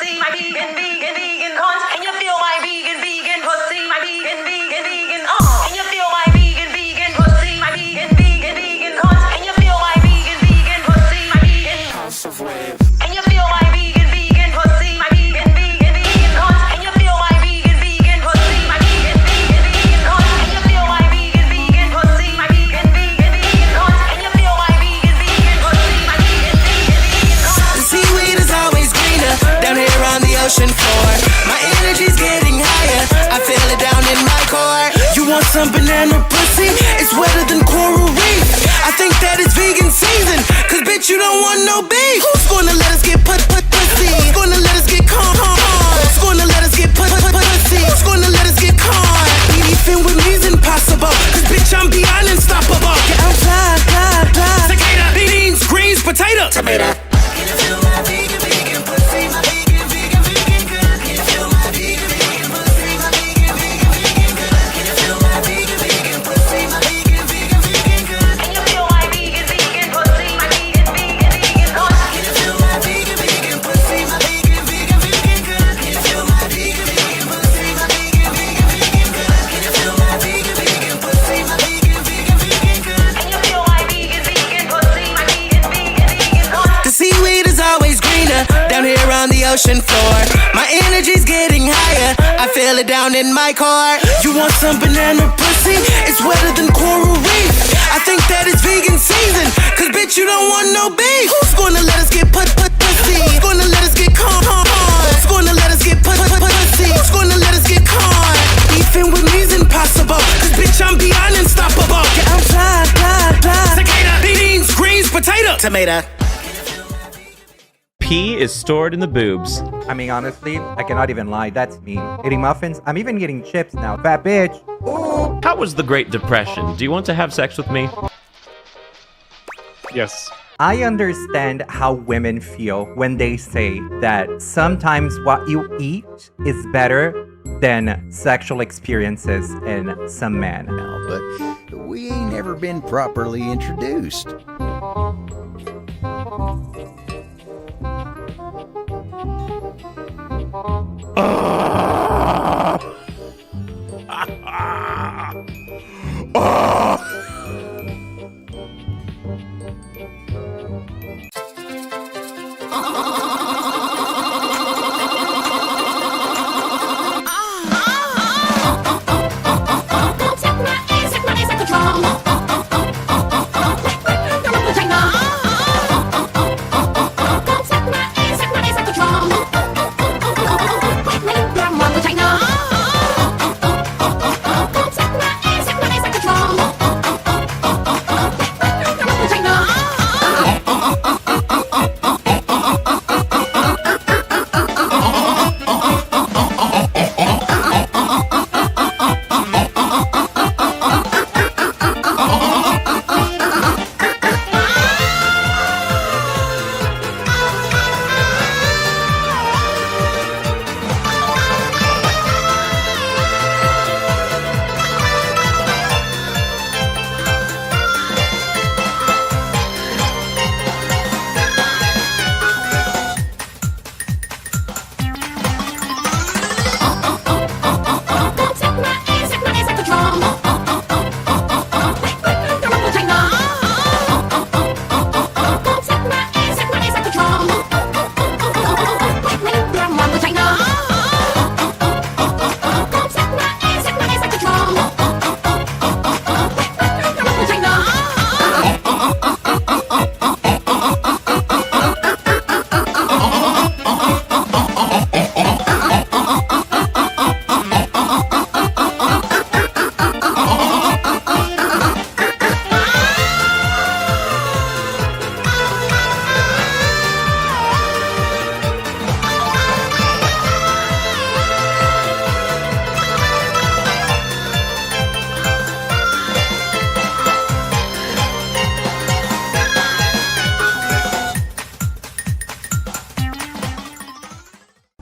pussy, my vegan, vegan, vegan cunt. Can you feel my vegan, vegan pussy, my vegan, vegan, vegan, Can you feel my vegan, vegan pussy, my vegan, vegan, vegan cunt. Can you feel my vegan, vegan pussy, my vegan house of waves. Can you feel my vegan, vegan pussy, my vegan, vegan, vegan cunt. Can you feel my vegan, vegan pussy, my vegan, vegan, vegan cunt. Can you feel my vegan, vegan pussy, my vegan, vegan, vegan cunt. Can you feel my vegan, vegan pussy, my vegan, vegan, vegan cunt. The seaweed is always greener down here on the ocean floor. My energy's getting higher, I feel it down in my core. You want some banana pussy? It's wetter than coral reef. I think that it's vegan season, cause bitch you don't want no beef. Who's gonna let us get pussy? Who's gonna let us get con? Who's gonna let us get pussy? Who's gonna let us get con? Beefing with me's impossible, cause bitch I'm beyond unstoppable. Yeah, I'm fly. Cicada, beans, greens, potato, tomato. Can you feel my vegan, vegan pussy? My vegan, vegan, vegan girl. Can you feel my vegan, vegan pussy? My vegan, vegan, vegan girl. Can you feel my vegan, vegan pussy? My vegan, vegan, vegan girl. Can you feel my vegan, vegan pussy, my vegan, vegan, vegan cunt. Can you feel my vegan, vegan pussy? My vegan, vegan, vegan girl. Can you feel my vegan, vegan pussy? My vegan, vegan, vegan girl. Can you feel my vegan, vegan pussy? My vegan, vegan, vegan girl. Can you feel my vegan, vegan pussy, my vegan, vegan, vegan cunt. The seaweed is always greener down here on the ocean floor. My energy's getting higher, I feel it down in my core. You want some banana pussy? It's wetter than coral reef. I think that it's vegan season, cause bitch you don't want no beef. Who's gonna let us get pussy? Who's gonna let us get con? Who's gonna let us get pussy? Who's gonna let us get con? Beefing with me's impossible, cause bitch I'm beyond unstoppable. Yeah, I'm fly. Cicada, beans, greens, potato, tomato. Pee is stored in the boobs. I mean, honestly, I cannot even lie. That's me. Eating muffins. I'm even getting chips now. Fat bitch. Ooh. How was the Great Depression? Do you want to have sex with me? Yes. I understand how women feel when they say that sometimes what you eat is better than sexual experiences in some men. But we ain't ever been properly introduced.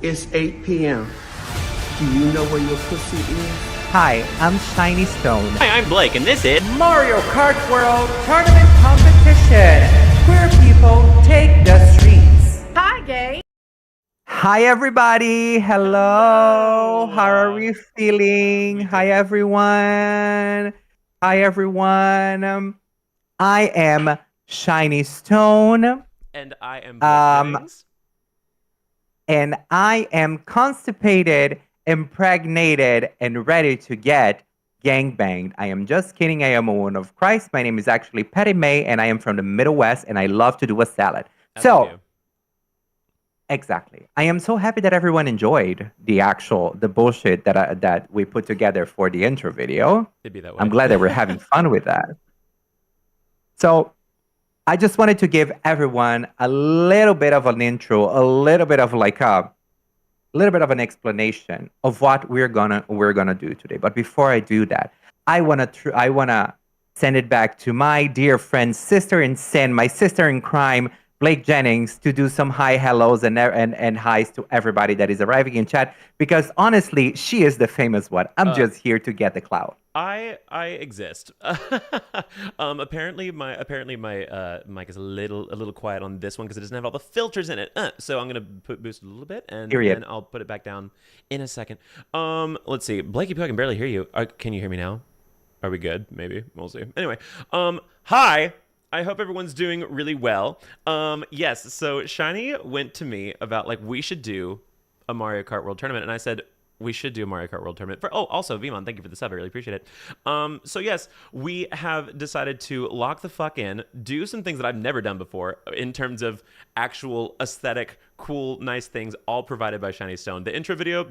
It's 8 p.m. Do you know where your pussy is? Hi, I'm Shiny Stone. Hi, I'm Blake, and this is Mario Kart World Tournament Competition. Queer people take the streets. Hi, gay. Hi, everybody. Hello. How are we feeling? We Hi, did it. everyone. Hi, everyone. I am Shiny Stone, And I am Blake Um, Jennings. and I am constipated, impregnated, and ready to get gangbanged. I am just kidding. I am a woman of Christ. My name is actually Patty May, and I am from the Middle West, and I love to do a salad. As So, we do. exactly. I am so happy that everyone enjoyed the bullshit that we put together for the intro video. It'd be that way. I'm glad that we're having fun with that. So I just wanted to give everyone a little bit of an intro, a little bit of an explanation of what we're gonna do today. But before I do that, I wanna send it back to my dear friend, sister in sin, my sister in crime, Blake Jennings, to do some hi hellos and highs to everybody that is arriving in chat, because honestly, she is the famous one. I'm just here to get the clout. I exist. Apparently my mic is a little quiet on this one because it doesn't have all the filters in it. So I'm gonna boost it a little bit, and then I'll put it back down in a second. Let's see, Blakey, I can barely hear you. Can you hear me now? Are we good? Maybe we'll see. Anyway, hi. I hope everyone's doing really well. Yes. So Shiny went to me about like we should do a Mario Kart World Tournament, and I said, we should do a Mario Kart World Tournament. Also, Vimon, thank you for the sub. I really appreciate it. So yes, we have decided to lock the fuck in, do some things that I've never done before in terms of actual aesthetic, cool, nice things, all provided by Shiny Stone. The intro video,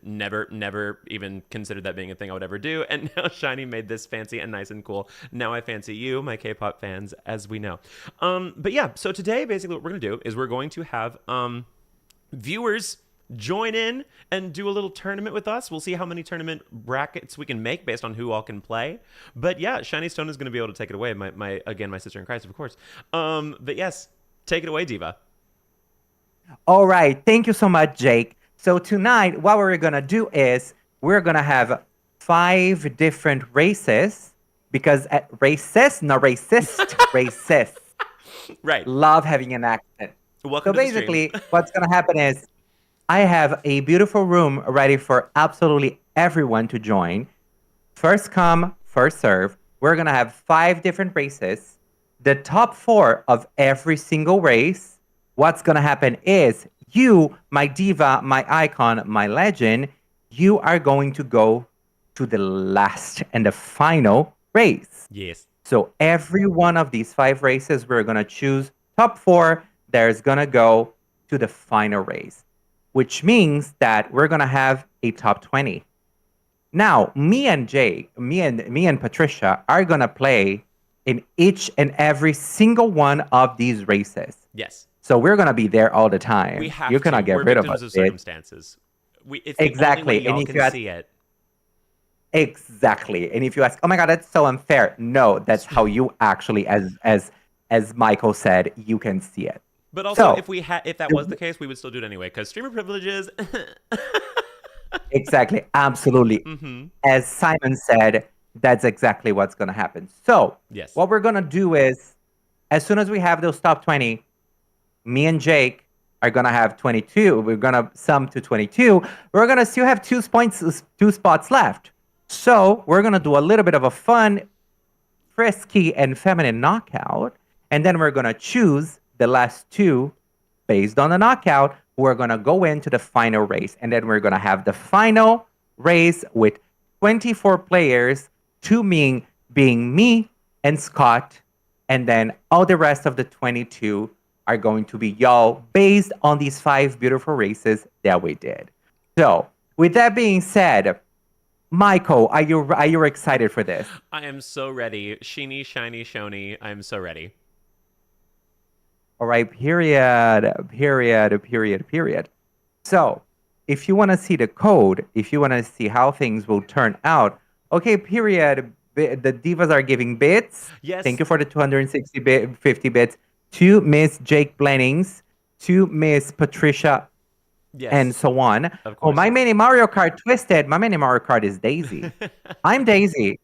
never even considered that being a thing I would ever do. And now Shiny made this fancy and nice and cool. Now I fancy you, my K-pop fans, as we know. But yeah, so today, basically what we're going to do is we're going to have viewers join in and do a little tournament with us. We'll see how many tournament brackets we can make based on who all can play. But yeah, Shiny Stone is going to be able to take it away. My sister in Christ, of course. But yes, take it away, Diva. All right. Thank you so much, Jake. So tonight, what we're going to do is we're going to have 5 different races, because racist, not racist, racist. Right. Love having an accent. Welcome So to the basically, stream. what's going to happen is I have a beautiful room ready for absolutely everyone to join. First come, first serve. We're going to have 5 different races. The top 4 of every single race. What's going to happen is you, my diva, my icon, my legend, you are going to go to the last and the final race. Yes. So every one of these 5 races, we're going to choose top 4. There's going to go to the final race, which means that we're going to have a top 20. Now, me and Patricia are going to play in each and every single one of these races. Yes. So we're going to be there all the time. We have you cannot get We're rid of victims us. of circumstances. It's the Exactly. only way y'all And if can you see it. Exactly. And if you ask, oh my God, that's so unfair. No, that's how you actually, as Michael said, you can see it. But also, So, if that was the case, we would still do it anyway, because streamer privileges. Exactly. Absolutely. As Simon said, that's exactly what's going to happen. So, Yes. what we're going to do is, as soon as we have those top 20, me and Jake are going to have 22. We're going to sum to 22. We're going to still have 2 spots left. So, we're going to do a little bit of a fun, frisky, and feminine knockout. And then we're going to choose the last 2 based on the knockout. We're going to go into the final race. And then we're going to have the final race with 24 players, 2 being me and Scott. And then all the rest of the 22 are going to be y'all based on these 5 beautiful races that we did. So with that being said, Michael, are you excited for this? I am so ready. Sheeny, shiny, shony. I'm so ready. All right, period. So, if you want to see the code, if you want to see how things will turn out, okay, period. The divas are giving bits. Yes. Thank you for the 50 bits. To Miss Jake Blennings, to Miss Patricia, Yes. and so on. Of Oh, course. my mini Mario Kart twisted. My mini Mario Kart is Daisy. I'm Daisy.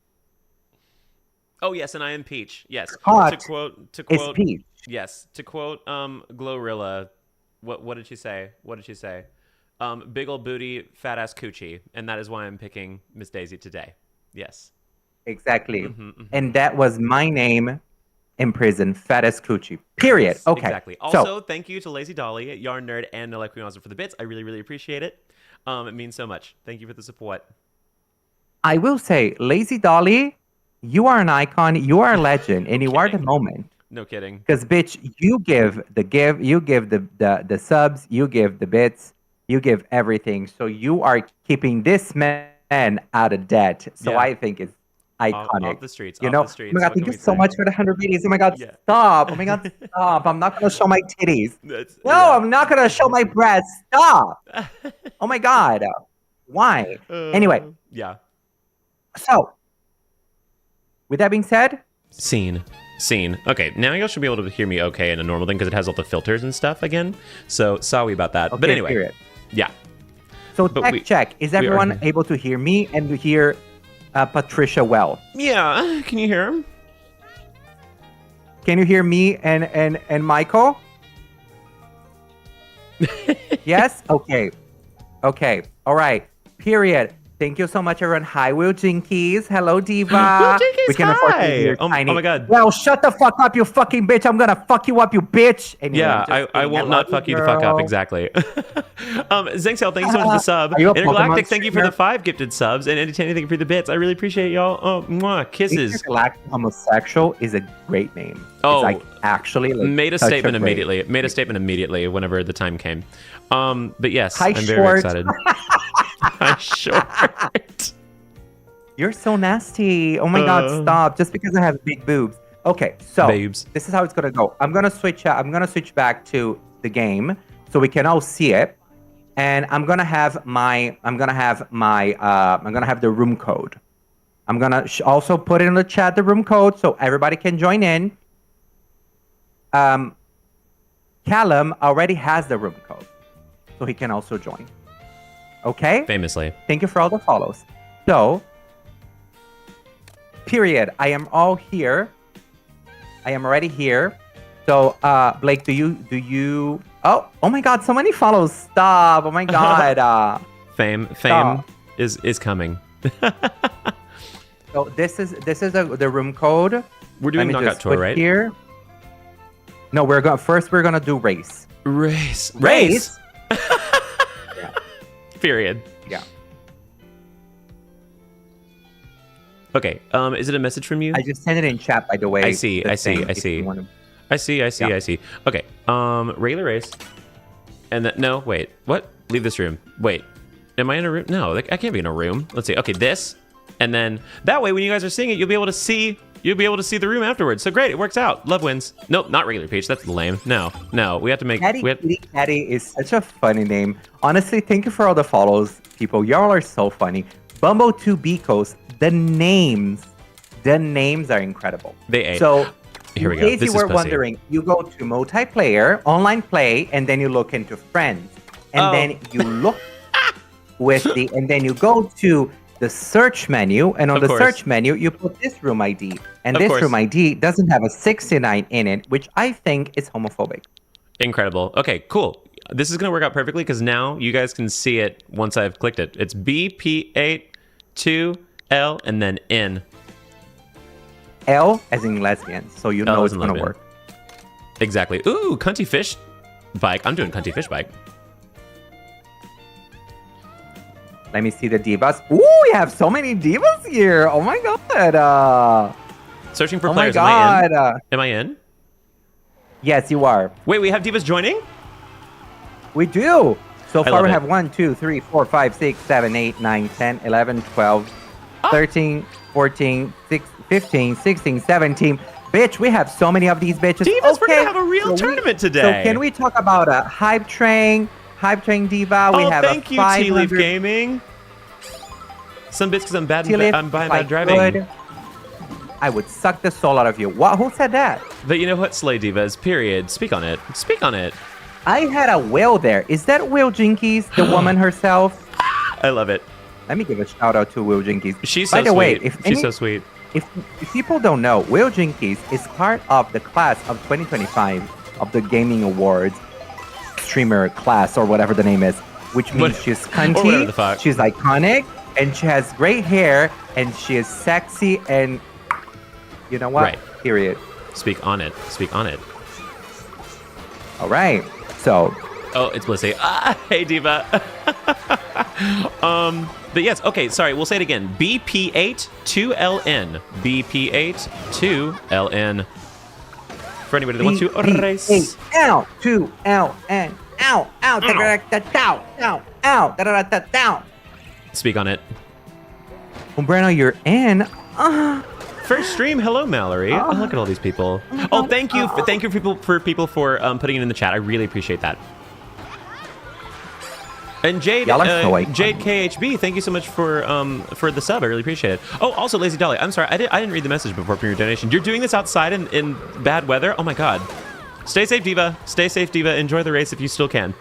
Oh yes, and I am Peach. Yes. Scott to quote is Peach. Yes, to quote Glorilla, What did she say? What did she say? Big old booty, fat ass coochie, and that is why I'm picking Miss Daisy today. Yes. Exactly. And that was my name in prison, fat ass coochie. Period. Yes, Okay. Exactly. Also, thank you to Lazy Dolly, Yarn Nerd, and No Like Queen Monster for the bits. I really, really appreciate it. It means so much. Thank you for the support. I will say, Lazy Dolly, you are an icon, you are a legend, and you are the moment. No kidding. Because bitch, you give the subs, you give the bits, you give everything. So you are keeping this man out of debt. So Yeah. I think it's iconic. Off the streets. You off know, the streets. oh my god, What thank can you we so say? much for the 100 videos. Oh my god, Yeah. stop. Oh my god, stop. I'm not gonna show my titties. That's- No, yeah. I'm not gonna show my breasts. Stop. Oh my god. Why? Anyway, Yeah. so with that being said, Scene. Okay, now y'all should be able to hear me okay in a normal thing because it has all the filters and stuff again. So sorry about that. But okay, anyway, period. yeah. So But tech check. Is everyone here. able to hear me and to hear Patricia well? Yeah. Can you hear him? Can you hear me and Michael? Yes? Okay. Okay. All right. Period. Thank you so much, everyone. Hi, Will Jinkies. Hello, Diva. Will Jinkies, we can afford to hi. hear Oh tiny. my God. Well, shut the fuck up, you fucking bitch. I'm gonna fuck you up, you bitch. Anyway, Yeah, I'm just I kidding. will love not fuck you the fuck up. girl. Exactly. Zengxel, thank you so much for the sub. Are you a Intergalactic, Pokemon thank you for streamer? the 5 gifted subs. And anything for the bits. I really appreciate y'all. Oh, mwah, kisses. Intergalactic Homosexual is a great name. Oh, it's like actually like, Made a such statement great- immediately. Made a statement immediately whenever the time came. But yes, Hi, I'm very Short. excited. Hi, Short. You're so nasty. Oh my god, stop. Just because I have big boobs. Okay, so Babes. this is how it's gonna go. I'm gonna switch back to the game so we can all see it. And I'm gonna have the room code. I'm gonna also put it in the chat, the room code, so everybody can join in. Callum already has the room code, so he can also join. Okay? Famously. Thank you for all the follows. So, period. I am all here. I am already here. So, Blake, do you? Oh my God! So many follows. Stop! Oh my God! Fame Stop. is coming. So this is the room code. We're doing Let me knockout just tour, put right? Here. No, we're gonna do race. Race. Yeah. Period. Yeah. Okay. Is it a message from you? I just sent it in chat, by the way. I see. the I see. thing, I if see. you wanna- I see. Yeah. I see. Okay. Regular race. And then no, wait. What? Leave this room. Wait. Am I in a room? No, like, I can't be in a room. Let's see. Okay, this. And then that way when you guys are seeing it, you'll be able to see the room afterwards. So great, it works out. Love wins. Nope, not regular Peach. That's lame. No. We have to make Caddy is such a funny name. Honestly, thank you for all the follows, people. Y'all are so funny. Bumbo 2 Bicos, the names are incredible. They ate. So, Here we in go. case This you is were pussy. wondering, you go to multiplayer, online play, and then you look into friends. And Oh. then you look and then you go to the search menu, and on Of the course. search menu, you put this room ID. And Of this course. room ID doesn't have a 69 in it, which I think is homophobic. Incredible. Okay, cool. This is going to work out perfectly because now you guys can see it once I've clicked it. It's BP82L and then N. L as in lesbian, so you know as it's in gonna lesbian. work. Exactly. Ooh, cunty fish bike. I'm doing cunty fish bike. Let me see the divas. Ooh, we have so many divas here. Oh my god. Searching for Oh my players. Am I in? god. Am I in? Yes, you are. Wait, we have divas joining? We do. So I far love we it. have 1, 2, 3, 4, 5, 6, 7, 8, 9, 10, 11, 12, 13, 14, 15, 16, 17. Bitch, we have so many of these bitches. Divas, we're gonna have a real tournament today. So can we talk about a hype train diva? We have thank a you, Tea Leaf 500 Gaming. Some bits because I'm bad. Tea Leaf, I'm bad if I at driving. could, I would suck the soul out of you. What? Who said that? But you know what, Slay Divas? Period. Speak on it. Speak on it. I had a whale there. Is that Will Jinkies, the woman herself? I love it. Let me give a shout out to Will Jinkies. She's By so the sweet. way, She's so sweet. If people don't know, Will Jinkies is part of the class of 2025 of the Gaming Awards. streamer class or whatever the name is, which means she's whatever cunty, the fuck. she's iconic, and she has great hair, and she is sexy, and you know what? Right. Period. Speak on it. Speak on it. All right. So, Oh, it's Blissey. Hey, Diva. But yes, okay, sorry, we'll say it again. BP8 2LN. BP8 2LN. For anybody that wants to race. L, 2, L, N, ow, ow, ow. Speak on it. Umbrella, you're in. First stream, hello Mallory. Oh, look at all these people. Oh, thank you for people for putting it in the chat. I really appreciate that. And Jade, Y'all are so iconic. Jade KHB, thank you so much for the sub. I really appreciate it. Oh, also Lazy Dolly, I'm sorry, I didn't read the message before your donation. You're doing this outside in bad weather? Oh my god. Stay safe, Diva. Stay safe, Diva. Enjoy the race if you still can.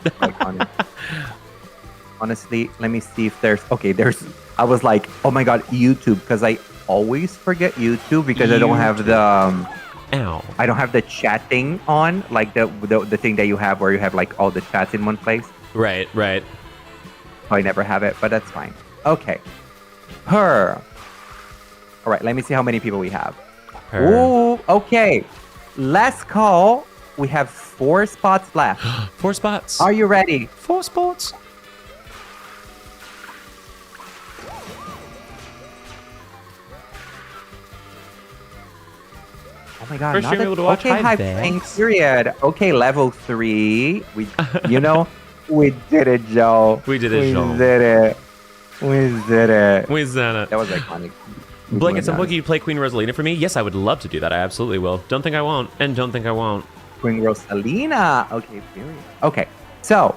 Honestly, let me see if there's. Okay, there's. I was like, oh my god, YouTube, because I always forget YouTube because I don't have the. Ow. I don't have the chat thing on, like the thing that you have where you have like all the chats in one place. Right, right. I never have it, but that's fine. Okay. Her. All right, let me see how many people we have. Her. Ooh, okay. Last call. We have 4 spots left. 4 spots. Are you ready? 4 spots. Oh my god! First stream able to watch. Okay, Hi, hi, Vex. thanks, period. Okay, level 3. We, you know, we did it, Joe. We did it, Joe. We did it. We did it. We did it. That was iconic. Blake, at some point, can you play Queen Rosalina for me? Yes, I would love to do that. I absolutely will. Don't think I won't, and don't think I won't. Queen Rosalina. Okay, period. Okay, so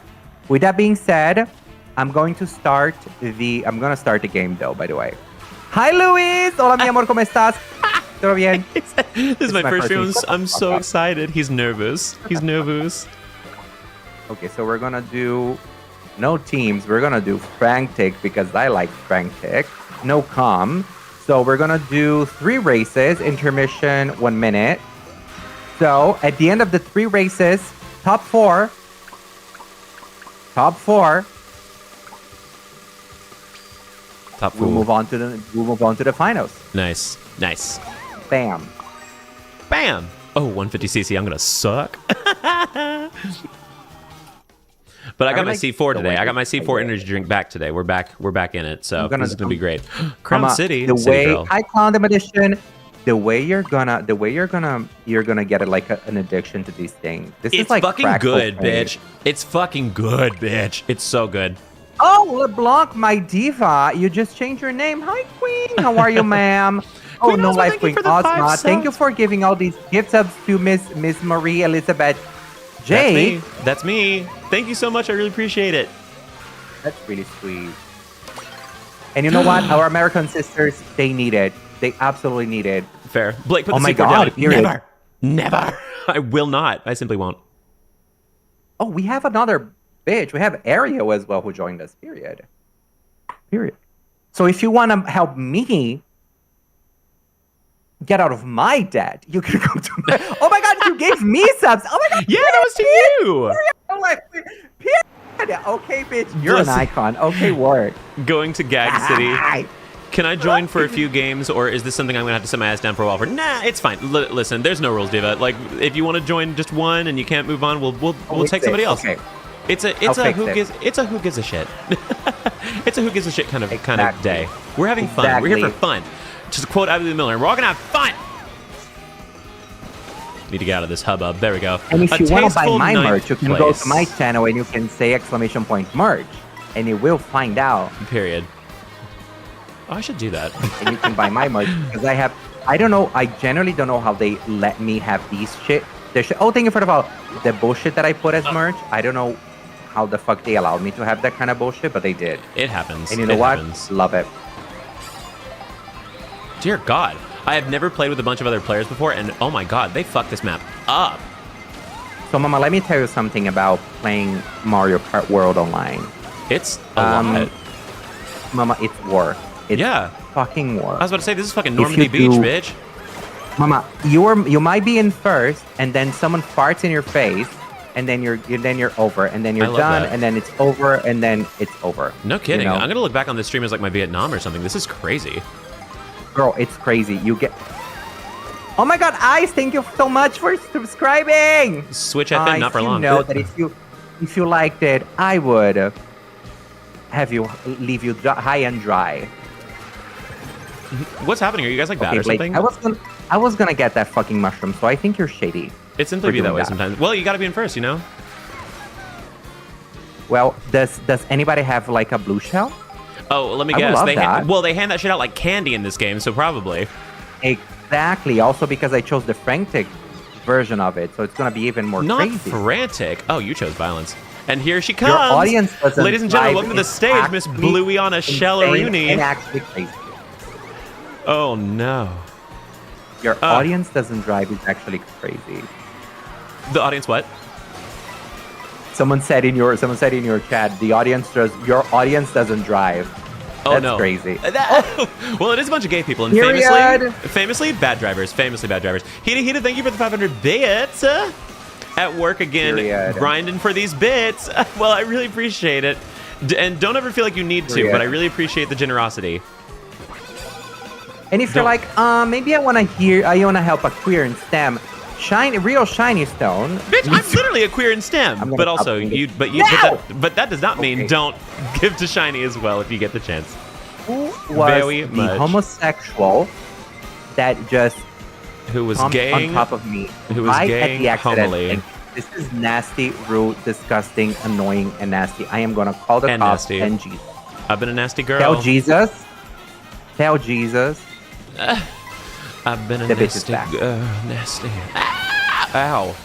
with that being said, I'm going to start the game though. By the way, hi, Luis. Hola, mi amor, ¿cómo estás? ¿Todo bien? This is my first stream. I'm so Okay. excited. He's nervous. He's nervous. Okay, so we're gonna do no teams. We're gonna do frantic because I like frantic. No com. So we're gonna do 3 races, intermission, 1 minute. So at the end of the 3 races, top 4. Top We'll four. move on to the finals. Nice. Nice. Bam. Bam. Oh, 150cc. I'm gonna suck. But I got my C4 today. I got my C4 energy drink back today. We're back in it. So this is gonna be great. Crown Mama, City. The City way Girl. I clown them edition. The way you're gonna get it like an addiction to these things. This is It's like fucking crack good, cocaine. bitch. It's fucking good, bitch. It's so good. Oh, LeBlanc, my diva. You just changed your name. Hi, Queen. How are you, ma'am? Oh, Queen no Ozma, life, thank you Queen for the 5 Ozma. Thank you subs. for giving all these gift subs to Miss Marie Elizabeth That's J. me. That's me. Thank you so much. I really appreciate it. That's really sweet. And you know what? Our American sisters, they need it. They absolutely need it. Fair. Blake, put Oh the my C4 God, down. period. Never. Never. I will not. I simply won't. Oh, we have another bitch. We have Ario as well who joined us. Period. So if you want to help me get out of my debt, you can go to my... Oh my god, you gave me subs. Oh my god. Yeah, that was to you. I'm like, period. Okay, bitch, you're Listen. an icon. Okay, word. Going to Gag City. Hi. Can I join for a few games, or is this something I'm gonna have to sit my ass down for a while for? Nah, it's fine. Listen, there's no rules, Diva. Like, if you want to join just one and you can't move on, we'll fix take somebody it. else. Okay. It's a fix who it. gives a shit. It's a who gives a shit kind of Exactly. day. We're having fun. We're here for fun. Just to quote Abby Miller, we're all gonna have fun. Need to get out of this hubbub. There we go. And if A you want to buy tasteful my ninth merch, you can go place. to my channel and you can say ! merch, and you will find out. Period. Oh, I should do that. And you can buy my merch because I don't know. I generally don't know how they let me have these shit. Oh, thank you for the follow. The bullshit that I put as merch. I don't know how the fuck they allowed me to have that kind of bullshit, but they did. It happens. And you know It what? happens. Love it. Dear God, I have never played with a bunch of other players before, and oh my God, they fucked this map up. So, Mama, let me tell you something about playing Mario Kart World Online. It's a lot. Mama, it's war. It's Yeah. fucking war. I was about to say, this is fucking Normandy Beach, do- bitch. Mama, you might be in first, and then someone farts in your face, and then you're over, and then I you're love done, that. and then it's over, and then it's over. No kidding. You know? I'm gonna look back on this stream as like my Vietnam or something. This is crazy. Girl, it's crazy. You get. Oh my God, Ice! Thank you so much for subscribing. Switch FM, Ice, not for you long. know that if you liked it, I would have you leave you high and dry. What's happening? Are you guys like bad or Blake, something? I was gonna get that fucking mushroom, so I think you're shady. It simply for be that doing way that. sometimes. Well, you gotta be in first, you know? Well, does anybody have like a blue shell? Oh, let me I would guess. love They that. they hand that shit out like candy in this game, so probably. Exactly. Also because I chose the frantic version of it, so it's gonna be even more Not crazy. frantic. Oh, you chose violence. And here she comes. Your audience doesn't Ladies and gentlemen, drive welcome to the is stage, Miss actually Blueiana insane Shellaruni. and actually crazy. Oh no. Your audience doesn't drive is actually crazy. The audience what? Someone said in your chat, your audience doesn't drive. Oh That's no. crazy. Well, it is a bunch of gay people, and Period. famously bad drivers. Famously bad drivers. Hita, thank you for the 500 bits. At work again, Period. grinding for these bits. Well, I really appreciate it. And don't ever feel like you need to, Period. but I really appreciate the generosity. And if you're like, maybe I want to help a queer in STEM, real shiny stone. Bitch, I'm literally a queer in STEM, I'm gonna but also stop but that does not mean Okay. don't give to shiny as well if you get the chance. Who was Very the much. homosexual that just Who was pumped gaying? on top of me Who was right gaying at the accident? homily. Like, this is nasty, rude, disgusting, annoying, and nasty. I am gonna call the And cops nasty. and Jesus. I've been a nasty girl. Tell Jesus. Tell Jesus. I've been a The bitch is nasty back. girl. Nasty. Ow.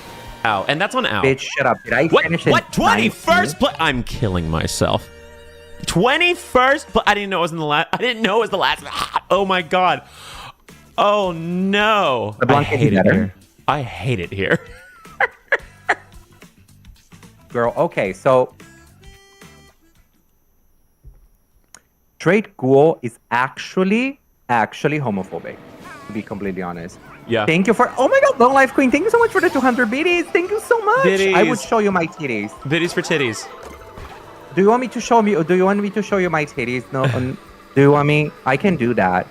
Ow. And that's on ow. Bitch, shut up. Did I What? finish What? in 21st place? I'm killing myself. 21st place? I didn't know it was in the last. I didn't know it was the last. Oh my god. Oh no. The I blanket hate is it better. here. I hate it here. Girl, okay, so straight ghoul is actually homophobic, to be completely honest. Yeah. Thank you for, oh my god, Long Life Queen, thank you so much for the 200 biddies. Thank you so much. I would Biddies. show you my titties. Biddies for titties. Do you want me to show you my titties? No, do you want me? I can do that.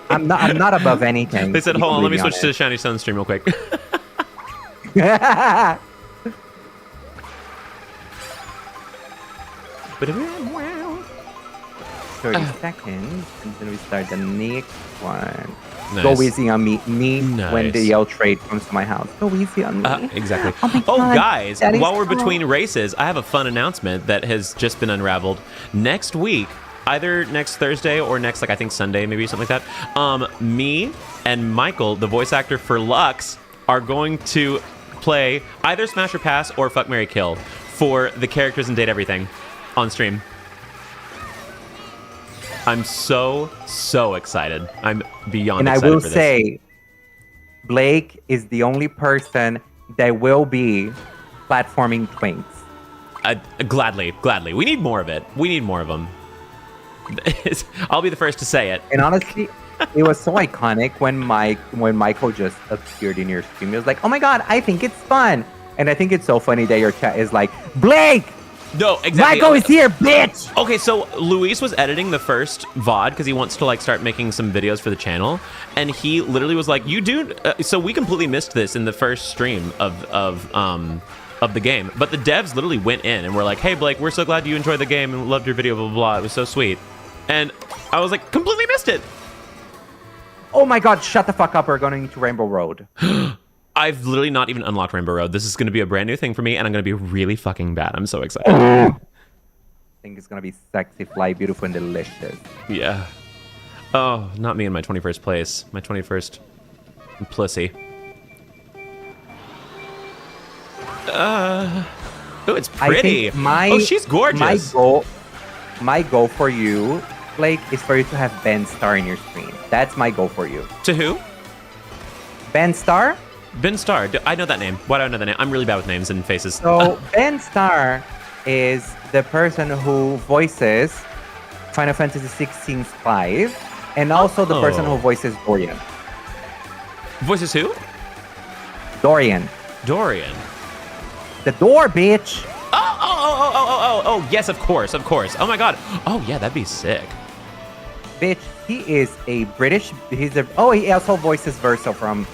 I'm not above anything. They said, to be hold on, let me completely switch to the Shiny Sun stream real quick. honest. 30 seconds, and then we start the next one. Nice. Go easy on me when Nice. the yell trade comes to my house. Go easy on me. Exactly. Oh my Oh, God, guys, that is while we're so- between races, I have a fun announcement that has just been unraveled. Next week, either next Thursday or next, like I think Sunday, maybe something like that. Me and Michael, the voice actor for Lux, are going to play either Smash or Pass or Fuck, Marry, Kill for the characters in Date Everything on stream. I'm so excited. I'm beyond And I excited will for this. say, Blake is the only person that will be platforming twinks. Gladly. We need more of it. We need more of them. I'll be the first to say it. And honestly, it was so iconic when Michael just appeared in your stream. It was like, oh my god, I think it's fun. And I think it's so funny that your chat is like, Blake! No, exactly. Michael is here, bitch! Okay, so Luis was editing the first VOD because he wants to like start making some videos for the channel, and he literally was like, "You do." So we completely missed this in the first stream of the game, but the devs literally went in and were like, "Hey Blake, we're so glad you enjoyed the game and loved your video, blah blah blah. It was so sweet," and I was like, completely missed it. Oh my god, shut the fuck up, we're going to Rainbow Road. I've literally not even unlocked Rainbow Road. This is going to be a brand new thing for me, and I'm going to be really fucking bad. I'm so excited. I think it's gonna be sexy, fly, beautiful, and delicious. Yeah. Oh, not me in my 21st place. My 21st pussy. Oh, it's pretty. Oh, she's gorgeous. My goal for you, Blake, is for you to have Ben Star in your stream. That's my goal for you. To who? Ben Star? Ben Starr. I know that name. Why do I know that name? I'm really bad with names and faces. So Ben Star is the person who voices Final Fantasy 16's Clive, and also the person who voices Dorian. Voices who? Dorian. Dorian. The door, bitch. Oh, yes, of course. Oh my god. Oh yeah, that'd be sick. Bitch, he is a British. He also voices Verso from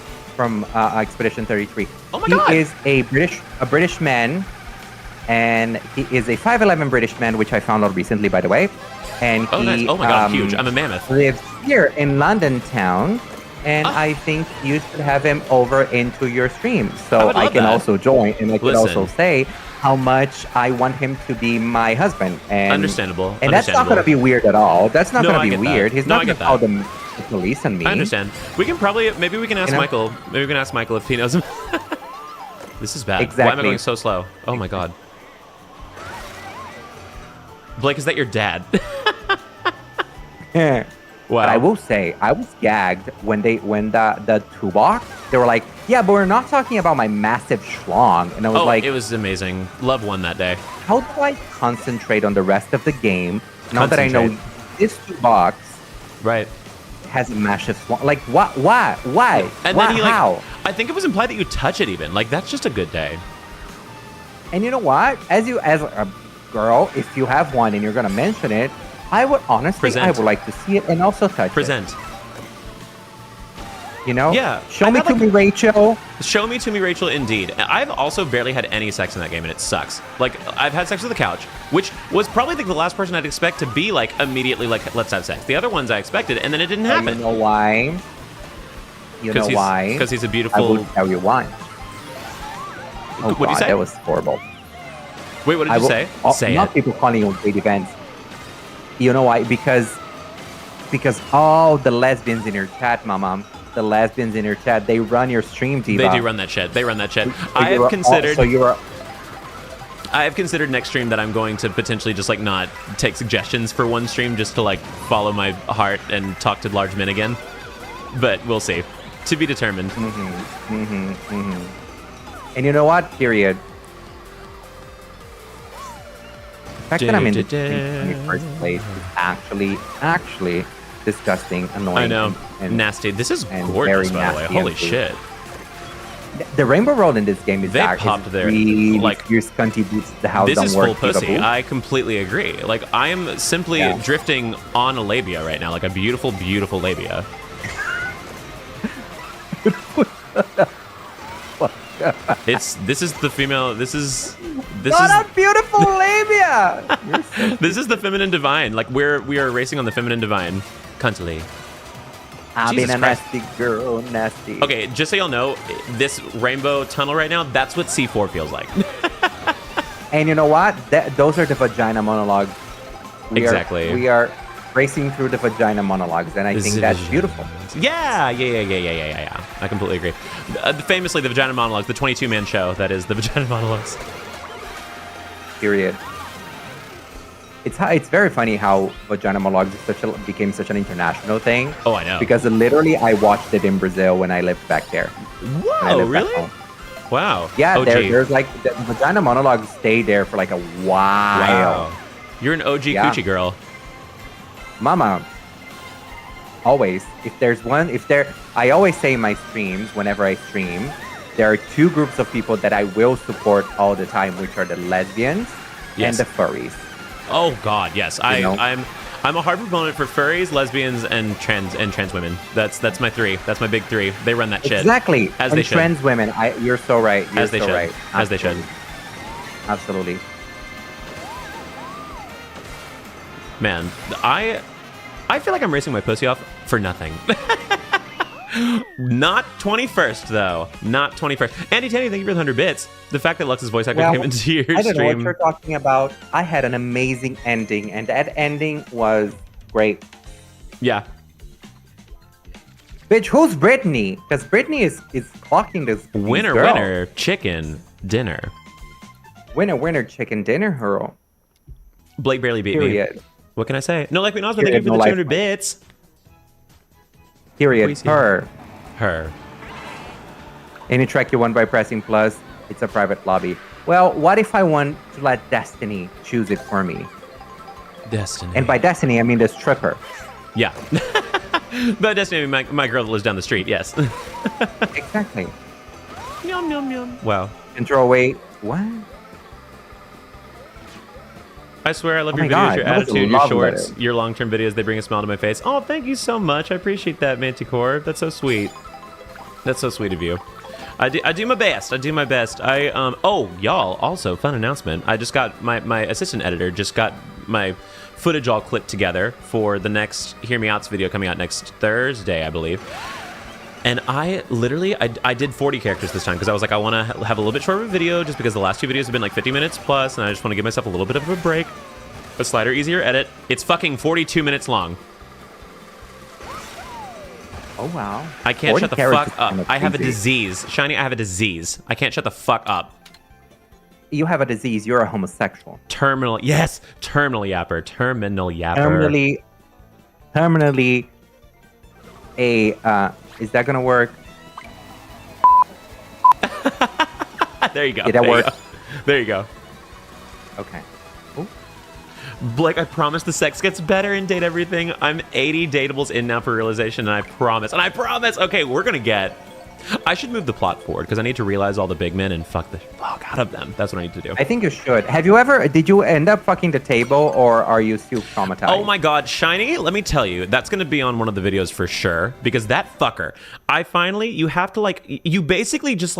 Expedition 33. Oh my god. He is a British man, and he is a 5'11" British man, which I found out recently, by the way. And Oh, he, nice. Oh my god, I'm huge. I'm a mammoth. lives here in London town, and I think you should have him over into your stream, so would I love can that. also join, and I can Listen. also say how much I want him to be my husband. And Understandable. And that's not going to be weird at all. That's not No, going I to get be that. weird. He's No, not I going get to call that. the police on me. I understand. We can maybe we can ask You know? Michael. Maybe we can ask Michael if he knows him. This is bad. Why am I Exactly. going so slow? Oh my god. Blake, is that your dad? Wow. But I will say, I was gagged when the toolbox, they were like, yeah, but we're not talking about my massive schlong. And I was like, it was amazing. Love won that day. how do I concentrate on the rest of the game now that I know Concentrate. this toolbox Right. has a massive schlong? Like, what? Why? And Why? then he How? I think it was implied that you touch it even. Like that's just a good day. And you know what? As a girl, if you have one and you're gonna mention it, I would honestly, Present. I would like to see it and also touch Present. it. You know? Yeah, Show I me felt to like- me, Rachel. Show me to me, Rachel. Indeed. I've also barely had any sex in that game, and it sucks. Like I've had sex with the couch, which was probably like the last person I'd expect to be like immediately like let's have sex. The other ones I expected, and then it didn't You happen. know why? You know why? Because he's a I beautiful. will tell you why. Oh What'd you God, say? that was horrible. Wait, what did I you will, say? Say not it. people calling you great events. You know why? Because all the lesbians in your chat, mama, the lesbians in your chat, they run your stream, Diva. They do run that shit. They run that shit. So I you have are- considered. So you are. I have considered next stream that I'm going to potentially just like not take suggestions for one stream just to like follow my heart and talk to large men again. But we'll see. To be determined. And you know what? Period. The fact that I'm in the first place is actually disgusting, annoying. I know. and Nasty. This is and gorgeous, very by the way. nasty Holy and shit. The rainbow road in this game is They actually popped their- really like, your scunty boots. The house This don't is work. full pussy. Diva boo. I completely agree. Like I am simply Yeah. drifting on a labia right now, like a beautiful, beautiful labia. This is the female. This is Not a beautiful labia. You're so this is the feminine divine. Like we are racing on the feminine divine. Cuntily. I've Jesus been a Christ. nasty girl, nasty. Okay, just so y'all know, this rainbow tunnel right now, that's what C4 feels like. And you know what? Those are the vagina monologues. Exactly. We are racing through the vagina monologues, and I think that's beautiful. Yeah. I completely agree. Famously, the Vagina Monologues, the 22-man show that is the Vagina Monologues. Period. It's very funny how vagina monologues became such an international thing. Oh, I know. Because literally, I watched it in Brazil when I lived back there. When I Whoa, lived back really? home. Wow. Yeah, OG. there's like the vagina monologues stay there for like a while. Wow. You're an OG Yeah. coochie girl. Mama, always, I always say in my streams, whenever I stream, there are two groups of people that I will support all the time, which are the lesbians Yes. and the furries. Oh God, yes. know? I'm a hard proponent for furries, lesbians, and trans women. That's my three. That's my big three. They run that shit. Exactly. As and they should. trans women, you're so right. You're As they so should. right. As they should. Absolutely. Man, I feel like I'm racing my pussy off for nothing. Not 21st though. Not 21st. Andy Tanny, thank you for the 100 bits. The fact that Lux's voice actor came into your I don't know what stream. you're talking about. I had an amazing ending, and that ending was great. Yeah. Bitch, who's Brittany? Because Brittany is clocking this Winner, girl. winner, chicken dinner. Winner, chicken dinner, girl. Blake barely beat me. Period. What can I say? No, like we know, but thank you Period, for no the life. 200 bits. Period. Please, yeah. Her. Her. Any track you won by pressing plus, it's a private lobby. Well, what if I want to let Destiny choose it for me? Destiny. And by Destiny, I mean the stripper. Yeah. But Destiny, I mean, my girl that lives down the street, yes. Exactly. Yum, yum, yum. Wow. And throw away What? I swear I love Oh your my videos, God, your that was a attitude, your love shorts, letter. your long-term videos. They bring a smile to my face. Oh, thank you so much. I appreciate that, Manticore. That's so sweet. That's so sweet of you. I do my best. I do my best. Oh, y'all, also, fun announcement. I just got, my assistant editor just got my footage all clipped together for the next Hear Me Out's video coming out next Thursday, I believe. And I literally, I did 40 characters this time because I was like, I want to have a little bit shorter of a video just because the last two videos have been like 50 minutes plus, and I just want to give myself a little bit of a break. A slighter, easier edit. It's fucking 42 minutes long. Oh, wow. I can't 40 shut the characters fuck is up. I have a crazy. disease. Shiny, I have a disease. I can't shut the fuck up. You have a disease. You're a homosexual. Terminal, yes, terminal yapper. Terminal yapper. Terminally is that gonna work? There you go. Did that there you work? go. There you go. Okay. Blake, I promise the sex gets better in Date Everything. I'm 80 dateables in now for realization, and I promise. Okay, we're gonna get. I should move the plot forward because I need to realize all the big men and fuck the fuck out of them. That's what I need to do. I think you should. Did you end up fucking the table, or are you still traumatized? Oh my god, Shiny, let me tell you, that's gonna be on one of the videos for sure, because that fucker, you have to you basically just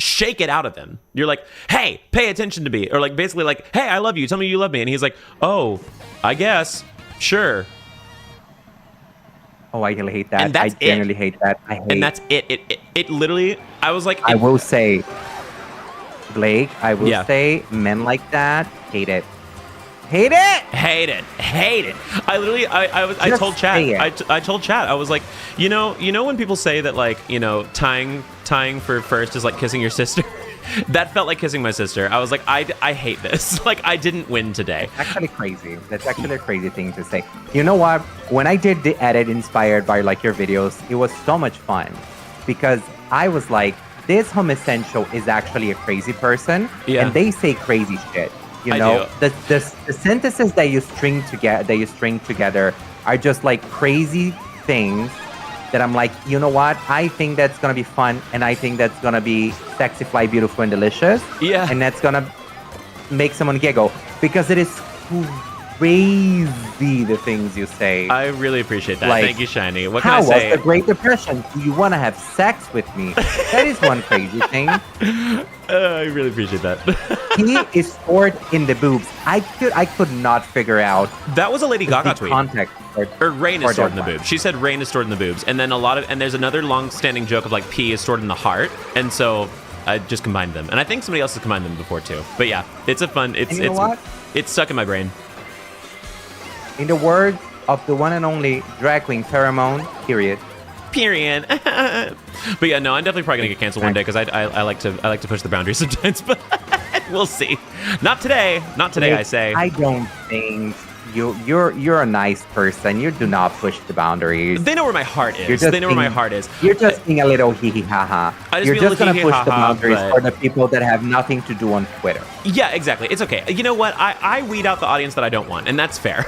shake it out of him. You're like, hey, pay attention to me. Or basically hey, I love you, tell me you love me. And he's like, oh, I guess, sure. Oh, I hate that. And that's I generally hate that. And that's it. It literally, I was like... I will say, Blake, Yeah. say men like that, hate it. Hate it! Hate it. Hate it. I literally, I Just told Chat, say it. I told Chat, I was like, you know when people say that tying for first is like kissing your sister? That felt like kissing my sister. I was like, I hate this. I didn't win today. Actually crazy. That's actually a crazy thing to say. You know what? When I did the edit inspired by your videos, it was so much fun because I was like, this homosexual is actually a crazy person, Yeah. and they say crazy shit. You I know, do. the sentences that you string together are just crazy things that I'm like, you know what? I think that's gonna be fun, and I think that's gonna be sexy, fly, beautiful, and delicious. Yeah. And that's gonna make someone giggle because it is crazy the things you say. I really appreciate that. Like, Thank you, Shiny. What can How I was say? the Great Depression? Do you want to have sex with me? That is one crazy thing. I really appreciate that. He is stored in the boobs. I could not figure out That was a Lady Gaga the tweet. context. Or rain is for stored that in the one. boobs. She said rain is stored in the boobs, and then and there's another long-standing joke of pee is stored in the heart, and so I just combined them, and I think somebody else has combined them before too. But yeah, it's a fun. And you know what? It's stuck in my brain. In the words of the one and only drag queen Pheromone, period. Period. But yeah, no, I'm definitely probably gonna get canceled one day because I like to push the boundaries sometimes, but we'll see. Not today. Not today. I say. I don't think you're a nice person. You do not push the boundaries. They know where my heart You're is. just They know where my being- heart is. You're just being a little hee hee ha ha. I just You're be a just little gonna hee-hee push the ha-ha, boundaries but- for the people that have nothing to do on Twitter. Yeah, exactly. It's okay. You know what? I weed out the audience that I don't want, and that's fair.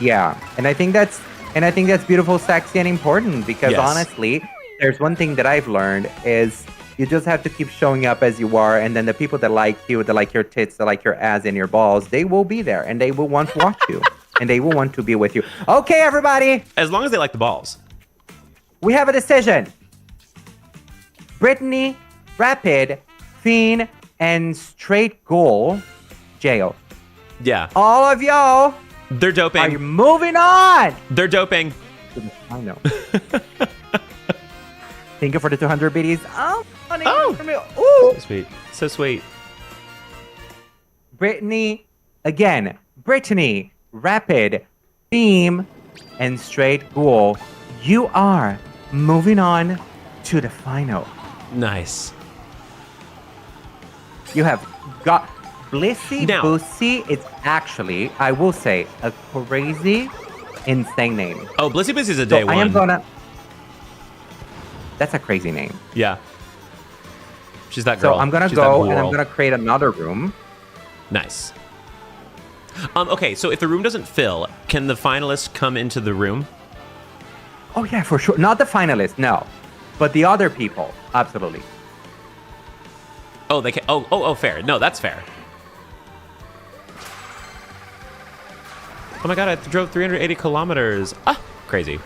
Yeah, and I think that's beautiful, sexy, and important because Yes. honestly, there's one thing that I've learned is you just have to keep showing up as you are, and then the people that like you, that like your tits, that like your ass and your balls, they will be there and they will want to watch you and they will want to be with you. Okay, everybody, As long as they like the balls. we have a decision. Brittany, Rapid, Fiend, and Straight Goal, jail. Yeah. All of y'all They're doping. are moving on. They're doping. I know. Thank you for the 200 biddies. Oh, honey. Oh. Ooh. Sweet. So sweet. Brittany, Rapid, Theme, and Straight Ghoul. You are moving on to the final. Nice. You have got Blissy Now- Boosie. It's actually, I will say, a crazy, insane name. Oh, Blissy Bussy's a day So one. I am gonna. That's a crazy name. Yeah. She's that girl. So I'm gonna She's that go and I'm girl. gonna create another room. Nice. Okay, so if the room doesn't fill, can the finalists come into the room? Oh yeah, for sure. Not the finalists, no, but the other people, absolutely. Oh, they can. Oh, fair. No, that's fair. Oh my god, I drove 380 kilometers. Ah, crazy.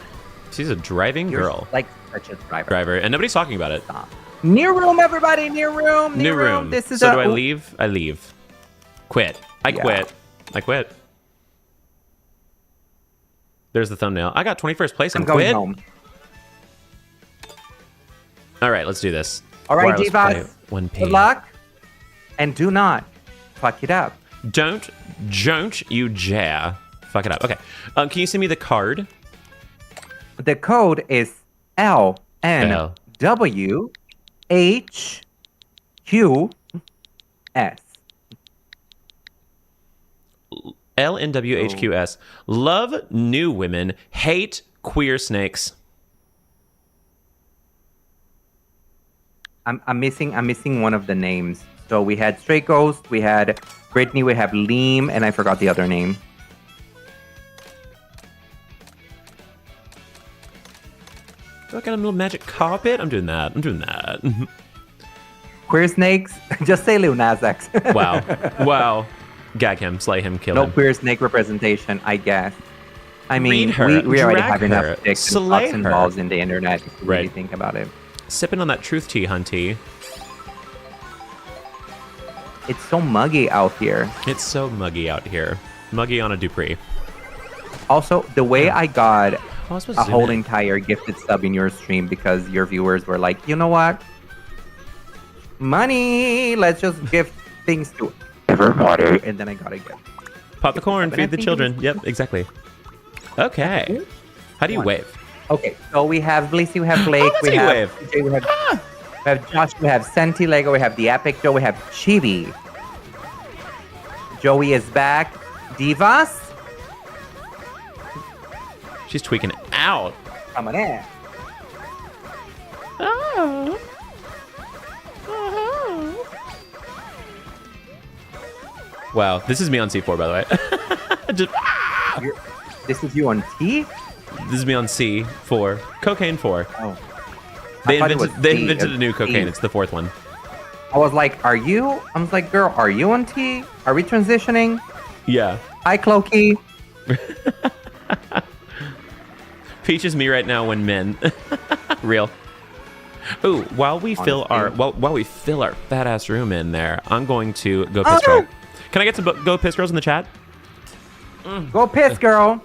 She's a driving You're girl. like such a driver. Driver, and nobody's talking about it. Stop. New room, everybody. New room. New room. This is so do I leave? I leave. Quit. I Yeah. quit. I quit. There's the thumbnail. I got 21st place and I'm going quit. home. All right, let's do this. All right, Wireless play, divas. 1P. Good luck. And do not fuck it up. Don't you dare fuck it up. Okay. Can you send me the card? The code is LNWHQS. LNWHQS. Love new women, hate queer snakes. I'm missing one of the names. So we had Straight Ghost, we had Brittany, we have Liam, and I forgot the other name. Look at a little magic carpet. I'm doing that. Queer snakes? Just say Lil Nas X. Wow. Gag him, slay him, kill No him. queer snake representation, I guess. I mean, Read her, we already drag have enough her, dicks and slay cocks and her. balls in the internet if you really Right. think about it. Sipping on that truth tea, hunty. It's so muggy out here. It's so muggy out here. Muggy on a Dupree. Also, the way I got Oh, I was supposed a to zoom whole in. entire gifted sub in your stream because your viewers were like, you know what? Money! Let's just give things to everybody. And then I got a gift. Pop the corn, And I feed the think children. it's- Yep, exactly. Okay. How do you wave? Okay, so we have Blissy, we have Blake, that's we how you have wave. TJ, we have Josh, we have Senti Lego, we have the Epic Joe, we have Chibi. Joey is back. Divas, She's tweaking out. coming in. Wow, this is me on C4, by the way. Just, This is you on T? this is me on C4. Cocaine 4. Oh. They I thought it was invented C, a new it's cocaine. C. It's the fourth one. I was like, are you? I was like, girl, are you on T? Are we transitioning? Yeah. Hi, Clokey. Peach is me right now when men. Real. Ooh, while we fill our fat ass room in there, I'm going to go piss girl. Can I get some go piss girls in the chat? Go piss, girl.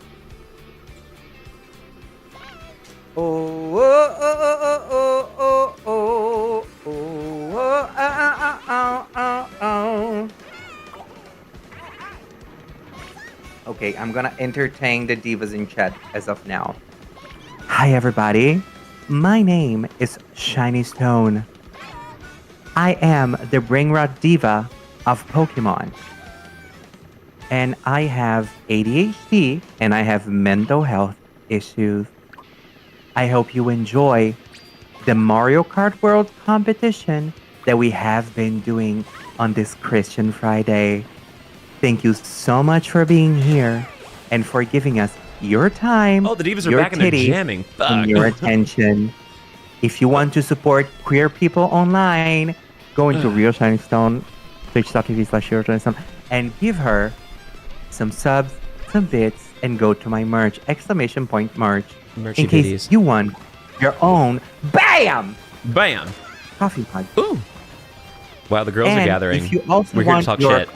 Oh, oh, oh, oh, oh, oh, oh, oh, oh, oh, oh. Okay, I'm gonna entertain the divas in chat as of now. Hi, everybody. My name is Shiny Stone. I am the Brain Rot Diva of Pokemon. And I have ADHD and I have mental health issues. I hope you enjoy the Mario Kart World competition that we have been doing on this Christian Friday. Thank you so much for being here and for giving us your time. Oh, the divas are your back and they're titties, jamming. Fuck. and your attention. If you want to support queer people online, go into Real Shining Stone, twitch.tv/RealShiningStone, and give her some subs, some bits, and go to my merch, ! Merch, Merchy in case biddies. you want your own BAM! Bam. Coffee mug. Ooh. Wow, the girls And are gathering. If you also We're here to want talk your shit.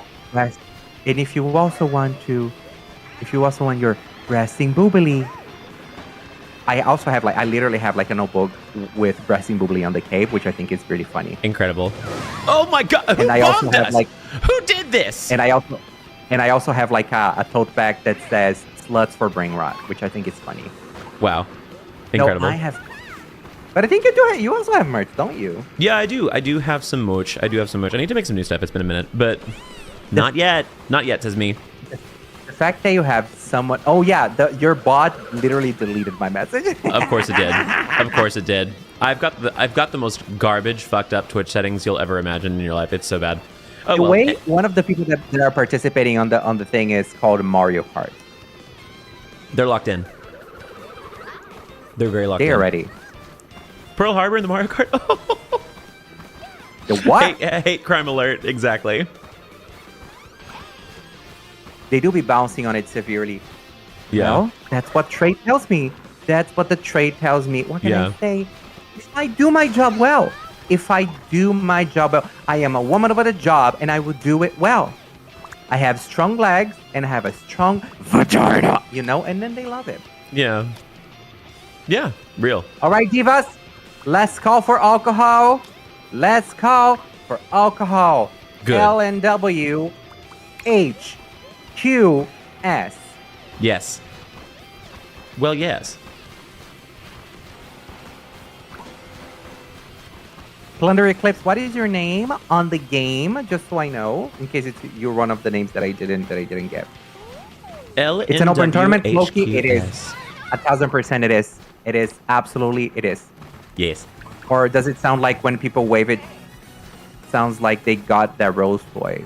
and if you also want your resting boobily, I literally have like a notebook with resting boobily on the cape, which I think is pretty funny. Incredible. Oh my god, who And I also bombed have, us? like- Who did this? And I also have like a tote bag that says "sluts for brain rot," which I think is funny. Wow. Incredible. No, I have, but I think you do. You also have merch, don't you? Yeah, I do. I do have some merch. I need to make some new stuff. It's been a minute, but not yet. Not yet, says me. The fact that you have someone. Oh yeah, your bot literally deleted my message. Of course it did. Of course it did. I've got the most garbage, fucked up Twitch settings you'll ever imagine in your life. It's so bad. Oh, The well. way one of the people that are participating on the thing is called Mario Kart. They're locked in. They're very locked in. They are ready. Pearl Harbor in the Mario Kart. The what? Hate crime alert. Exactly. They do be bouncing on it severely. Yeah. Well, that's what trade tells me. That's what the trade tells me. What can I say? If I do my job well, I am a woman with a job and I will do it well. I have strong legs and I have a strong vagina, and then they love it. Yeah. Yeah. Real. All right, divas, let's call for alcohol. Let's call for alcohol. Good. LNW HQS. Yes. Well, yes. Plunder Eclipse, what is your name on the game? Just so I know, in case you're one of the names that I didn't get. It's an open tournament, Loki. It is 1,000%. It is. It is absolutely. It is. Yes. Or does it sound like when people wave it? Sounds like they got that rose toy.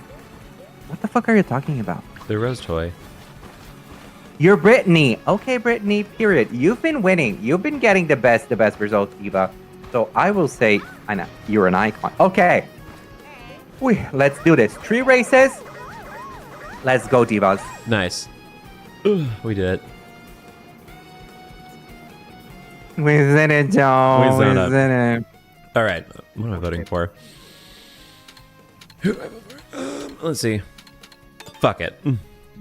What the fuck are you talking about? The rose toy. You're Brittany. Okay, Brittany. Period. You've been winning. You've been getting the best results, Eva. So I will say, I know you're an icon. Okay. Let's do this. 3 races. Let's go, divas. Nice. Ooh, we did it. We did it, Joe. We zoned up. did it. All right. What am I voting for? Let's see. Fuck it.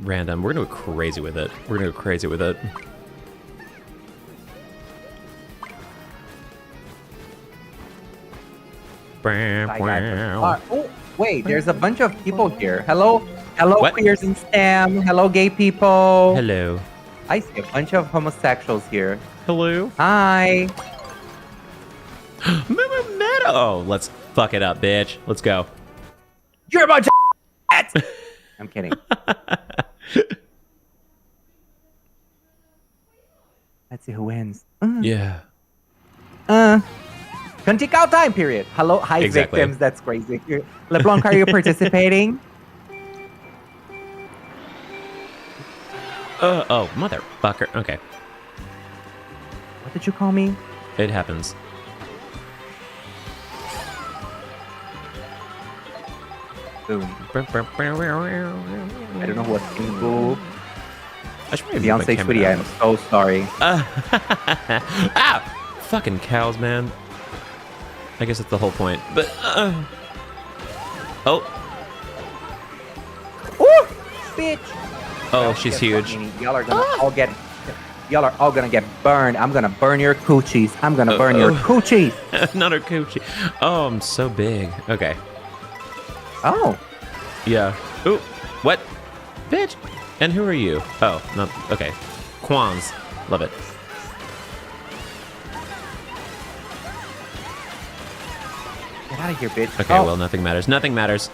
Random. We're gonna go crazy with it. Oh, wait, there's a bunch of people here. Hello, What? queers in STEM. Hello, gay people. Hello. I see a bunch of homosexuals here. Hello. Hi. Metal. Oh, let's fuck it up, bitch. Let's go. You're a bunch of I'm kidding. Let's see who wins. Yeah. Country cow time period. Hello, hi Exactly. victims. That's crazy. LeBlanc, are you participating? Oh, motherfucker. Okay. What did you call me? It happens. Boom. I I don't know what's single. should probably move my Beyonce, camera sweetie, down. I'm so sorry. Ah! Fucking cows, man. I guess that's the whole point. But, Oh. Ooh, bitch. Oh, she's huge. Y'all are gonna all get. Y'all are all gonna get burned. I'm gonna burn your coochies. I'm gonna burn your coochies. Not her coochie. Oh, I'm so big. Okay. Oh, Yeah. Ooh. What? Bitch. And who are you? Oh, not. Okay. Quans. Love it. get out of here, bitch. Okay, Oh, well, nothing matters. Nothing matters.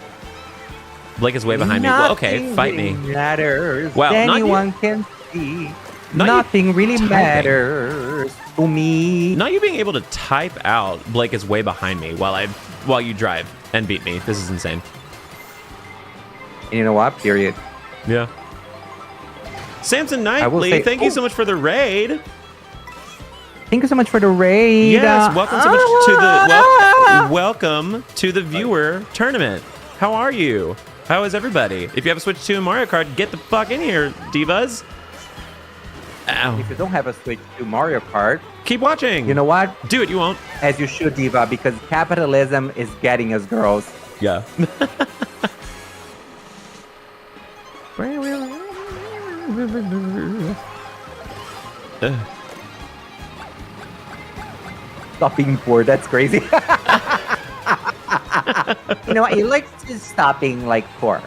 Blake is way behind me. Well, okay, nothing fight really me. Matters. Wow, not you. Anyone can see. Not you Nothing really typing. matters to me. Not you being able to type out Blake is way behind me while you drive and beat me. This is insane. And you know what? Period. Yeah. Samson will Knightley, say- thank you so much for the raid. Thank you so much for the raid. Yes, welcome so much to the welcome to the viewer tournament. How are you? How is everybody? If you have a Switch 2 and Mario Kart, get the fuck in here, divas. Ow. If you don't have a Switch to Mario Kart, Keep watching. you know what? Do it, you won't. As you should, Diva, because capitalism is getting us girls. Yeah. Stop being poor. That's crazy. You know what? You like just stop being like poor.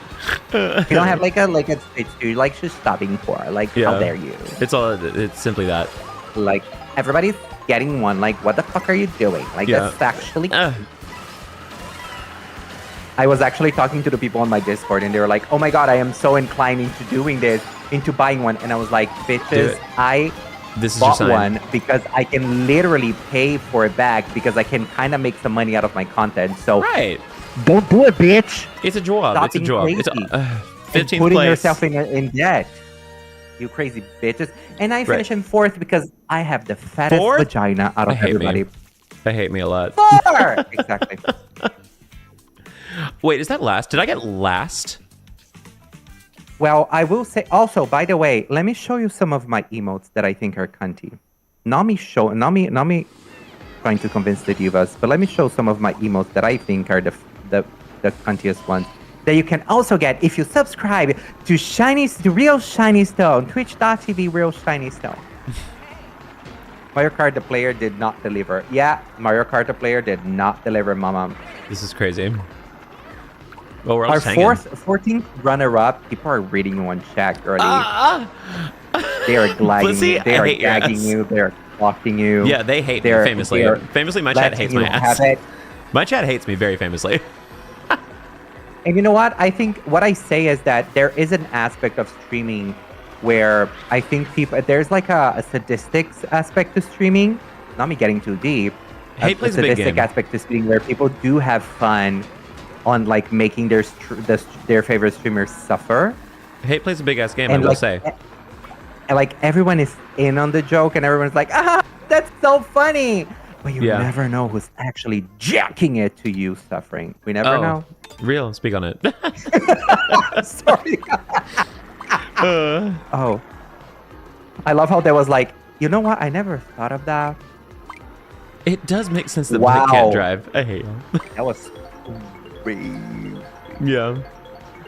You don't have like a Switch 2. You like just stop being poor. Like, Yeah. how dare you? It's simply that. Like, everybody's getting one. Like, what the fuck are you doing? Like, Yeah. that's actually... I was actually talking to the people on my Discord, and they were like, oh my god, I am so inclined into doing this, into buying one. And I was like, Do bitches, it. I This is your bought sign. one because I can literally pay for it back because I can kind of make some money out of my content. So Right. don't do it, bitch. It's a job. Stop It's a being job. crazy. It's And 15th putting place. yourself in debt. You crazy bitches. And I finished in 4th because I have the fattest 4th? vagina out I of hate everybody. me. I hate me a lot. 4! Exactly. Wait, is that last? Did I get last? Well, I will say also, by the way, let me show you some of my emotes that I think are cunty. Not me trying to convince the divas, but let me show some of my emotes that I think are the cuntiest ones that you can also get if you subscribe to Real Shiny Stone, twitch.tv Real Shiny Stone. Mario Kart the player did not deliver. Yeah, Mario Kart the player did not deliver, mama. This is crazy. Well, we're all Our just hanging. 14th runner-up, people are reading you on chat early. They are glagging you. They are gagging you. They are blocking you. Yeah, they hate me famously. Famously, my chat hates my ass. My chat hates me very famously. And you know what? I think what I say is that there is an aspect of streaming where I think there's like a statistics aspect to streaming. Not me getting too deep. Hate plays a big game. Aspect to streaming where people do have fun on like making their favorite streamers suffer. Hate plays a big ass game, And I will like, say. And like everyone is in on the joke and everyone's like, that's so funny. But you never know who's actually jacking it to you suffering. We never know. Real, speak on it. Sorry. Oh. I love how there was like, you know what? I never thought of that. It does make sense that Mike can't drive. I hate him. That was crazy. Yeah.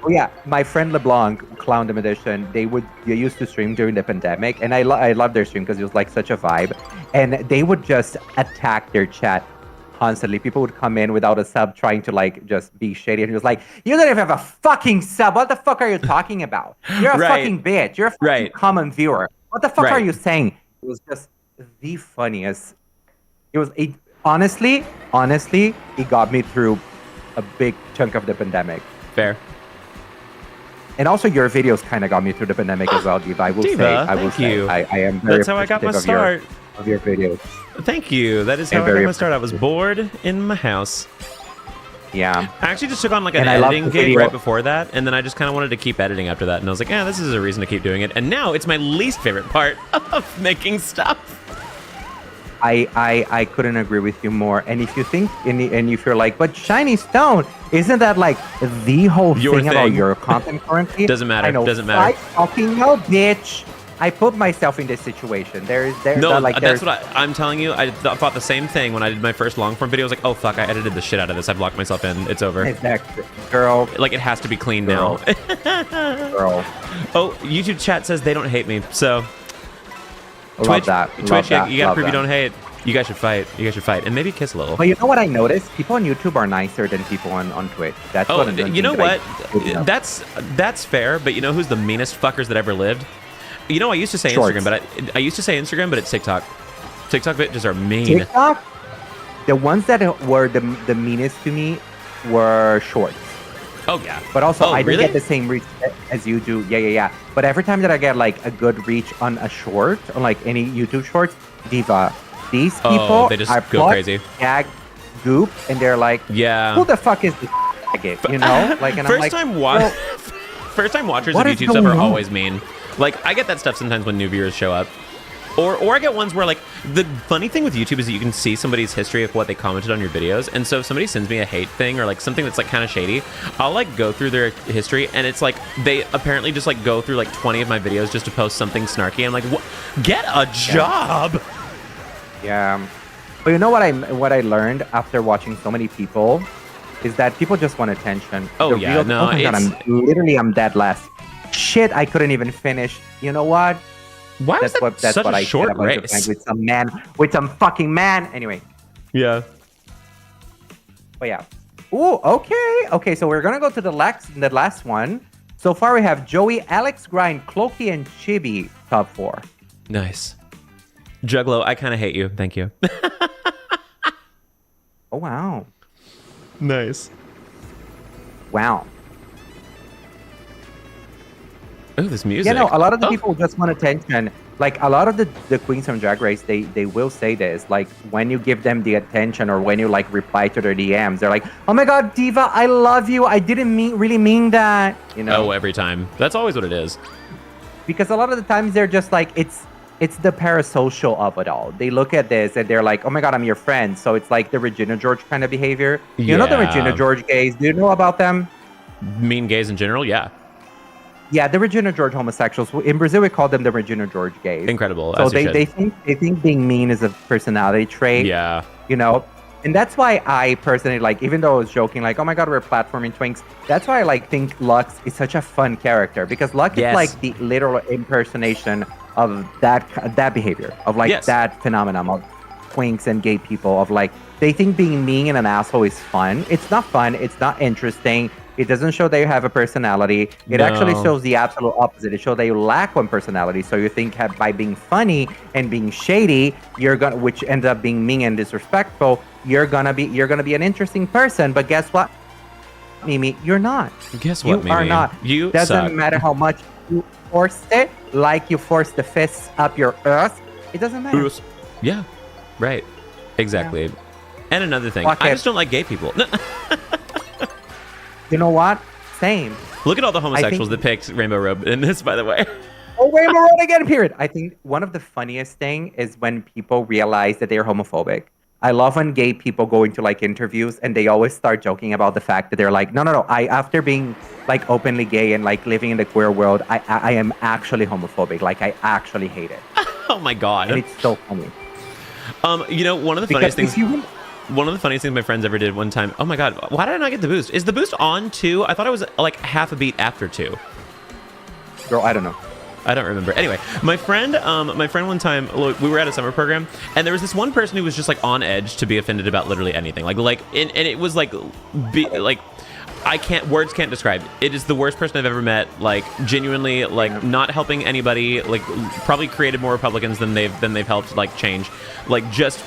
Oh yeah, my friend LeBlanc, Clowndom Edition, they used to stream during the pandemic, and I love their stream because it was like such a vibe, and they would just attack their chat constantly. People would come in without a sub, trying to like just be shady, and he was like, "You don't even have a fucking sub. What the fuck are you talking about? You're a fucking bitch. You're a fucking common viewer. What the fuck are you saying?" It was just the funniest. Honestly, it got me through a big chunk of the pandemic. Fair. And also, your videos kind of got me through the pandemic as well, Diva. I will say, I am very That's how I got my start. Of your videos. Thank you. That is how I got my start. I was bored in my house. Yeah. I actually just took on like an editing gig right before that, and then I just kind of wanted to keep editing after that. And I was like, this is a reason to keep doing it. And now it's my least favorite part of making stuff. I couldn't agree with you more. And if you think, and if you're like, but Shiny Stone, isn't that like the whole thing about your content currently? Doesn't matter. I know, Doesn't matter. I fucking know, bitch. I put myself in this situation. That's what I'm telling you. I thought the same thing when I did my first long form video. I was like, oh fuck, I edited the shit out of this. I've locked myself in. It's over. Exactly. Girl. Like it has to be clean now. Girl. Oh, YouTube chat says they don't hate me. So Twitch, you gotta prove you don't hate. You guys should fight. And maybe kiss a little. But you know what I noticed? People on YouTube are nicer than people on Twitch. That's what I'm doing. You know what? That's fair. But you know who's the meanest fuckers that ever lived? You know, I used to say Shorts. Instagram, but it's TikTok. TikTok bitches are mean. TikTok? The ones that were the meanest to me were shorts. Oh yeah. But also, I really? didn't get the same reach as you do. Yeah. But every time that I get like a good reach on a short, on like any YouTube shorts, Diva, these people they just are go crazy. Gag, goop, and they're like, who the fuck is this faggot? You know, like, and first I'm time like, first time watchers of YouTube stuff are always mean. Like I get that stuff sometimes when new viewers show up. Or I get ones where, like, the funny thing with YouTube is that you can see somebody's history of what they commented on your videos. And so if somebody sends me a hate thing or, like, something that's, like, kind of shady, I'll, like, go through their history. And it's, like, they apparently just, like, go through, like, 20 of my videos just to post something snarky. I'm like, what? Get a job! Yeah. But you know what I learned after watching so many people is that people just want attention. Oh, yeah. No, my God, I'm dead last. Shit, I couldn't even finish. You know what? Why was that's such a short race? With some fucking man. Anyway. Yeah. But yeah. Ooh, okay. So we're gonna go to the last one. So far we have Joey, Alex Grind, Clokey, and Chibi top 4. Nice. Juggalo, I kind of hate you. Thank you. Oh wow. Nice. Wow. Oh, this music. Yeah, no, a lot of the people just want attention. Like, a lot of the queens from Drag Race, they will say this. Like, when you give them the attention or when you, like, reply to their DMs, they're like, oh my God, Diva, I love you. I didn't really mean that. You know? Oh, every time. That's always what it is. Because a lot of the times they're just like, it's it's the parasocial of it all. They look at this and they're like, oh my God, I'm your friend. So it's like the Regina George kind of behavior. You know the Regina George gays? Do you know about them? Mean gays in general? Yeah. Yeah, the Regina George homosexuals. In Brazil, we call them the Regina George gays. Incredible. So they think being mean is a personality trait. Yeah. You know? And that's why I personally, like, even though I was joking, like, oh my God, we're platforming twinks. That's why I, like, think Lux is such a fun character. Because Lux is, like, the literal impersonation of that behavior. Of, like, that phenomenon of twinks and gay people. Of, like, they think being mean and an asshole is fun. It's not fun. It's not interesting. It doesn't show that you have a personality. It actually shows the absolute opposite. It shows that you lack one personality. So you think by being funny and being shady, which ends up being mean and disrespectful, you're gonna be an interesting person. But guess what, Mimi? You're not. Guess what, Mimi? You are not. You doesn't suck. matter how much you forced it, like you forced the fists up your ass. It doesn't matter. Yeah. Right. Exactly. Yeah. And another thing, Fuck I it. just don't like gay people. You know what? Same. Look at all the homosexuals that picked Rainbow Road in this, by the way. Oh, Rainbow Road again, period. I think one of the funniest thing is when people realize that they're homophobic. I love when gay people go into like interviews and they always start joking about the fact that they're like, no. After being like openly gay and like living in the queer world, I am actually homophobic. Like I actually hate it. Oh my God. And it's so funny. You know, one of the funniest things my friends ever did one time. Oh my God, why did I not get the boost? Is the boost on 2? I thought it was like half a beat after 2. Girl, I don't know. I don't remember. Anyway, my friend one time, we were at a summer program, and there was this one person who was just like on edge to be offended about literally anything. And it was words can't describe. It is the worst person I've ever met. Like genuinely, like not helping anybody. Like probably created more Republicans than they've helped like change. Like just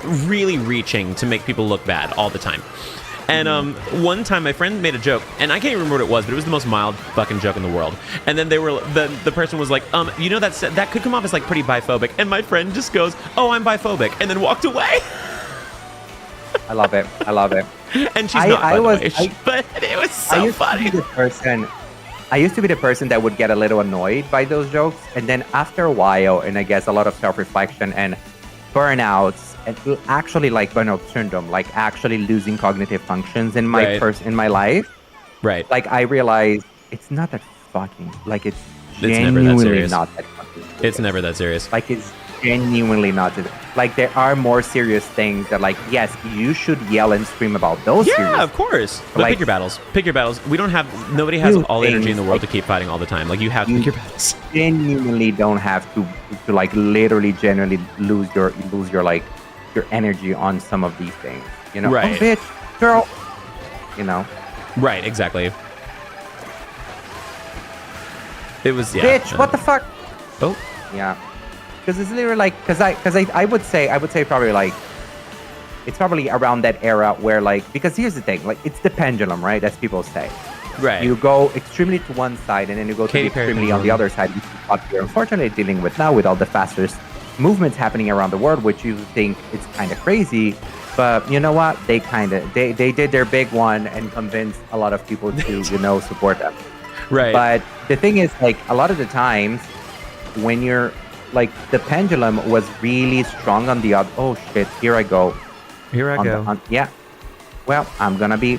really reaching to make people look bad all the time. And one time my friend made a joke, and I can't even remember what it was, but it was the most mild fucking joke in the world. And then the person was like, you know, that could come off as like pretty biphobic. And my friend just goes, oh, I'm biphobic, and then walked away. I love it. And she's not, by the way. But it was so funny. I used to be the person that would get a little annoyed by those jokes, and then after a while, and I guess a lot of self-reflection and burnouts, and actually like burnout syndrome, like actually losing cognitive functions in my life. Right. Like I realized it's not that fucking, like it's never that serious. not that fucking serious. It's never that serious. Like it's genuinely not that, like there are more serious things that like, yes, you should yell and scream about those. Yeah, of course. But like, pick your battles. Nobody has all the energy in the world to keep fighting all the time. Like you have to pick your battles. Genuinely don't have to like literally genuinely lose your like your energy on some of these things, you know. Right. Oh, bitch, girl, you know. Right, exactly. It was Bitch, what the fuck? Oh. Yeah. Because it's literally like, because I would say probably like, it's probably around that era where like, because here's the thing, like it's the pendulum, right? As people say. Right. You go extremely to one side and then you go to the extremely on the other side, which is what we're unfortunately dealing with now with all the fastest movements happening around the world, which you think it's kind of crazy. But you know what? They did their big one and convinced a lot of people to, you know, support them. Right. But the thing is, like, a lot of the times when you're like, the pendulum was really strong on the other. Oh shit! Here I go. Yeah. Well, I'm gonna be.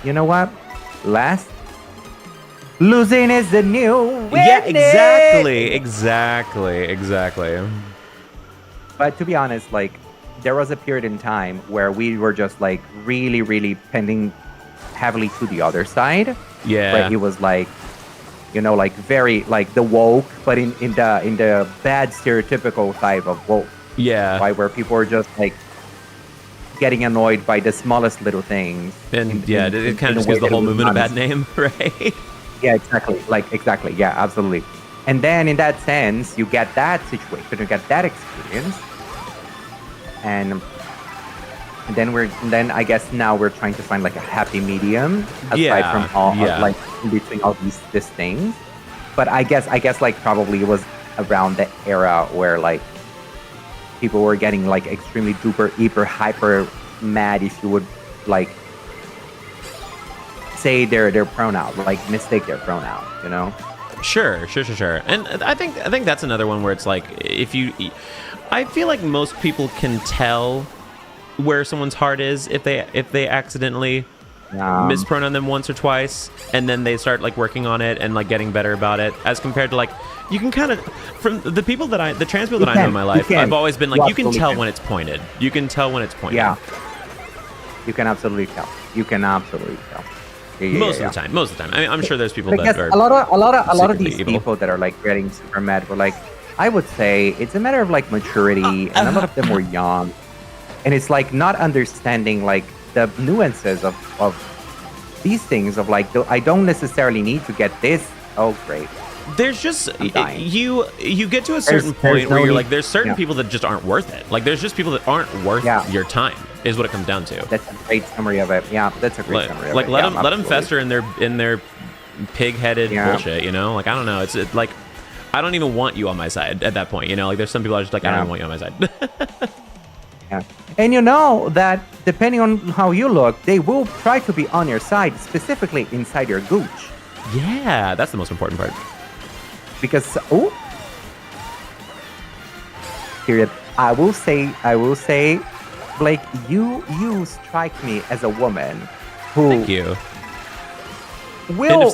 You know what? Last. Losing is the new winning. Yeah, exactly. But to be honest, like, there was a period in time where we were just like really, really pending heavily to the other side. Yeah. Where he was like, you know, like very like the woke, but in the bad stereotypical type of woke. Yeah. Right, where people are just like getting annoyed by the smallest little things. And it kind of just gives the whole movement a bad name, right? Yeah, exactly. Yeah, absolutely. And then in that sense, you get that situation, you get that experience. And then I guess now we're trying to find like a happy medium aside from all like in between all these things. But I guess like probably it was around the era where like people were getting like extremely duper hyper mad if you would like say their pronoun, like mistake their pronoun, you know? Sure. And I think that's another one where it's like I feel like most people can tell where someone's heart is if they accidentally mispronounce them once or twice, and then they start like working on it and like getting better about it, as compared to like you can kind of, from the people the trans people that I know in my life, I've always been like, you can tell when it's pointed. You can tell when it's pointed. Yeah. You can absolutely tell. Most of the time. I mean, I'm sure there's people because that are a lot of these evil. people that are like getting super mad were like, I would say it's a matter of like maturity, and a lot of them were young, and it's like not understanding like the nuances of these things of like, I don't necessarily need to get this. Oh, great. There's just you get to a certain point where you're like, there's certain people that just aren't worth it. Like there's just people that aren't worth your time, is what it comes down to. That's a great summary of it. Yeah, that's a great summary of like it. let them fester in their pig-headed bullshit, you know? Like I don't know, it's like I don't even want you on my side at that point, you know? Like there's some people are just like, I don't even want you on my side. Yeah. And you know that depending on how you look, they will try to be on your side, specifically inside your gooch. Yeah, that's the most important part. Because period. I will say, Blake, you strike me as a woman who Thank you. will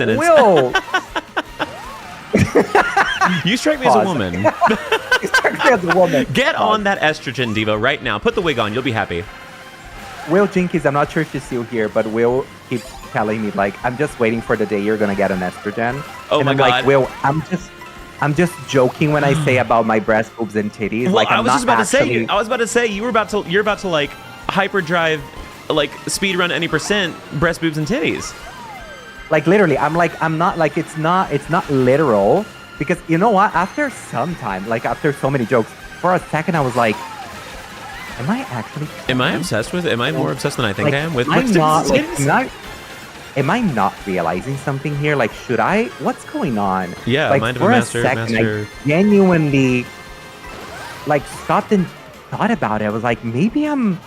You strike me as a woman. You strike me as a woman. Get on that estrogen, diva, right now. Put the wig on. You'll be happy. Will Jenkins, I'm not sure if she's still here, but Will keeps telling me like, I'm just waiting for the day you're gonna get an estrogen. Oh and my I'm God. like, Will, I'm just joking when I say about my breast, boobs, and titties. Well, like I I'm was not just about actually... to say. I was about to say you're about to like hyperdrive, like speed run any percent breast, boobs, and titties. Like literally, I'm not like it's not literal, because you know what? After some time, like after so many jokes, for a second I was like, am I actually? Am I obsessed with? Am I more obsessed than I think Like, I am with? I'm not, like, titties? am I not realizing something here? Like, should I? What's going on? Yeah, like mind of for a a master. second, I genuinely like stopped and thought about it. I was like, maybe I'm.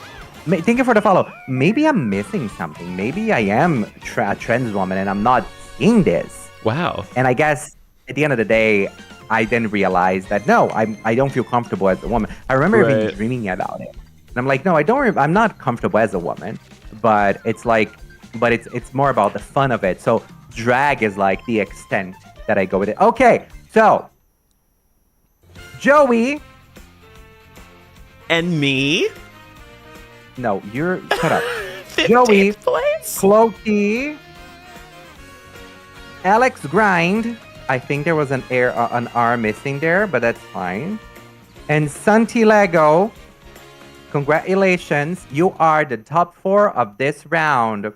Thank you for the follow. Maybe I'm missing something. Maybe I am a trans woman and I'm not seeing this. Wow. And I guess at the end of the day, I then realized that no, I don't feel comfortable as a woman. I remember even dreaming about it, and I'm like, no, I don't. I'm not comfortable as a woman, but it's like, it's more about the fun of it. So drag is like the extent that I go with it. Okay, so Joey And me. No, you're shut up. Joey, place. Clokey, Alex Grind. I think there was an R missing there, but that's fine. And Santi Lego. Congratulations, you are the top 4 of this round.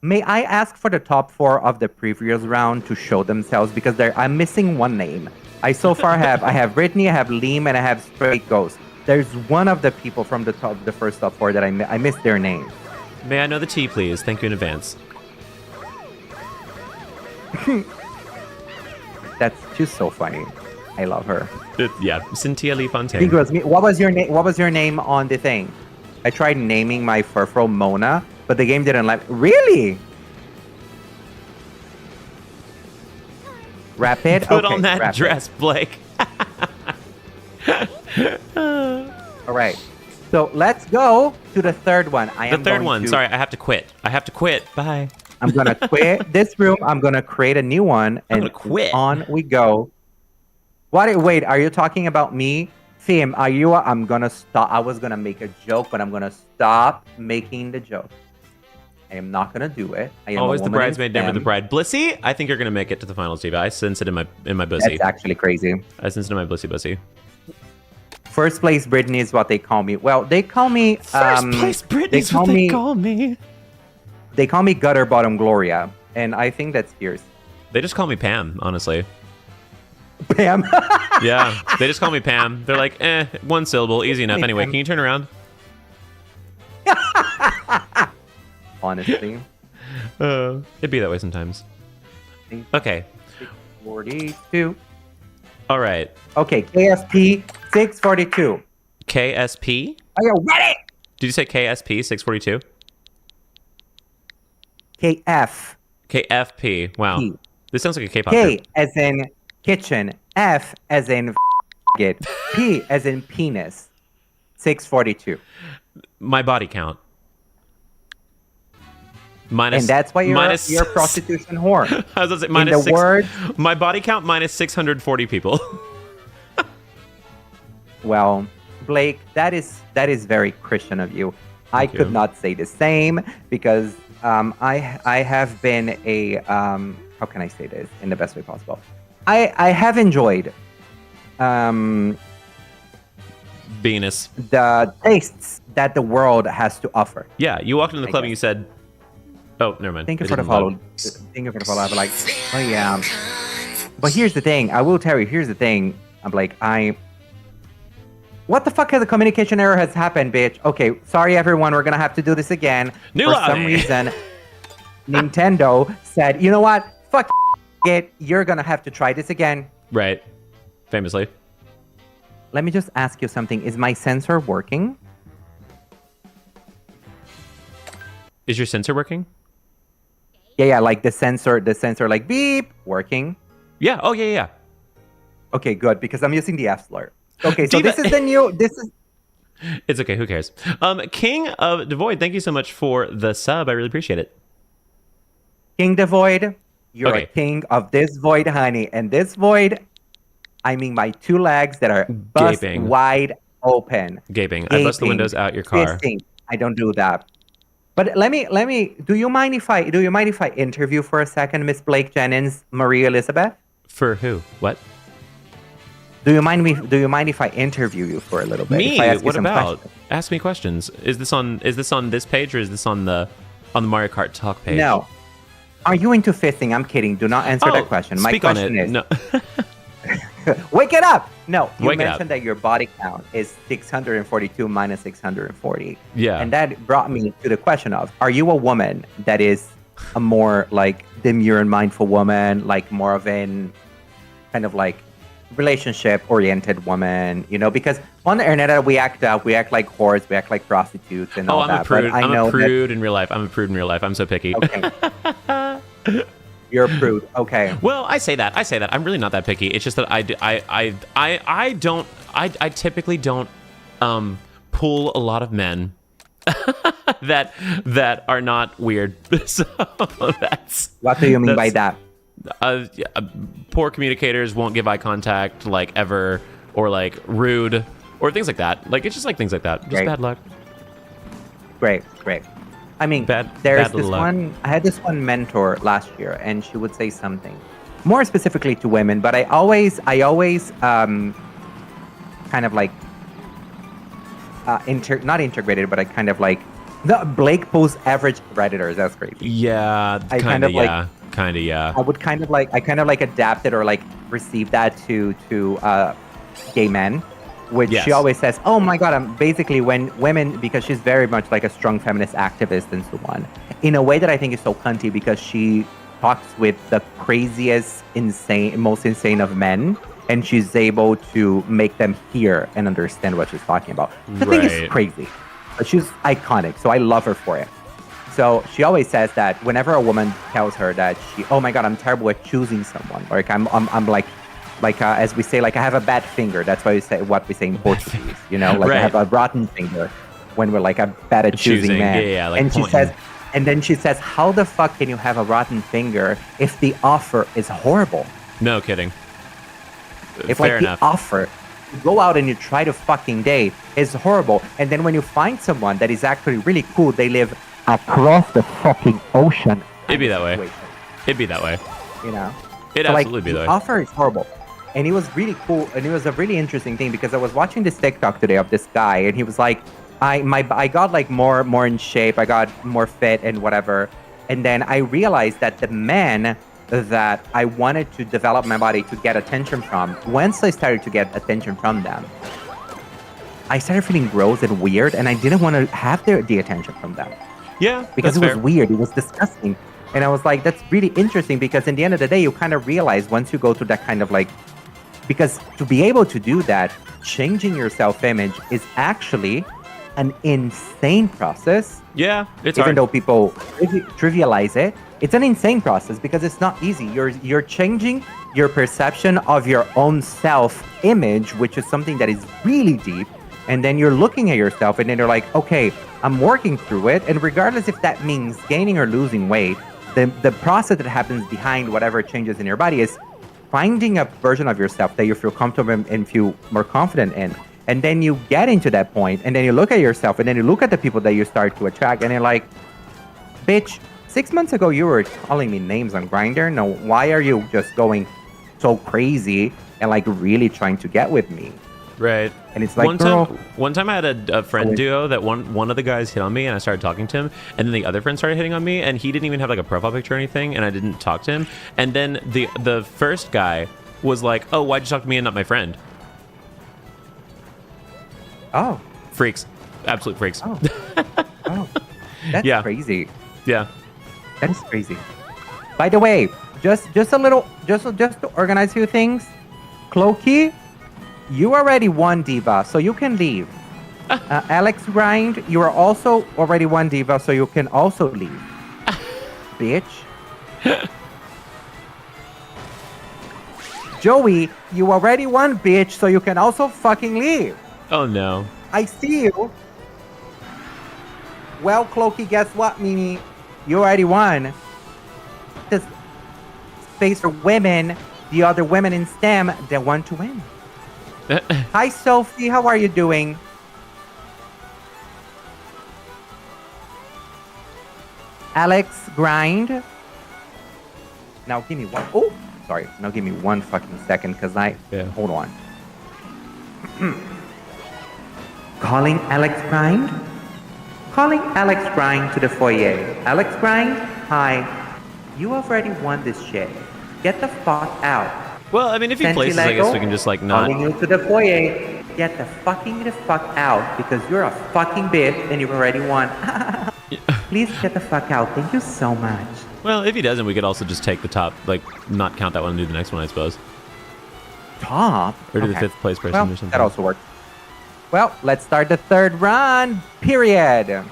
May I ask for the top 4 of the previous round to show themselves, because I'm missing one name. I so far I have Brittany, I have Liam, and I have Straight Ghost. There's one of the people from the first top 4 that I missed their name. May I know the tea, please? Thank you in advance. That's just so funny. I love her. Yeah, Cynthia Lee Fontaine. Hey girls, what was your name? What was your name on the thing? I tried naming my furfro Mona, but the game didn't let. Really? Rapid. Put okay, on that rapid. dress, Blake. All right. So let's go to the third one. The third one. Sorry, I have to quit. Bye. I'm gonna quit this room. I'm gonna create a new one, and gonna quit. On we go. What? Wait, are you talking about me? Fim, are you? I'm gonna stop. I was gonna make a joke, but I'm gonna stop making the joke. I am not gonna do it. I am Always a the woman in bridesmaid, never STEM. the bride. Blissy, I think you're gonna make it to the finals, Diva. I sense it in my bussy. That's actually crazy. I sense it in my blissy bussy. First place Brittany is what they call me. Well, they call me First place Britney is what they call me. They call me gutter bottom Gloria, and I think that's fierce. They just call me Pam, honestly. Pam. Yeah, they just call me Pam. They're like, one syllable, easy enough. Hey, Anyway, Pam. can you turn around? Honestly. It'd be that way sometimes. Okay. 42. All right. Okay, KSP 642. KSP? Are you ready? Did you say KSP 642? KF. KFP. Wow. P. This sounds like a K-pop K group. as in kitchen. F as in it. P as in penis. 642. My body count. Minus, And that's why you're a prostitution whore. I was going to say, In minus the six, words, my body count minus 640 people. well, Blake, that is very Christian of you. I Thank could you. not say the same because I have been a how can I say this in the best way possible? I have enjoyed Venus. the tastes that the world has to offer. Yeah, you walked into the I club and guess. you said, "Oh, never mind." Thank you It for the didn't follow. load. Thank you for the follow. I'm like, oh yeah. But here's the thing. I will tell you. Here's the thing. I'm like, what the fuck has a communication error has happened, bitch? Okay, sorry everyone. We're gonna have to do this again. New For lobby. some reason, Nintendo said, you know what? Fuck it. You're gonna have to try this again. Right. Famously. Let me just ask you something. Is my sensor working? Is your sensor working? Yeah, like the sensor, like beep, working. Yeah. Oh, yeah. Okay, good, because I'm using the F slur. Okay, so Diva- this is the new, It's okay. Who cares? King of Devoid, thank you so much for the sub. I really appreciate it. King Devoid. You're Okay. a king of this void, honey. And this void, I mean my two legs that are bust Gaping. wide open. Gaping. I bust the Gaping, windows out your car. fisting. I don't do that. But let me. Do you mind if I interview for a second, Miss Blake Jennings, Marie Elizabeth? For who? What? Do you mind if I interview you for a little bit? Me? If I ask you What some about? questions? Ask me questions. Is this on this page or is this on the Mario Kart talk page? No. Are you into fisting? I'm kidding. Do not answer that question. My Speak on question it. is, No. wake it up! No, you Wake it up. mentioned that your body count is 642 minus 640. Yeah. And that brought me to the question of, are you a woman that is a more like demure and mindful woman, like more of an kind of like relationship-oriented woman, you know? Because on the internet, we act like whores, we act like prostitutes and all I'm that. a prude. But I I'm know a prude in real life. I'm a prude in real life. I'm so picky. that, okay. You're a prude. Okay. Well, I say that. I'm really not that picky. It's just that I typically don't pull a lot of men that are not weird. So that's What do you mean by that? yeah, poor communicators won't give eye contact like ever, or like rude or things like that. Like it's just like things like that. Just Great. bad luck. Great. I mean, Bad there's this luck. one. I had this one mentor last year, and she would say something more specifically to women. But I always kind of like not integrated, but I kind of like the Blake posts average redditors. That's crazy. Yeah, I kind of like- yeah. I kind of like adapted or like received that to gay men, which Yes. she always says, oh my God, I'm basically when women, because she's very much like a strong feminist activist and so on, in a way that I think is so cunty because she talks with the craziest, most insane of men, and she's able to make them hear and understand what she's talking about. The thing is Right. crazy, but she's iconic, so I love her for it. So she always says that whenever a woman tells her that oh my God, I'm terrible at choosing someone, like I'm like as we say, like I have a bad finger. That's why we say what we say in Portuguese, you know, like I Right. have a rotten finger when we're like I'm bad at choosing men. Yeah, like and she pointing. says, and then she says, how the fuck can you have a rotten finger if the offer is horrible? No kidding. If Fair like enough. the offer, you go out and you try to fucking date is horrible, and then when you find someone that is actually really cool, they live across the fucking ocean. It'd be that way. Situation, It'd be that way. you know. It'd So, like, absolutely be the that way. offer is horrible. And it was really cool, and it was a really interesting thing because I was watching this TikTok today of this guy, and he was like, I got like more in shape, I got more fit and whatever. And then I realized that the men that I wanted to develop my body to get attention from, once I started to get attention from them, I started feeling gross and weird, and I didn't want to have the attention from them. Yeah, Because that's it fair. was weird, it was disgusting. And I was like, that's really interesting because in the end of the day, you kind of realize once you go to that kind of like, because to be able to do that, changing your self-image is actually an insane process. Yeah, it's Even hard. though people trivialize it, it's an insane process because it's not easy. You're changing your perception of your own self-image, which is something that is really deep. And then you're looking at yourself and then you're like, okay, I'm working through it. And regardless if that means gaining or losing weight, the process that happens behind whatever changes in your body is finding a version of yourself that you feel comfortable and feel more confident in. And then you get into that point and then you look at yourself and then you look at the people that you start to attract and you're like, bitch, 6 months ago you were calling me names on Grindr. Now, why are you just going so crazy and like really trying to get with me? Right. And it's like, girl, one time I had a friend duo that one of the guys hit on me and I started talking to him, and then the other friend started hitting on me and he didn't even have like a profile picture or anything, and I didn't talk to him. And then the first guy was like, "Oh, why'd you talk to me and not my friend?" oh, Freaks. Absolute freaks. oh, oh, that's Yeah. crazy. Yeah. That's crazy. By the way, just to organize a few things, Clokey, you already won Diva, so you can leave. Alex Grind, you are also already won Diva, so you can also leave. Bitch. Joey, you already won, bitch, so you can also fucking leave. Oh no. I see you. Well, Clokey, guess what, Mimi? You already won. This space for women, the other women in STEM that want to win. Hi, Sophie. How are you doing? Alex Grind. Now give me one. Oh, sorry. Now give me 1 fucking second, because hold on. Calling Alex Grind. Calling Alex Grind to the foyer. Alex Grind, hi. You already won this shit. Get the fuck out. Well, I mean, if he places, I guess we can just like not. Calling you to the foyer. Get the fuck out, because you're a fucking bitch and you've already won. Please get the fuck out. Thank you so much. Well, if he doesn't, we could also just take the top, like not count that one and do the next one, I suppose. Top? Or do the Okay. 5th place person Well, or something. that also works. Well, let's start the third run. Period.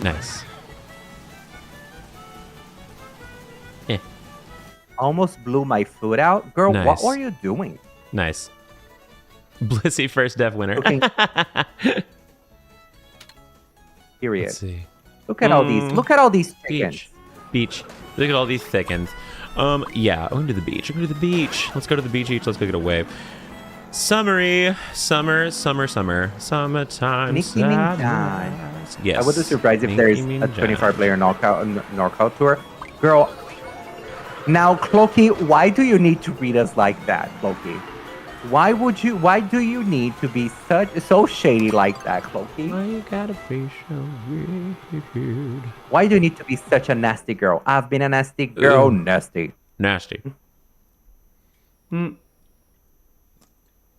Nice. Almost blew my foot out. Girl, what Nice. are you doing? Nice. Blissy first deaf winner. Okay. Period. Let's see. Look at all these. Look at all these chickens. Beach. Look at all these thickens. Yeah, I'm going to the beach. I'm going to the beach. Let's go to the beach each. Let's go get a wave. Summary. Summertime. Nicki Minaj. sadness. Yes. I would be surprised if there's Nicki a Minaj. 25-player knockout tour. Girl, now, Clokey, why do you need to read us like that, Clokey? Why do you need to be so shady like that, Clokey? Why you gotta be so weird? Why do you need to be such a nasty girl? I've been a nasty girl, Ooh. nasty. Nasty.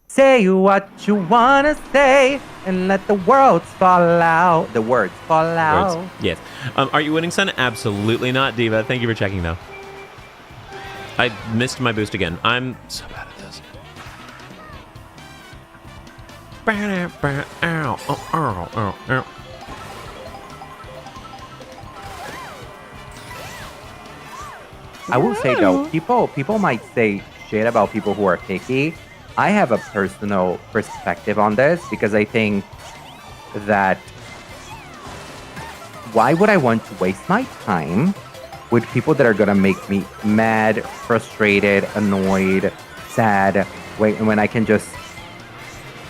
Say what you wanna say and let the words fall out. The words fall out. Words. Yes. Are you winning, son? Absolutely not, Diva. Thank you for checking, though. I missed my boost again. I'm so bad at this. I will say though, people might say shit about people who are picky. I have a personal perspective on this because I think that why would I want to waste my time with people that are gonna make me mad, frustrated, annoyed, sad, when I can just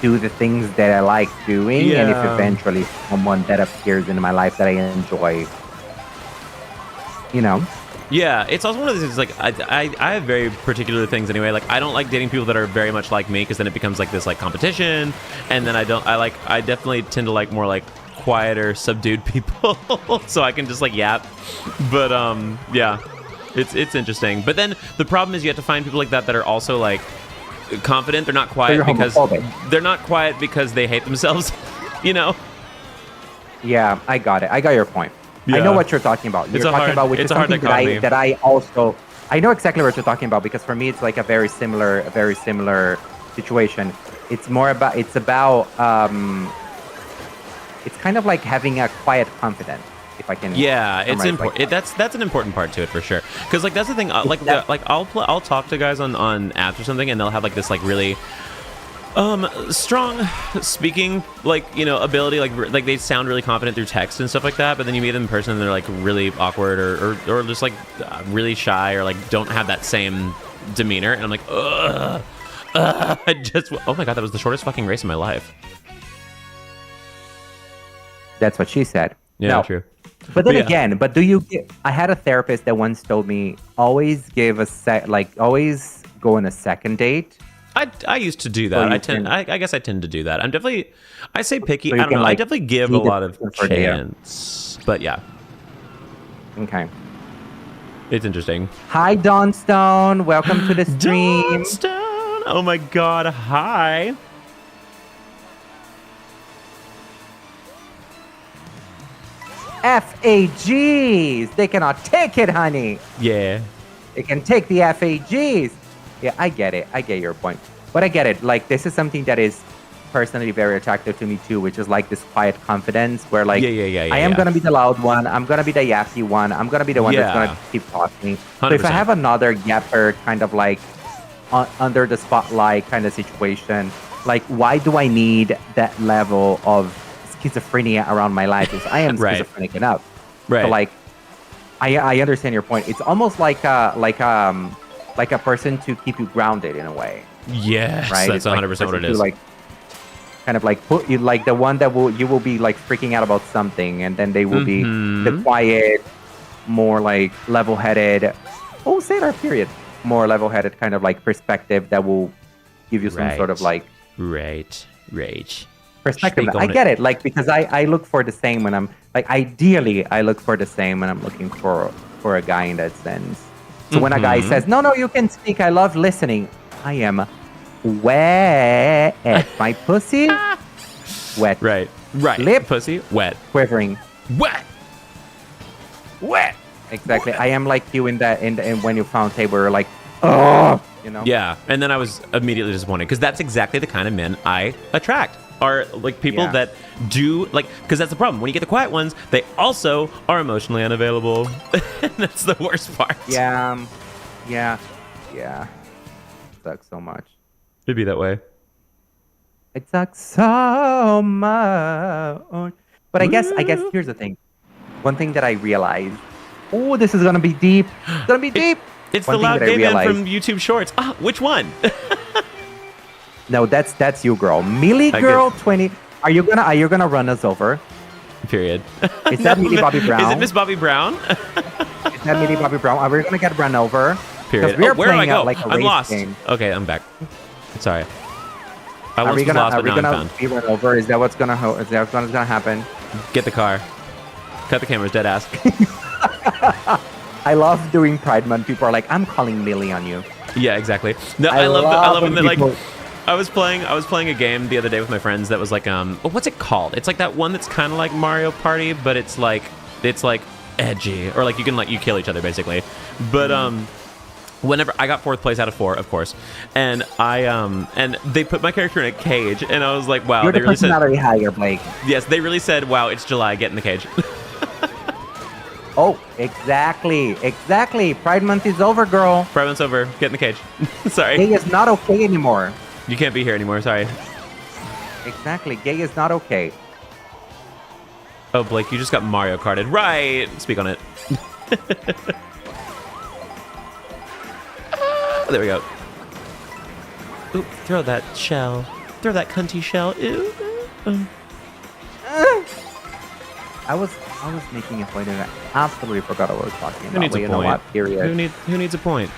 do the things that I like doing, and if Yeah. eventually someone that appears in my life that I enjoy, you know. Yeah, it's also one of those things, like, I have very particular things anyway. Like, I don't like dating people that are very much like me, because then it becomes like this, like, competition. And then I definitely tend to like more, like, quieter, subdued people. So I can just, like, yap. But, yeah, it's interesting. But then the problem is you have to find people like that are also, like, confident. They're not quiet you're because homophobic. they're not quiet because they hate themselves, you know? Yeah, I got it. I got your point. I Yeah. know what you're talking about. You're It's a talking hard- about which it's is a hard something dichotomy. that I also I know exactly what you're talking about, because for me it's like a very similar situation. It's about it's kind of like having a quiet confidence. If I can. Yeah, it's summarize important. like That's an important part to it for sure. Because like that's the thing. I'll talk to guys on apps or something, and they'll have like this like really strong speaking ability, like they sound really confident through text and stuff like that, but then you meet them in person and they're like really awkward or just like really shy or like don't have that same demeanor, and I'm like oh my god, that was the shortest fucking race in my life. That's what she said. Yeah, no. True. But then again, do you I had a therapist that once told me always always go on a second date. I used to do that. I guess I tend to do that. I say picky. So I don't know. I definitely give a lot of for there. chance. But yeah, Okay. it's interesting. Hi, Dawnstone. Welcome to the stream. Dawnstone! Oh my god, hi. FAGs. They cannot take it, honey. Yeah. They can take the FAGs. Yeah, I get it. I get your point. But I get it. Like, this is something that is personally very attractive to me too, which is like this quiet confidence where like, I am going to be the loud one. I'm going to be the yappy one. I'm going to be the one that's going to keep talking. 100%. So if I have another yapper kind of like under the spotlight kind of situation, like, why do I need that level of schizophrenia around my life? Because I am Right. schizophrenic enough. Right. So like, I understand your point. It's almost like a person to keep you grounded in a way. Yes, Right? that's It's like 100% what it to, is. like, kind of like put you like the one that you will be like freaking out about something, and then they will be the quiet, more like level-headed. Oh, say that period. More level-headed kind of like perspective that will give you some sort of like Right. perspective. Speak on I it. get it. Like, because I look for the same when I'm like, ideally I look for the same when I'm looking for a guy in that sense. So when a guy says, no, you can speak, I love listening, I am wet. My pussy, wet. Right. Lip, Pussy, wet. quivering. Wet. Exactly. I am like you in when you found table, you're like, oh, you know? Yeah, and then I was immediately disappointed because that's exactly the kind of men I attract. Are like people that do like, because that's the problem. When you get the quiet ones, they also are emotionally unavailable. That's the worst part. Yeah. Sucks so much. It'd be that way. It sucks so much. But I guess here's the thing. One thing that I realized. Oh, this is gonna be deep. It's gonna be deep. It's One the thing loud that I gay man realized- from YouTube Shorts. Ah, which one? No, that's you, girl. Millie Girl 20. Are you gonna run us over? Period. Is that Millie Bobby Brown? Is it Miss Bobby Brown? Is that Millie Bobby Brown? Are we gonna get run over? Period. We are Where do I playing go? like a I'm race lost. game. Okay, I'm back. Sorry. I Are once we was gonna lost, but now I'm found. be run over? Is that what's gonna happen? Get the car. Cut the cameras, dead ass. I love doing Pride Month. People are like, I'm calling Millie on you. Yeah, exactly. No, I love when they're like. people- I was playing a game the other day with my friends that was like what's it called? It's like that one that's kind of like Mario Party, but it's like edgy, or like you kill each other basically. But whenever I got 4th place out of 4, of course, and and they put my character in a cage, and I was like, wow, You're they the really said, personality higher, Blake. yes, they really said, wow, it's July, get in the cage. Oh, exactly. Pride Month is over, girl. Pride Month's over, get in the cage. Sorry, Gay is not okay anymore. you can't be here anymore. Sorry. Exactly. Gay is not okay. Oh, Blake, you just got Mario Karted. Right. Speak on it. There we go. Oop, throw that shell. Throw that cunty shell. Ooh. I was making a point and I absolutely forgot what I was talking about. Who needs But a you point? know what? Period. Who needs a point?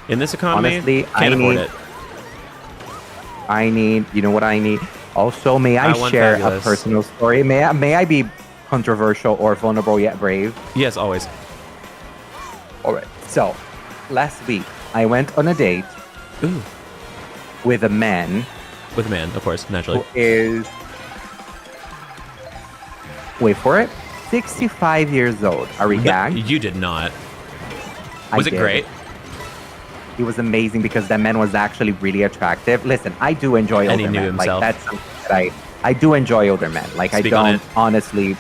In this economy, Honestly, can't afford it. You know what I need? Also, may I want share fabulous. a personal story? May I be controversial or vulnerable yet brave? Yes, always. All right. So, last week, I went on a date Ooh. with a man With a man, of course, naturally. who is, wait for it, 65 years old. Are we gagged? You did not. I Was it did. great? It was amazing because that man was actually really attractive. Listen, I do enjoy And older he knew men. himself. Like, that's something I do enjoy older men. Like Speak I on don't it. honestly.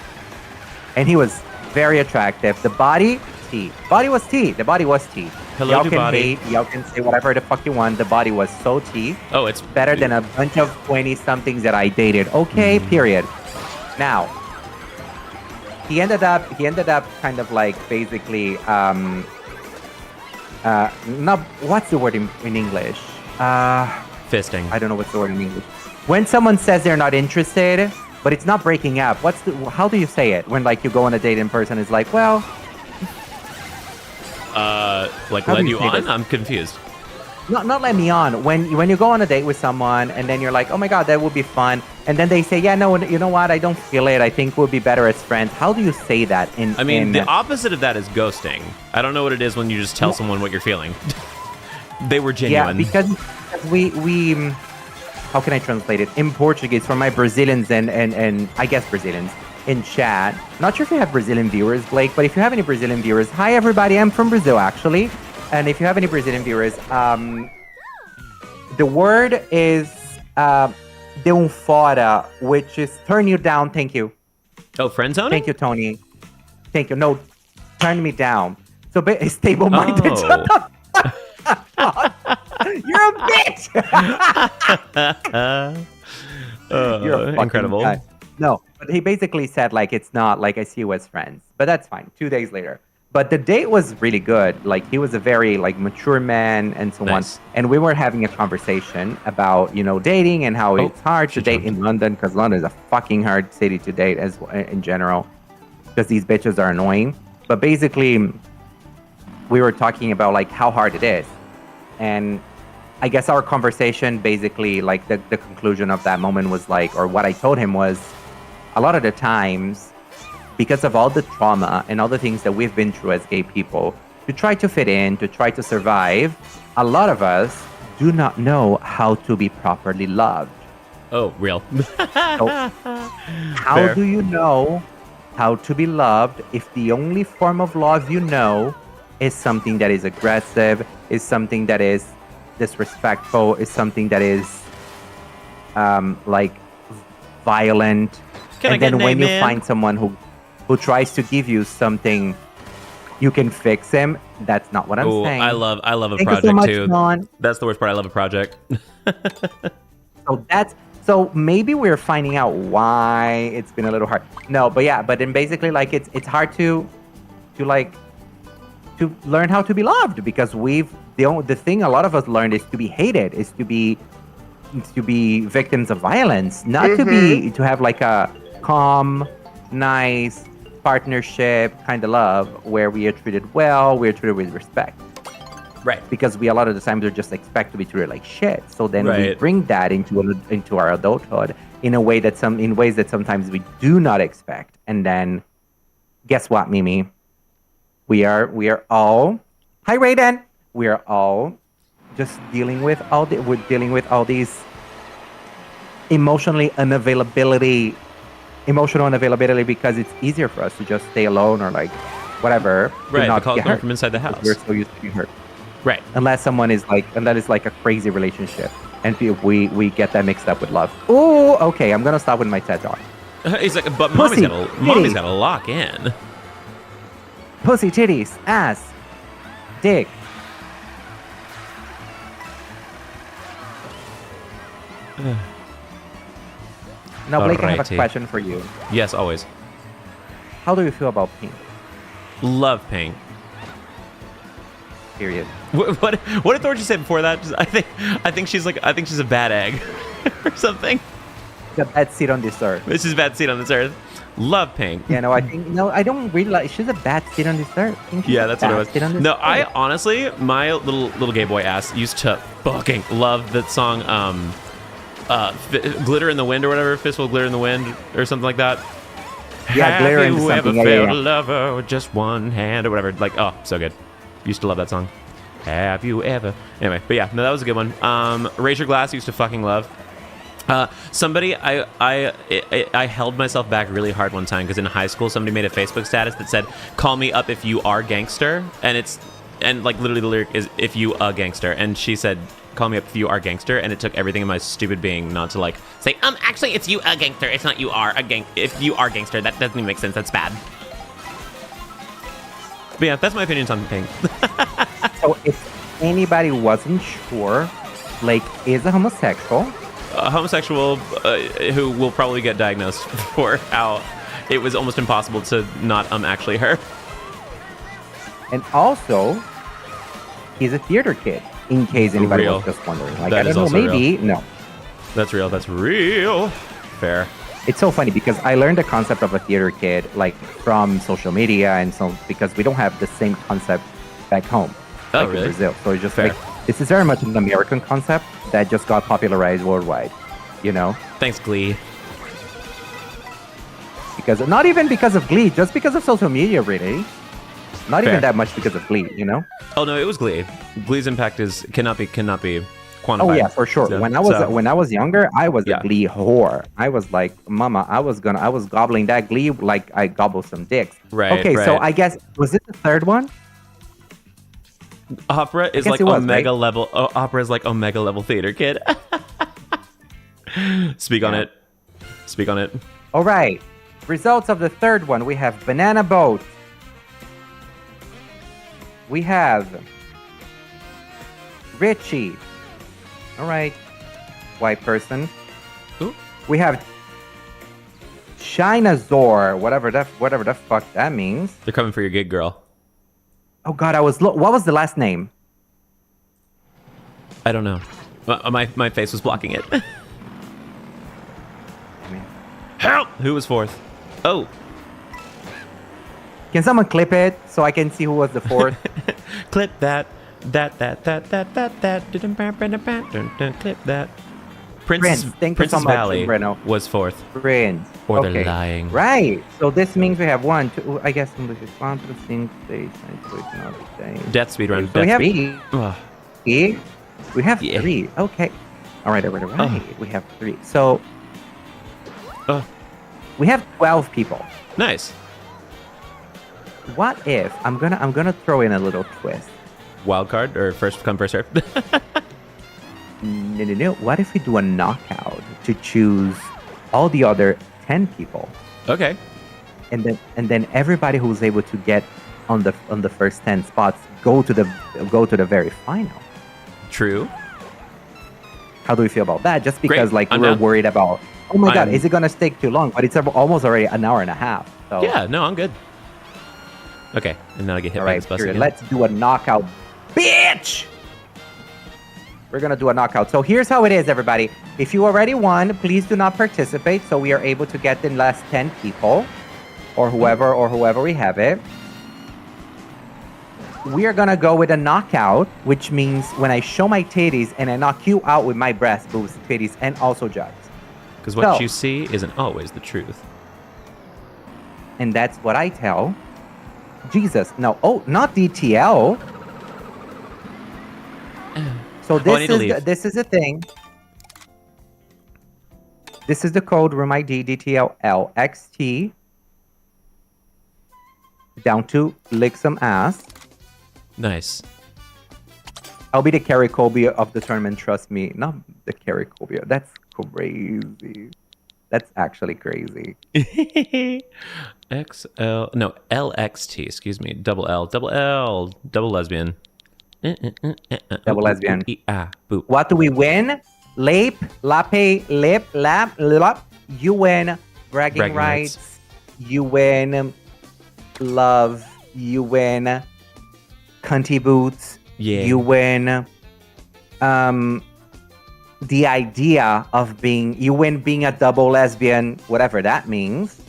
And he was very attractive. The body, T. Body was T. The body was T. Hello y'all to can body. hate. Y'all can say whatever the fuck you want. The body was so T. Oh, it's Better than a bunch of 20-somethings that I dated. Okay, period. Now, he ended up kind of like basically not what's the word in English? fisting. I don't know what's the word in English. When someone says they're not interested, but it's not breaking up. How do you say it? When like you go on a date in person, it's like, well, Like How do led you you say on? this? I'm confused. not let me on. When you go on a date with someone and then you're like, oh my god, that would be fun, and then they say, yeah, no, you know what? I don't feel it. I think we'll be better as friends. How do you say that? I mean, the opposite of that is ghosting. I don't know what it is when you just tell someone what you're feeling. They were yeah, genuine. because we how can I translate it in Portuguese for my Brazilians and I guess Brazilians in chat? Not sure if you have Brazilian viewers, Blake, but if you have any Brazilian viewers, hi everybody, I'm from Brazil actually, and if you have any Brazilian viewers, the word is de fora, which is turn you down. Thank you. Oh, friend zone? Thank you, Tony. Thank you. No, turn me down. So stable-minded. Oh. You're a bitch. You're a fucking incredible. guy. No, but he basically said like it's not like I see you as friends, but that's fine. 2 days later, but the date was really good. Like he was a very like mature man and so Nice. on. And we were having a conversation about dating and how it's hard to she date jumped. in London because London is a fucking hard city to date as in general because these bitches are annoying. But basically, we were talking about like how hard it is, and I guess our conversation basically like the conclusion of that moment was like, or what I told him was, a lot of the times, because of all the trauma and all the things that we've been through as gay people, to try to fit in, to try to survive, a lot of us do not know how to be properly loved. Oh, real. So, how Fair. do you know how to be loved if the only form of love you know is something that is aggressive, is something that is disrespectful, is something that is like violent? Can I And get then an when you amen? find someone who tries to give you something, you can fix him. That's not what I'm Oh, saying. I love a Thank you project so much, too. Sean. That's the worst part. I love a project. So maybe we're finding out why it's been a little hard. No, but yeah, but then basically like it's hard to learn how to be loved because the thing a lot of us learned is to be hated, is to be victims of violence, not to have like a calm, nice partnership kind of love where we are treated well, we are treated with respect. Right. Because we a lot of the times are just expect to be treated like shit. So then we Right. bring that into our adulthood in ways that sometimes we do not expect. And then guess what, Mimi? We are all hi Raiden. We are all just dealing with all these emotional unavailability because it's easier for us to just stay alone or like whatever. to Right. not The calls get come hurt from inside the because house. we're so used to being hurt. Right. Unless someone is like, and that is like a crazy relationship, and we get that mixed up with love. Oh, okay. I'm gonna stop with my TED talk. He's like, but Pussy, mommy's titty. got to lock in. Pussy, titties, ass, dick. Now, Blake, I have a Alrighty. question for you. Yes, always. How do you feel about pink? Love pink. Period. What did Thorgy say before that? I think she's a bad egg or something. The bad seat on this earth. This is a bad seed on this earth. Love pink. Yeah, no, I think I don't really like. She's a bad seat on this earth. I think she's Yeah, a that's what it bad was. seat on this No, earth. I honestly, my little gay boy ass used to fucking love that song, Glitter in the Wind or whatever, Fistful of Glitter in the Wind or something like that. Yeah, glitter into Have you ever something. Yeah, felt yeah, a yeah. lover with just one hand or whatever? Like, oh, so good. Used to love that song. Have you ever? Anyway, but yeah, no, that was a good one. Raise Your Glass used to fucking love. Somebody, I held myself back really hard one time because in high school somebody made a Facebook status that said, "Call me up if you are gangster," and like literally the lyric is "if you a gangster," and she said, call me up if you are gangster, and it took everything in my stupid being not to like say, actually, it's you a gangster. It's not you are a gang. If you are gangster, that doesn't even make sense. That's bad. But yeah, that's my opinions on Pink. So if anybody wasn't sure, Blake is a homosexual. A homosexual who will probably get diagnosed for how it was almost impossible to not actually her. And also, he's a theater kid, in case anybody Real. was just wondering. Like, That I don't is know, also maybe, no. That's real. That's real. Fair. It's so funny because I learned the concept of a theater kid, like, from social media, and so, because we don't have the same concept back home. Oh, like really? in Brazil. So it's just Fair. like, this is very much an American concept that just got popularized worldwide, you know? Thanks, Glee. Because, not even because of Glee, just because of social media, really. Not Fair. even that much because of Glee, you know? Oh no, it was Glee. Glee's impact cannot be quantified. Oh yeah, for sure. So- when I was younger, I was Yeah. a Glee whore. I was like, Mama, I was gobbling that Glee like I gobble some dicks. Right, Okay, so right. I guess was it the third one? Opera is guess like it was, omega right? level. Oh, opera is like omega level theater kid. Speak on Yeah. it. Speak on it. All right. Results of the third one. We have Banana Boat. We have Richie. All right. White person. Ooh. We have Shinazor, whatever the fuck that means. They're coming for your gig, girl. Oh God, what was the last name? I don't know. My face was blocking it. Help! Who was fourth? Oh, Can someone clip it so I can see who was the fourth? clip that. Clip that. Prince, thank you Princess so much, Valley Breno. was fourth. Prince. Or Okay. they're lying. Right. So this means we have 1, 2. I guess English is 1 to the same stage. So it's not the same. Death speed run. So we Death have speed. Ugh. 3. We have Yeah. 3. Okay. All right. Ugh. We have 3. So Ugh. we have 12 people. Nice. What if I'm gonna throw in a little twist? Wild card or first come first serve. No. What if we do a knockout to choose all the other 10 people? Okay. And then everybody who's able to get on the first 10 spots go to the very final. True. How do we feel about that? Just because Great. I'm we're down. worried about, oh my God, I'm- is it gonna take too long? But it's almost already an hour and a half. So Yeah. No, I'm good. Okay. And now I get hit all by right, this bus period. again. Let's do a knockout, bitch. We're gonna do a knockout. So here's how it is, everybody. If you already won, please do not participate, so we are able to get the last 10 people, or whoever we have it. We are gonna go with a knockout, which means when I show my titties and I knock you out with my breast, boobs, titties, and also jugs. Because what So- you see isn't always the truth. And that's what I tell Jesus. No, not DTL. So I need to leave. this is a thing. This is the code room ID DTLLXT. Down to lick some ass. Nice. I'll be the Carrie Colby of the tournament, trust me. Not the Carrie Colby. That's crazy. That's actually crazy. LXT, excuse me. Double L, double lesbian. Double lesbian. Boop. What do we win? Lape, lape, lip, lap, lap. You win bragging Bragging rights. rights. You win love. You win cunty boots. Yeah. You win the idea of being a double lesbian, whatever that means.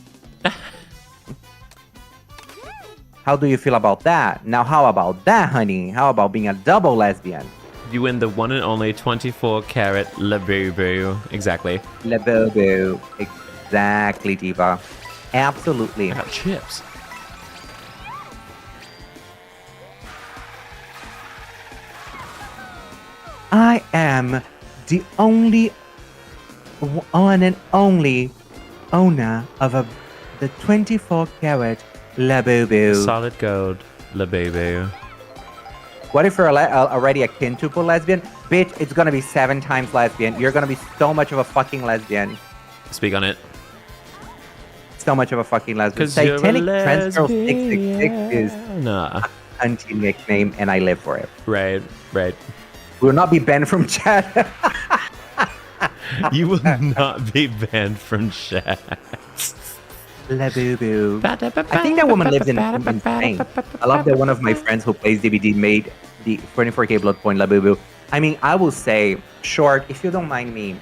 How do you feel about that? Now, how about that, honey? How about being a double lesbian? You win the one and only 24-karat Labubu. Exactly. Le Bobo. Exactly, Diva. Absolutely. I got chips. I am the only one and only owner of the 24-karat Labubu. Solid gold Labubu. What if you're already a quintuple lesbian? Bitch, it's gonna be 7 times lesbian. You're gonna be so much of a fucking lesbian. Speak on it. So much of a fucking lesbian. 'Cause you're a Satanic Trans Girl 666 is Nah. a cunty nickname, and I live for it. Right. We will not be banned from chat. You will not be banned from chat. La boo boo. I think that woman lives in Spain. I love that one of my friends who plays DBD made the 24K Blood Point La boo boo. I mean, I will say, short, if you don't mind me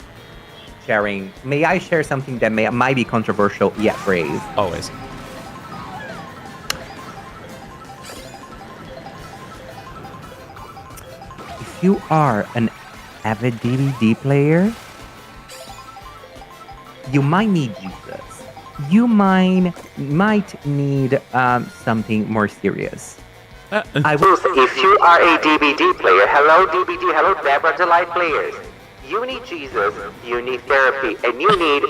sharing, may I share something that might be controversial yet brave? Always. If you are an avid DVD player, you might need Jesus. You might need something more serious. I will say, if you are a DVD player, hello DVD, hello Deborah Delight players, you need Jesus, you need therapy, and you need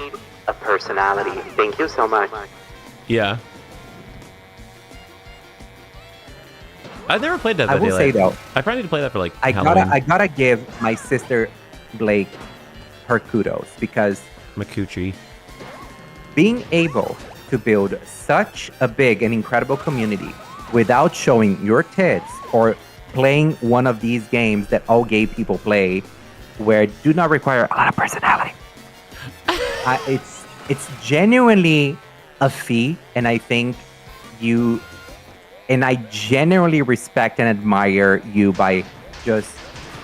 a personality. Thank you so much. Yeah. I've never played Dead by I will Daylight. say though, I probably need to play that for like I Halloween. gotta give my sister Blake her kudos, because Makuchi. being able to build such a big and incredible community without showing your tits or playing one of these games that all gay people play, where do not require a lot of personality. It's genuinely a feat, and I think I genuinely respect and admire you by just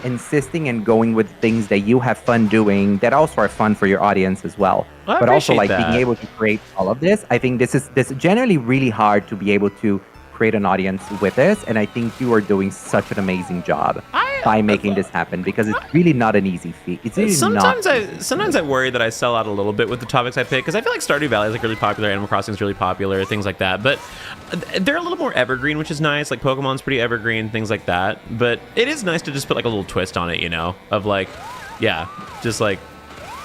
insisting and going with things that you have fun doing that also are fun for your audience as well. I But also like appreciate that. being able to create all of this. I think this is generally really hard to be able to create an audience with this, and I think you are doing such an amazing job by making this happen, because it's really not an easy feat. It's really Sometimes I worry that I sell out a little bit with the topics I pick, because I feel like Stardew Valley is like really popular, Animal Crossing is really popular, things like that. But they're a little more evergreen, which is nice. Like Pokemon's pretty evergreen, things like that. But it is nice to just put like a little twist on it, you know, of like, yeah, just like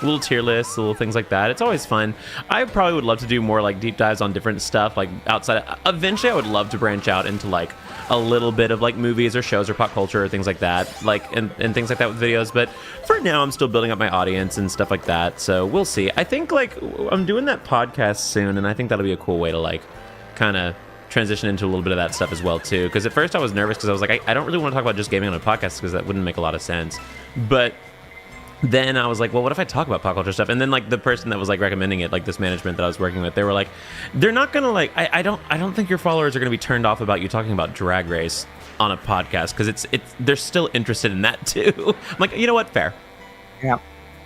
little tier lists, little things like that. It's always fun. I probably would love to do more like deep dives on different stuff, like outside. Eventually, I would love to branch out into like a little bit of like movies or shows or pop culture or things like that, like and things like that with videos. But for now, I'm still building up my audience and stuff like that. So we'll see. I think like I'm doing that podcast soon, and I think that'll be a cool way to like kind of transition into a little bit of that stuff as well too. Because at first I was nervous because I was like, I don't really want to talk about just gaming on a podcast, because that wouldn't make a lot of sense. But then I was like, well, what if I talk about pop culture stuff? And then like the person that was like recommending it, like this management that I was working with, they were like, they're not gonna like, I don't think your followers are gonna be turned off about you talking about Drag Race on a podcast, because it's they're still interested in that too. I'm like, you know what, fair.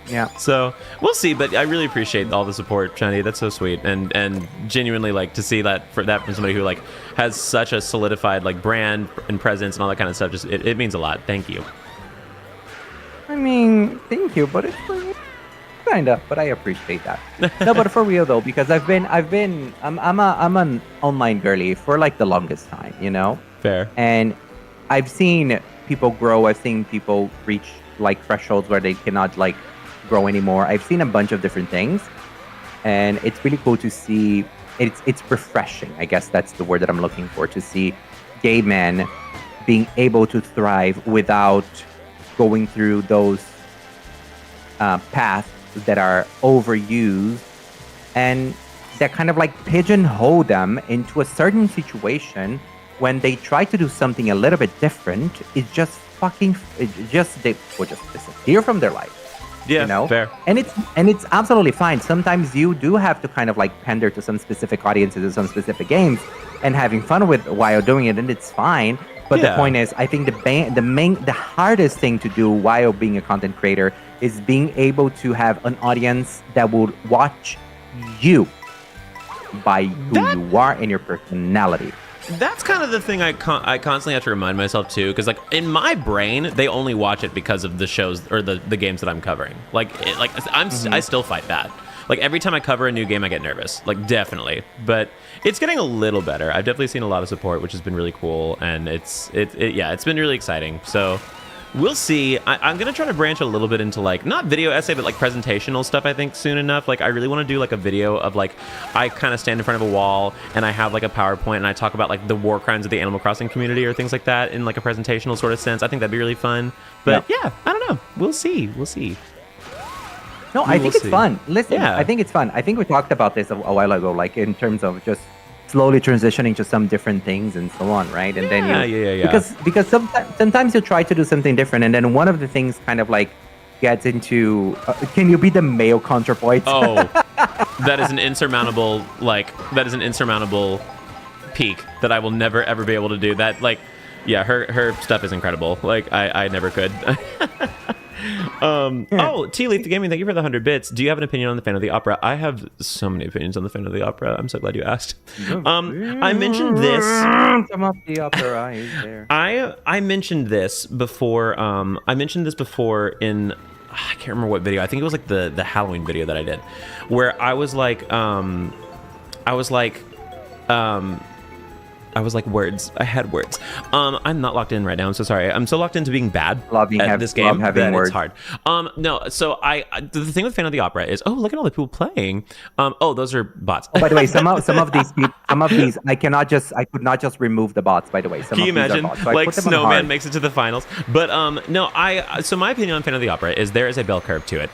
Yeah. So we'll see, but I really appreciate all the support, Chani. That's so sweet, and genuinely like to see that from somebody who like has such a solidified like brand and presence and all that kind of stuff. Just it means a lot. Thank you. I mean, thank you, but it's kind of, but I appreciate that. No, but for real though, because I'm an online girly for like the longest time, you know? Fair. And I've seen people grow. I've seen people reach like thresholds where they cannot like grow anymore. I've seen a bunch of different things, and it's really cool to see. It's refreshing. I guess that's the word that I'm looking for, to see gay men being able to thrive without going through those paths that are overused and that kind of like pigeonhole them into a certain situation. When they try to do something a little bit different, they will just disappear from their life. Yeah, you know? fair. And it's absolutely fine. Sometimes you do have to kind of like pander to some specific audiences or some specific games and having fun with while doing it, and it's fine. But the point is, I think the hardest thing to do while being a content creator is being able to have an audience that will watch you by who you are and your personality. That's kind of the thing I constantly have to remind myself too, because like in my brain they only watch it because of the shows or the games that I'm covering. I still fight that. Like every time I cover a new game I get nervous, like definitely. But it's getting a little better. I've definitely seen a lot of support, which has been really cool, and it's been really exciting. So We'll see. I'm gonna try to branch a little bit into like not video essay, but like presentational stuff. I think soon enough. Like I really want to do like a video of like I kind of stand in front of a wall and I have like a PowerPoint and I talk about like the war crimes of the Animal Crossing community or things like that in like a presentational sort of sense. I think that'd be really fun. But yeah, I don't know. We'll see. We'll see. No, I think it's fun. Listen, Yeah. I think it's fun. I think we talked about this a while ago, like in terms of just slowly transitioning to some different things and so on, right? And then because sometimes you try to do something different, and then one of the things kind of like gets into can you be the male counterpoint? Oh, that is an insurmountable peak that I will never ever be able to do. That like, yeah, her stuff is incredible. Like I never could. Oh, Tea Leaf the Gaming, thank you for the 100 bits. Do you have an opinion on the Phantom of the Opera? I have so many opinions on the Phantom of the Opera. I'm so glad you asked. I mentioned this. Some of the opera is there. I mentioned this before. I mentioned this before in I can't remember what video. I think it was like the Halloween video that I did, where I was like words. I had words. I'm not locked in right now. I'm so sorry. I'm so locked into being bad at this game that it's hard. No. So the thing with Phantom of the Opera is, oh, look at all the people playing. Oh, those are bots. Oh, by the way, some of these, I could not just remove the bots. By the way, can you imagine? So like Snowman makes it to the finals. But no, so my opinion on Phantom of the Opera is there is a bell curve to it.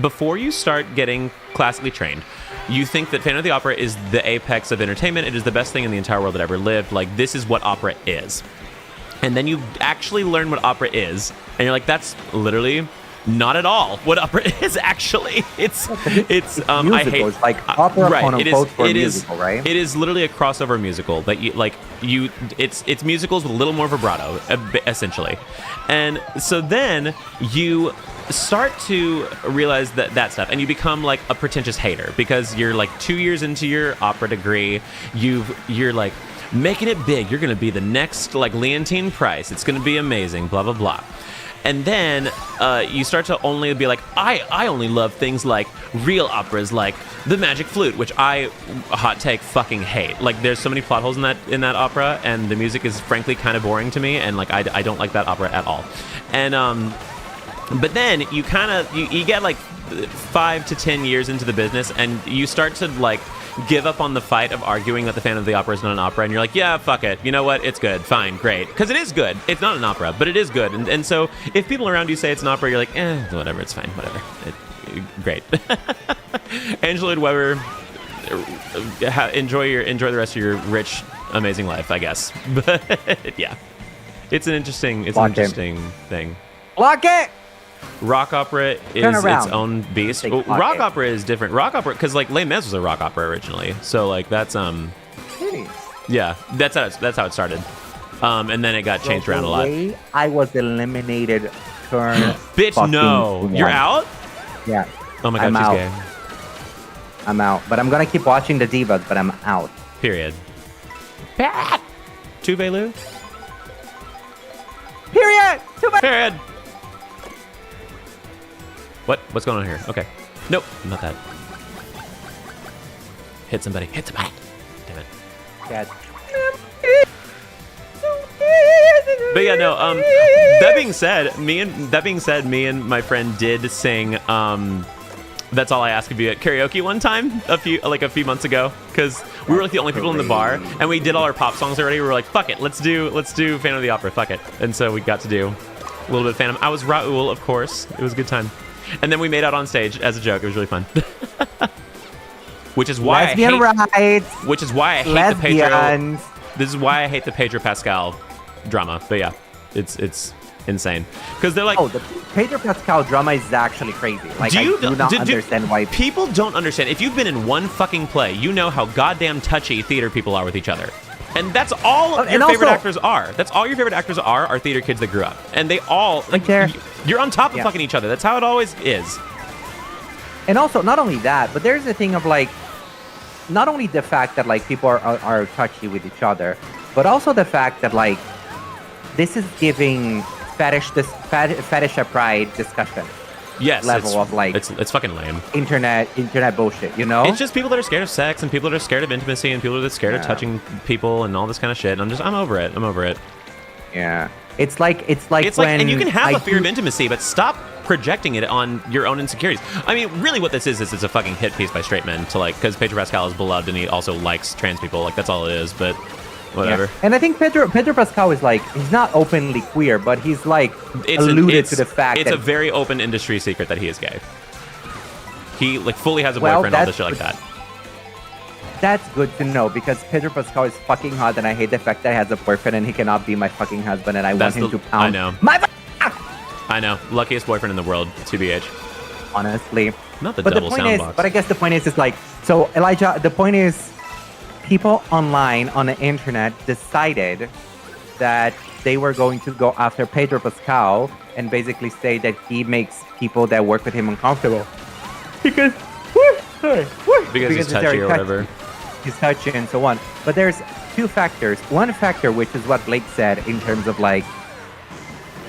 Before you start getting classically trained, you think that Phantom of the Opera is the apex of entertainment. It is the best thing in the entire world that ever lived. Like, this is what opera is. And then you actually learn what opera is, and you're like, that's literally not at all what opera is. Actually, it's I hate it's like opera, right. quote unquote, for a musical, right? It is literally a crossover musical that it's musicals with a little more vibrato, essentially. And so then you start to realize that stuff, and you become like a pretentious hater because you're like 2 years into your opera degree. You're like making it big. You're gonna be the next like Leontine Price. It's gonna be amazing. Blah blah blah. And then you start to only be like, I only love things like real operas, like The Magic Flute, which I, hot take, fucking hate. Like, there's so many plot holes in that opera, and the music is frankly kind of boring to me, and like I don't like that opera at all. And but then you kind of you get like 5 to 10 years into the business, and you start to like give up on the fight of arguing that the Phantom of the Opera is not an opera, and you're like, yeah, fuck it. You know what? It's good. Fine. Great. Because it is good. It's not an opera, but it is good. And so if people around you say it's an opera, you're like, whatever. It's fine. Whatever. Great. Angela Lloyd Webber, enjoy the rest of your rich, amazing life, I guess. But yeah, it's an interesting thing. Lock it! Rock opera is its own beast. Rock opera is different. Rock opera, because like Les Mis was a rock opera originally, so like that's yeah, that's how it started. And then it got changed around a lot. I was eliminated. Bitch, no, you're out. Yeah. Oh my god, she's gay. I'm out, but I'm gonna keep watching the divas. But I'm out. Period. Tuve Lu. Period. Period. What's going on here? Okay. Nope, not that. Hit somebody. Damn it. Dad. But yeah, no, that being said, me and my friend did sing That's All I Ask of You at karaoke one time a few months ago, because we were like the only people in the bar, and we did all our pop songs already. We were like, fuck it, let's do Phantom of the Opera, fuck it. And so we got to do a little bit of Phantom. I was Raoul, of course. It was a good time. And then we made out on stage as a joke. It was really fun. Which is why I hate the Pedro. This is why I hate the Pedro Pascal drama. But yeah, it's insane, because they're like, the Pedro Pascal drama is actually crazy. Like, I do not understand why people don't understand. If you've been in one fucking play, you know how goddamn touchy theater people are with each other. And that's all your favorite actors are. That's all your favorite actors are theater kids that grew up. And they all, like, you're on top of fucking each other. That's how it always is. And also, not only that, but there's the thing of, like, not only the fact that, like, people are touchy with each other, but also the fact that, like, this is giving fetish pride discussion. Yes, level of, like, it's fucking lame. Internet bullshit, you know? It's just people that are scared of sex, and people that are scared of intimacy, and people that are scared of touching people and all this kind of shit. And I'm over it. Yeah. It's like when and you can have I a fear of do- intimacy, but stop projecting it on your own insecurities. I mean, really, what this is it's a fucking hit piece by straight men to like, because Pedro Pascal is beloved and he also likes trans people. Like that's all it is. But whatever. Yeah. And I think Pedro Pascal is like, he's not openly queer, but he's like alluded to the fact it's that a very open industry secret that he is gay. He like fully has a Well, boyfriend, all that's this shit like that. that's good to know because Pedro Pascal is fucking hot, and I hate the fact that he has a boyfriend and he cannot be my fucking husband, and I That's want him the- to pound I know. my I know, luckiest boyfriend in the world, TBH. honestly. Not the But the double point sound is, box. but I guess the point is like, so Elijah, the point is, people online on the internet decided that they were going to go after Pedro Pascal and basically say that he makes people that work with him uncomfortable because because he's touchy very or whatever. He's touchy and so on. But there's two factors. One factor, which is what Blake said in terms of like,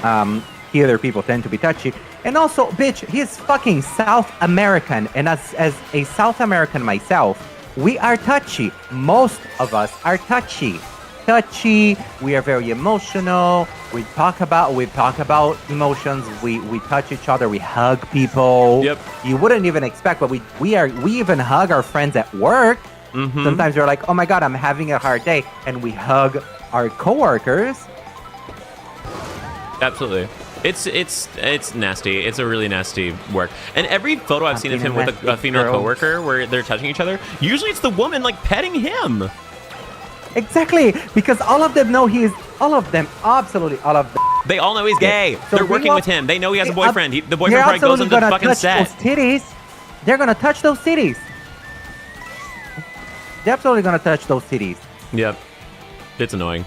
other people tend to be touchy. And also, bitch, he's fucking South American. And as a South American myself, we are touchy. Most of us are touchy. We are very emotional. We talk about emotions. We touch each other. We hug people. Yep. You wouldn't even expect, but we even hug our friends at work. Mm-hmm. Sometimes you're like, oh my God, I'm having a hard day. And we hug our coworkers. Absolutely. It's nasty. It's a really nasty work. And every photo I've seen of him with a female coworker where they're touching each other, usually it's the woman like petting him. Exactly, because all of them know absolutely all of them. They all know he's gay. So They're working with him. They know he has a boyfriend. The They're boyfriend probably goes absolutely on the gonna fucking touch set. those titties. They're gonna touch those titties. They're absolutely gonna touch those titties. Yep. It's annoying.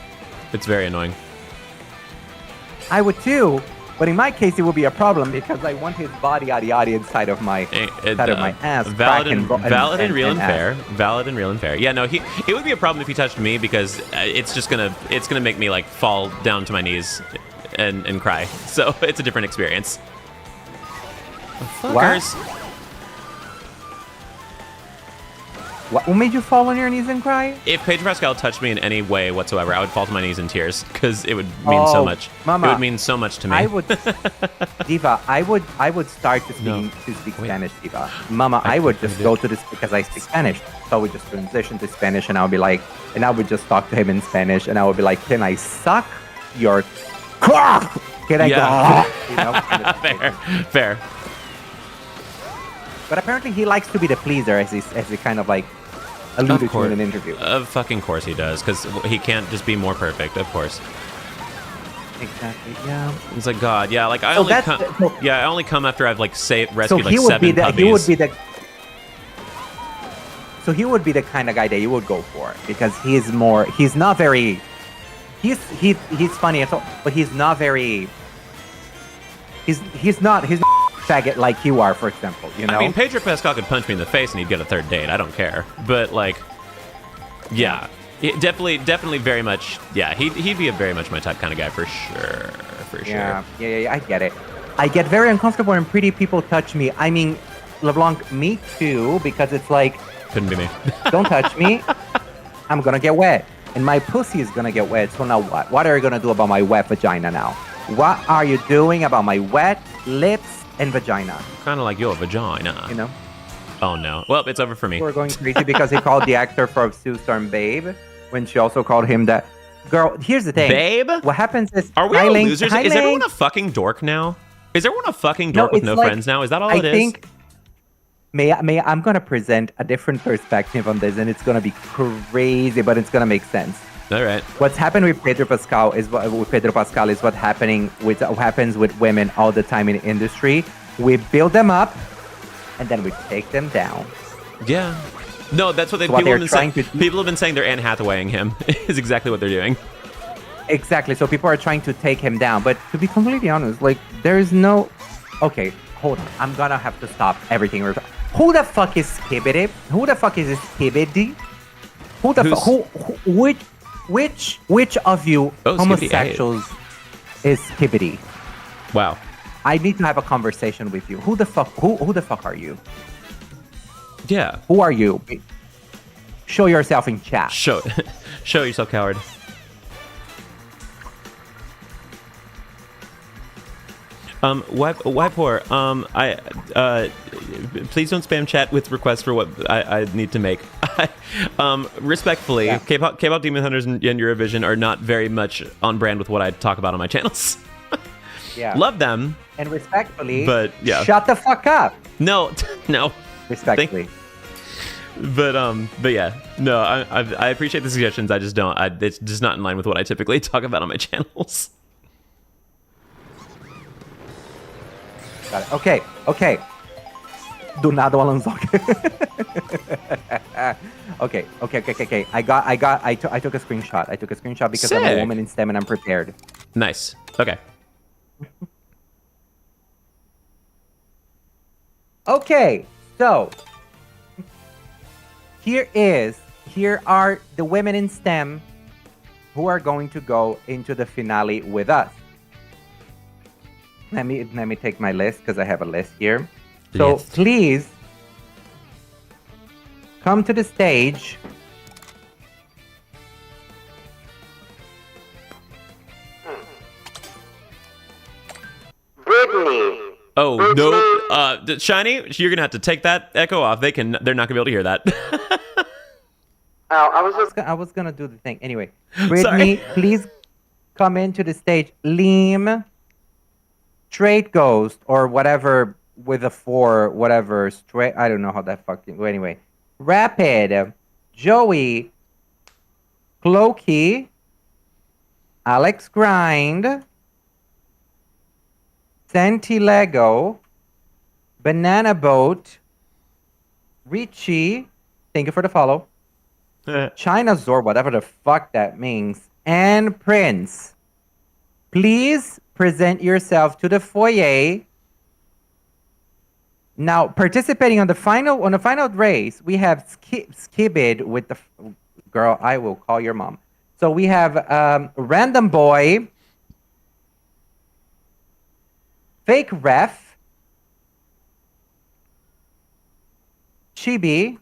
It's very annoying. I would too, but in my case, it would be a problem because I want his body on the audience side of my ass. Valid and real and ass. fair. Valid and real and fair. Yeah, no, it would be a problem if he touched me because it's gonna make me like fall down to my knees and cry. So it's a different experience. Fuckers. What made you fall on your knees and cry? If Pedro Pascal touched me in any way whatsoever, I would fall to my knees in tears because it would mean so much. Mama, it would mean so much to me. I would, Diva. I would start to speak Spanish, Diva. Mama, I would just go to this because I speak Spanish. So I would just transition to Spanish, and I would be like, and I would just talk to him in Spanish, and I would be like, "Can I suck your cock? Can I go?" You know? Fair. But apparently, he likes to be the pleaser, as he kind of like alluded to in an interview. Of fucking course he does, because he can't just be more perfect. Of course. Exactly. Yeah. It's like God. Yeah. Like I only come after I've like rescued like 7 puppies. He would be the kind of guy that you would go for because he's not very. He's funny and so, but he's not very. He's not faggot like you are, for example. You know. I mean, Pedro Pascal could punch me in the face and he'd get a third date. I don't care. But like, yeah, definitely very much. Yeah, he'd be a very much my type kind of guy for sure. Yeah. I get it. I get very uncomfortable when pretty people touch me. I mean, LeBlanc, me too, because it's like, couldn't be me. Don't touch me. I'm gonna get wet, and my pussy is gonna get wet. So now what? What are you gonna do about my wet vagina now? What are you doing about my wet lips and vagina? Kind of like your vagina. You know? Oh no. Well, it's over for me. We're going crazy because he called the actor for Sue Storm Babe when she also called him that. Girl, here's the thing. Babe? What happens is... Are we all losers? Is everyone a fucking dork now? Is everyone a fucking dork with no friends now? Is that all it is? I think... I'm going to present a different perspective on this, and it's going to be crazy, but it's going to make sense. All right. What's happened with Pedro Pascal is what happens with women all the time in the industry. We build them up, and then we take them down. Yeah. No, that's what people have been saying they're Anne Hathawaying him is exactly what they're doing. Exactly. So people are trying to take him down. But to be completely honest, like there is no... Okay, hold on. I'm going to have to stop everything. Who the fuck is Skibidi? Who the fuck is Skibidi? Who the fuck? Which of you homosexuals is Skibidi? Wow. I need to have a conversation with you. Who the fuck are you? Yeah. Who are you? Show yourself in chat. Show yourself, coward. Why poor? Please don't spam chat with requests for what I need to make. Respectfully, Yeah. K-pop Demon Hunters and Eurovision are not very much on brand with what I talk about on my channels. Yeah. Love them. And respectfully, But, yeah. shut the fuck up. No, no. Respectfully. But yeah, no. I appreciate the suggestions. I just don't. It's just not in line with what I typically talk about on my channels. Got it. Okay. Do nada, Alan Zoc. Okay. I took a screenshot. Because I'm a Sick. woman in STEM and I'm prepared. Nice. Okay. Okay, so here are the women in STEM who are going to go into the finale with us. Let me take my list because I have a list here. So List. please come to the stage. Brittany. Oh no, Shiny, you're gonna have to take that echo off. They're not gonna be able to hear that. Oh, I was gonna do the thing anyway. Brittany, please come into the stage. Liam, Straight Ghost, or whatever with a 4, whatever. Straight, I don't know how that fucking. Anyway, Rapid, Joey, Clokey, Alex Grind, Senti Lego, Banana Boat, Richie. Thank you for the follow. China Zor, whatever the fuck that means, and Prince. Please present yourself to the foyer. Now, participating on the final race, we have Skibid with the girl. I will call your mom. So we have Random Boy, Fake Ref, Chibi.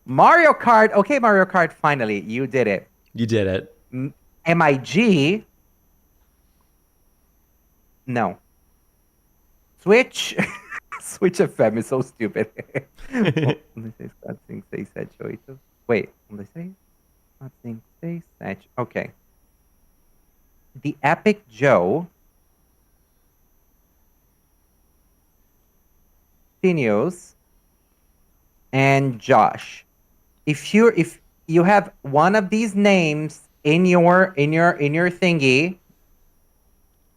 Mario Kart. Okay, Mario Kart, finally. You did it. You did it. MIG. No. Switch. Switch FM is so stupid. Wait, okay. The Epic Joe. Phineos. And Josh. If you have one of these names in your thingy,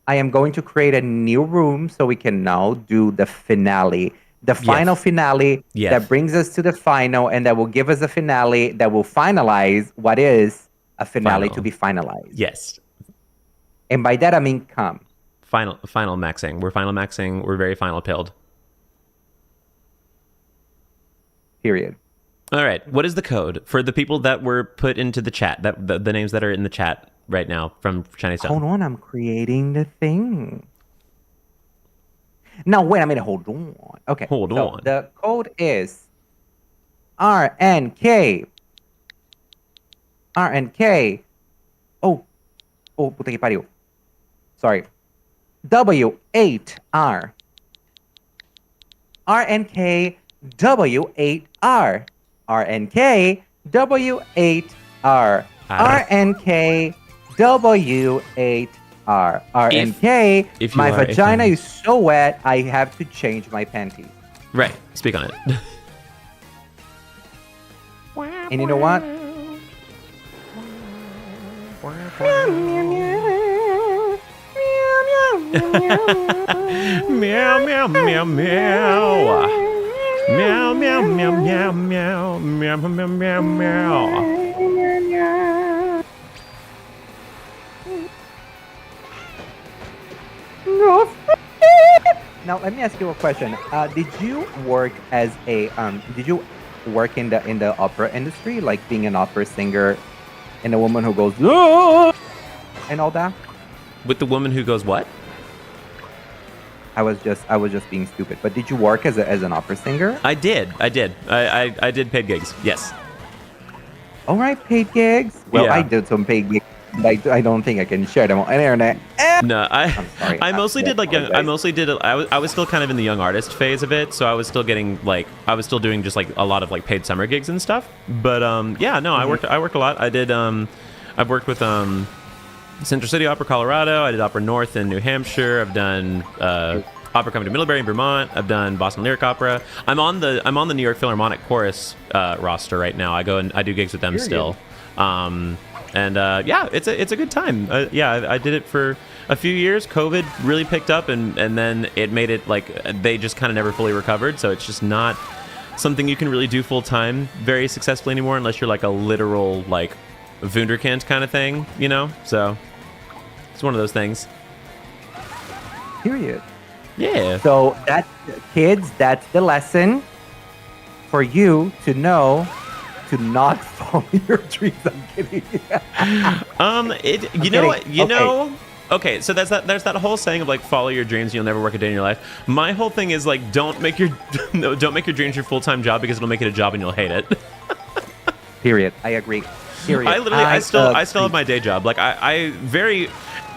I am going to create a new room so we can now do the finale. The final finale that brings us to the final and that will give us a finale that will finalize what is a finale to be finalized. Yes. And by that I mean come. Final maxing. We're final maxing. We're very final pilled. Period. All right. What is the code for the people that were put into the chat? That the names that are in the chat right now from Chinese Stone. Hold on, I'm creating the thing. No, wait a minute. Hold on. Okay. Hold on. The code is RNK. Oh, puta que pariu. Sorry. W8R. RNK W8R. RNK W8R. RNK W8R. RNK. If you My are a vagina fan. is so wet, I have to change my panties. Right. Speak on it. And you know what? Meow meow meow meow. Meow meow meow meow meow meow meow meow meow. Now let me ask you a question. Did you work as a did you work in the opera industry, like being an opera singer and a woman who goes "Ah!" and all that? With the woman who goes what? I was just being stupid. But did you work as an opera singer? I did. I did paid gigs. Yes. All right, paid gigs. Well, Yeah. I did some paid gigs but I don't think I can share them on the internet. No, sorry. I mostly did like young. I mostly did. I was still kind of in the young artist phase of it, so I was still getting like I was still doing just like a lot of like paid summer gigs and stuff. But yeah, no, I worked a lot. I did. I've worked with Central City Opera, Colorado. I did Opera North in New Hampshire. I've done Opera Company Middlebury in Vermont. I've done Boston Lyric Opera. I'm on the New York Philharmonic Chorus roster right now. I go and I do gigs with them still. Yeah, it's a good time. Yeah, I did it for a few years. COVID really picked up, and then it made it like they just kind of never fully recovered. So it's just not something you can really do full time very successfully anymore, unless you're like a literal like wunderkind kind of thing, you know. So it's one of those things. Period. Yeah. So that's kids. That's the lesson for you to know. To not follow your dreams. I'm kidding. You know what? Okay, so there's that whole saying of like follow your dreams, you'll never work a day in your life. My whole thing is like don't make your dreams your full-time job, because it'll make it a job and you'll hate it. Period. I agree. Period. I still have my day job. Like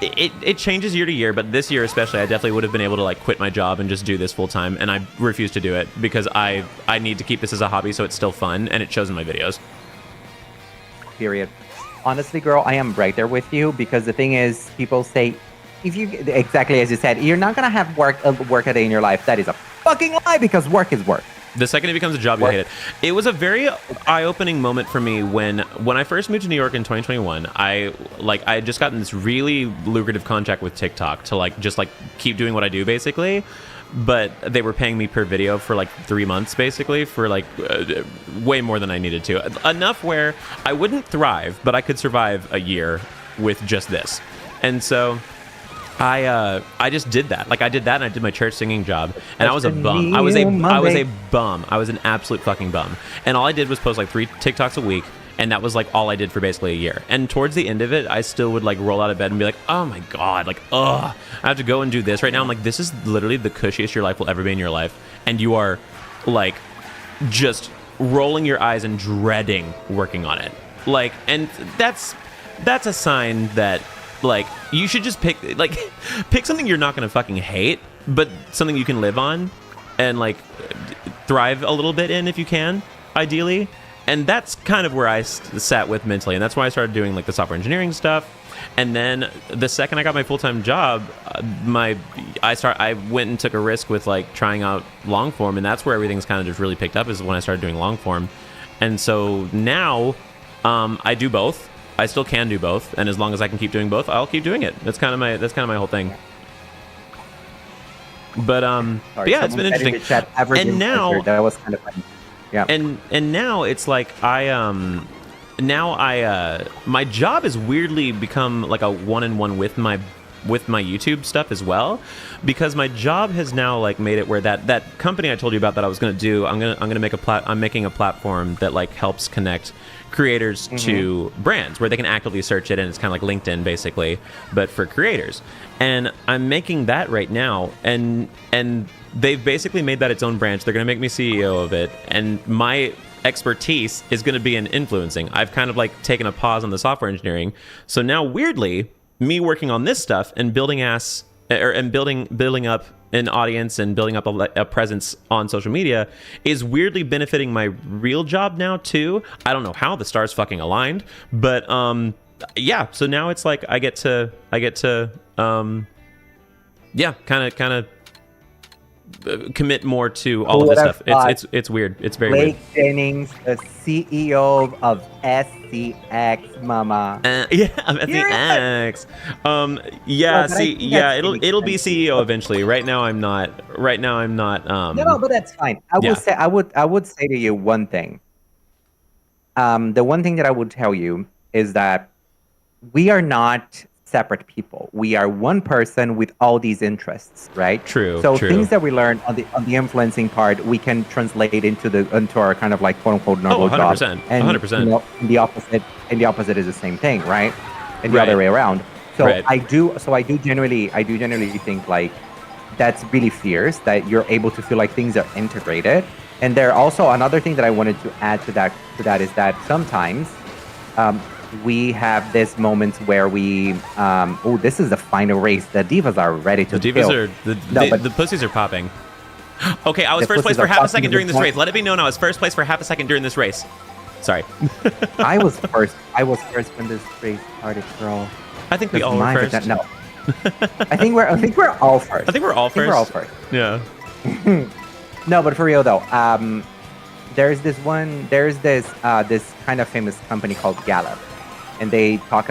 it changes year to year, but this year especially, I definitely would have been able to like quit my job and just do this full time, and I refuse to do it because I need to keep this as a hobby so it's still fun and it shows in my videos. Period. Honestly, girl, I am right there with you, because the thing is, people say, if you exactly as you said, you're not gonna have work a day in your life. That is a fucking lie, because work is work. The second it becomes a job, you hate it. It was a very eye-opening moment for me when I first moved to New York in 2021. I had just gotten this really lucrative contract with TikTok to like just like keep doing what I do basically, but they were paying me per video for like 3 months basically for like way more than I needed to. Enough where I wouldn't thrive, but I could survive a year with just this. And so I just did that. Like I did that, and I did my church singing job, and I was a bum. I was a bum. I was an absolute fucking bum. And all I did was post like 3 TikToks a week, and that was like all I did for basically a year. And towards the end of it, I still would like roll out of bed and be like, oh my god, like I have to go and do this right now. I'm like, this is literally the cushiest your life will ever be in your life, and you are like just rolling your eyes and dreading working on it. Like, and that's a sign that like you should just pick something you're not gonna fucking hate, but something you can live on and like thrive a little bit in if you can, ideally. And that's kind of where I sat with mentally, and that's why I started doing like the software engineering stuff. And then the second I got my full-time job, I went and took a risk with like trying out long form, and that's where everything's kind of just really picked up, is when I started doing long form. And so now I do both. I still can do both, and as long as I can keep doing both, I'll keep doing it. That's kind of my whole thing. But yeah, it's been interesting. And now that was kind of funny. Yeah. And now it's like my job has weirdly become like a one-on-one with my YouTube stuff as well, because my job has now like made it where that company I told you about that I was going to do, I'm making a platform that like helps connect creators to brands where they can actively search it, and it's kind of like LinkedIn basically, but for creators. And I'm making that right now, and they've basically made that its own branch. They're going to make me CEO of it, and my expertise is going to be in influencing. I've kind of like taken a pause on the software engineering, so now weirdly me working on this stuff and building up an audience and building up a presence on social media is weirdly benefiting my real job now too. I don't know how the stars fucking aligned, but yeah. So now it's like I get to yeah, kind of commit more to all of this stuff. It's weird. It's very weird. Blake Jennings, the CEO of SCX, mama. Yeah, I'm SCX. Yeah, it'll be CEO eventually. Right now I'm not. No, but that's fine. I would say to you one thing. The one thing that I would tell you is that we are not separate people. We are one person with all these interests, right? True. So things that we learn on the influencing part, we can translate into our kind of like quote unquote normal 100%, job. And 100%. You know, the opposite is the same thing, right? And the other way around. So I do genuinely think like that's really fierce that you're able to feel like things are integrated. And there also another thing that I wanted to add to that is that sometimes we have this moments where we this is the final race. The divas are ready to The divas kill. are the pussies are popping. Okay, I was The first place pussies for are half a popping second to during the this point- race. Let it be known I was first place for half a second during this race. Sorry. I was first when this race started, girl. I think we all were Mine, but first. no. I think we're all first. I think we're all I think we're all first. first. Yeah. No, but for real though, there's this this kind of famous company called Gallup, and they have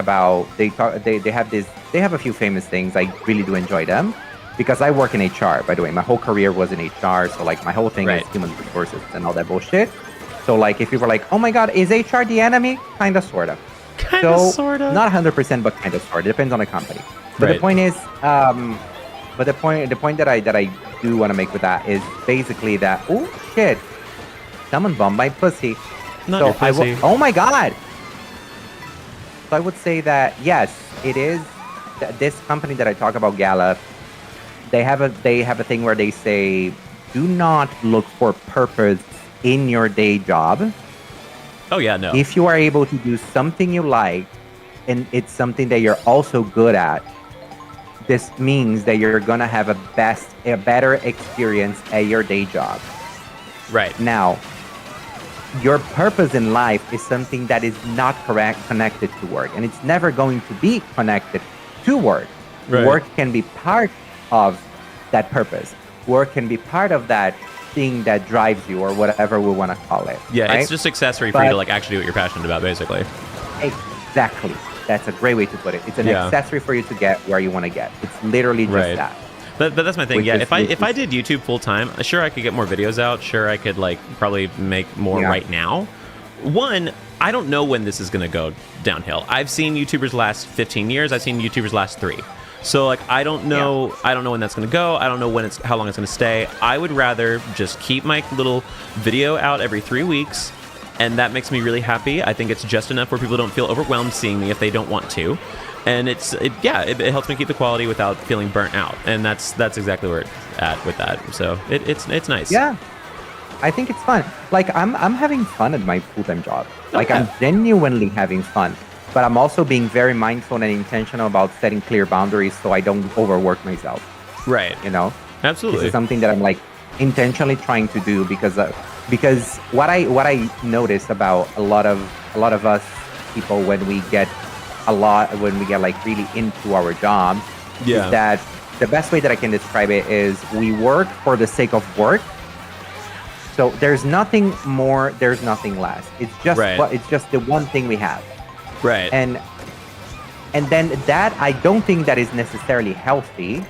a few famous things. I really do enjoy them because I work in HR. By the way, my whole career was in HR, so like my whole thing Right. is human resources and all that bullshit. So like if people are like, oh my god, is HR the enemy? Kinda, sorta. Kinda, So sorta. not 100%, but kind of sort. It depends on the company. But Right. the point is, but the point that I do want to make with that is basically that oh shit, someone bombed my pussy. Not so your pussy. oh my god. So I would say that yes, it is this company that I talk about, Gallup. They have a thing where they say, do not look for purpose in your day job. Oh yeah, no. If you are able to do something you like and it's something that you're also good at, this means that you're gonna have a better experience at your day job. Right. Now, your purpose in life is something that is not connected to work, and it's never going to be connected to work. Right. Work can be part of that purpose. Work can be part of that thing that drives you, or whatever we want to call it. Yeah, right? it's just accessory for you to But- like actually do what you're passionate about, basically. Exactly. That's a great way to put it. It's an Yeah. accessory for you to get where you want to get. It's literally just Right. that. But that's my thing. Which Yeah, is- if I did YouTube full time, sure I could get more videos out. Sure I could like probably make more Yeah. right now. One, I don't know when this is gonna go downhill. I've seen YouTubers last 15 years. I've seen YouTubers last 3. So like I don't know. I don't know when that's gonna go. I don't know how long it's gonna stay. I would rather just keep my little video out every 3 weeks, and that makes me really happy. I think it's just enough where people don't feel overwhelmed seeing me if they don't want to. And it helps me keep the quality without feeling burnt out, and that's exactly where it's at with that. So it's nice. Yeah. I think it's fun. Like I'm having fun at my full-time job. Like Okay. I'm genuinely having fun. But I'm also being very mindful and intentional about setting clear boundaries so I don't overwork myself. Right. You know? This Absolutely. is something that I'm like intentionally trying to do because what I notice about a lot of us people when we get like really into our jobs Yeah. is that the best way that I can describe it is we work for the sake of work. So there's nothing more, there's nothing less. It's just Right. it's just the one thing we have. Right. And then that I don't think that is necessarily healthy,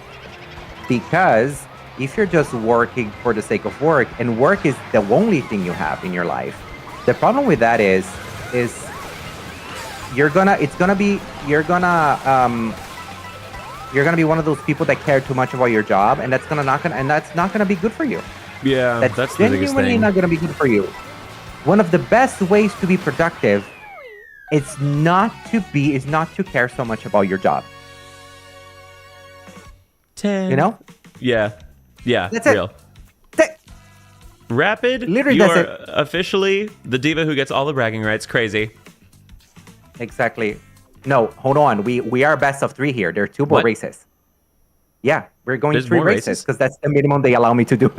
because if you're just working for the sake of work and work is the only thing you have in your life, the problem with that is you're gonna be one of those people that care too much about your job, and that's not gonna be good for you. yeah. That's That's the biggest genuinely thing. not gonna be good for you. One of the best ways to be productive is not to care so much about your job. 10. You know? Yeah. Yeah. That's it. Real. That- Rapid. Literally, you that's are it. officially the diva who gets all the bragging rights. Crazy. Exactly. No, hold on. We are best of 3 here. There are 2 more What? races. Yeah, we're going There's 3 more races races? because that's the minimum they allow me to do.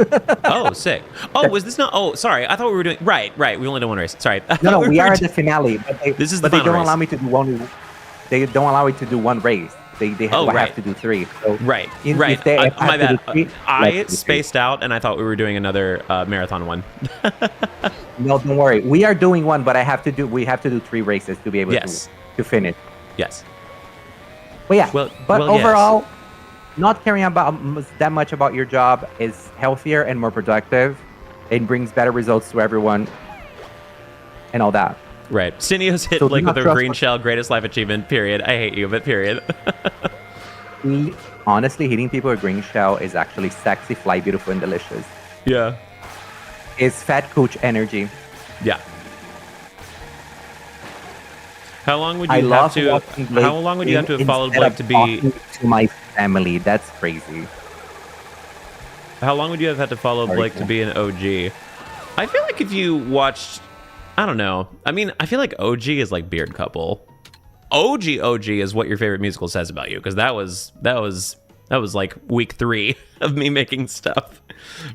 Oh, sick. Oh, was this not? Oh, sorry. I thought we were doing. Right. We only did 1 race. Sorry. I No, thought we were are at do- the finale, but This is but the they final don't race. allow me to do one. They don't allow me to do 1 race. They Oh, have right. to do 3. So Right. if Right. they have My to do bad. 3, I let's do 3. spaced out, and I thought we were doing another marathon one. No, don't worry. We are doing 1, but we have to do 3 races to be able Yes. to finish. Yes. But yeah, Well- but well, yes. overall, not caring about that much about your job is healthier and more productive. It brings better results to everyone and all that. Right. Cineos hit So do Blake not with a trust green what- shell. Greatest life achievement. Period. I hate you, but period. Honestly, hitting people with green shell is actually sexy, fly, beautiful, and delicious. Yeah. It's fat coach energy. Yeah. How long would I you have love to? watching Blake How long would you have to have followed instead Blake of to be? talking to my family. That's crazy. How long would you have had to follow Sorry, Blake to Cole. be an OG? I feel like if you watched, I don't know. I mean, I feel like OG is like beard couple. OG is what your favorite musical says about you, because that was like week 3 of me making stuff.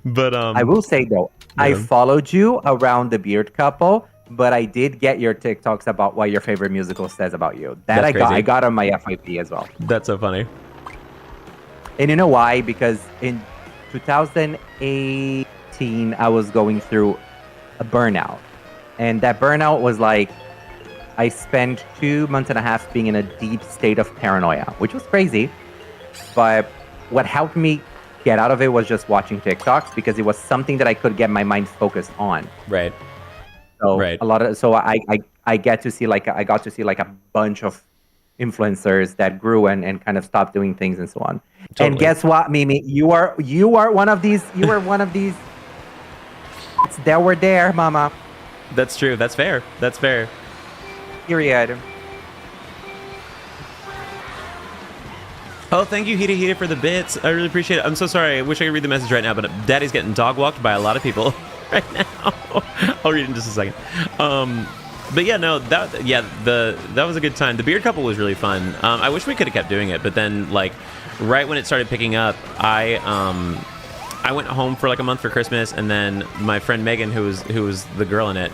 But I will say though, I followed you around the Beard Couple, but I did get your TikToks about what your favorite musical says about you. That's crazy. I got on my FYP as well. That's so funny. And you know why? Because in 2018, I was going through a burnout. And that burnout was like, I spent 2 months and a half being in a deep state of paranoia, which was crazy. But what helped me get out of it was just watching TikToks, because it was something that I could get my mind focused on. Right. So I got to see like a bunch of influencers that grew and kind of stopped doing things and so on. Totally. And guess what, Mimi? You are one of these. You are one of these. That were there, Mama. That's true. That's fair. That's fair. Period. Oh, thank you, Hita, for the bits. I really appreciate it. I'm so sorry. I wish I could read the message right now, but Daddy's getting dog walked by a lot of people right now. I'll read it in just a second. But yeah, no, that was a good time. The Beard Couple was really fun. I wish we could have kept doing it, but then like right when it started picking up, I went home for like a month for Christmas, and then my friend Megan, who was the girl in it,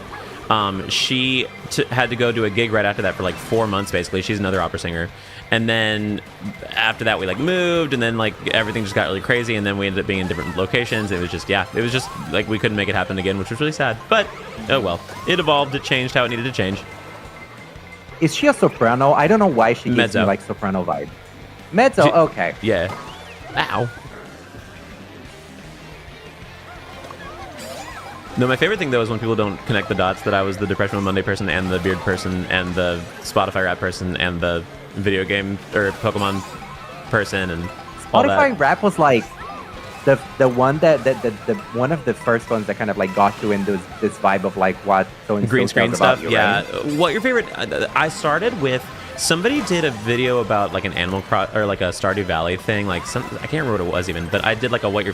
she had to go do a gig right after that for like 4 months basically. She's another opera singer. And then after that we like moved, and then like everything just got really crazy, and then we ended up being in different locations. It was just like we couldn't make it happen again, which was really sad. But oh well, it evolved, it changed how it needed to change. Is she a soprano? I don't know why she gives me like soprano vibe. Mezzo, okay. Yeah. Ow. No, my favorite thing though is when people don't connect the dots that I was the Depression on Monday person and the Beard person and the Spotify rap person and the video game or Pokemon person and all that. Spotify rap was like the one that the one of the first ones that kind of like got you into this vibe of like what so and green screen stuff. You, yeah. Right? What your favorite? I started with somebody did a video about like an or like a Stardew Valley thing. Like I can't remember what it was even, but I did like a what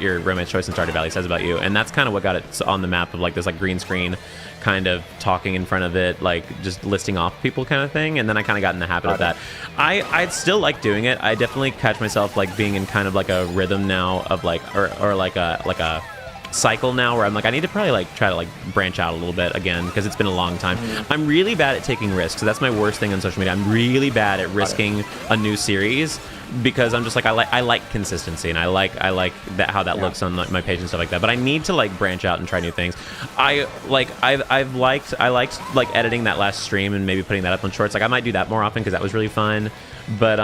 your romance choice in Stardew Valley says about you, and that's kind of what got it on the map of like this like green screen kind of talking in front of it, like just listing off people kind of thing. And then I kind of got in the habit of that. I still like doing it. I definitely catch myself like being in kind of like a rhythm now of like or like a cycle now where I'm like I need to probably like try to like branch out a little bit again, because it's been a long time. I'm really bad at taking risks. That's my worst thing on social media. I'm really bad at risking a new series, because I'm just like I like consistency, and I like that how that looks on like, my page and stuff like that. But I need to like branch out and try new things. I liked like editing that last stream and maybe putting that up on shorts. Like I might do that more often because that was really fun. But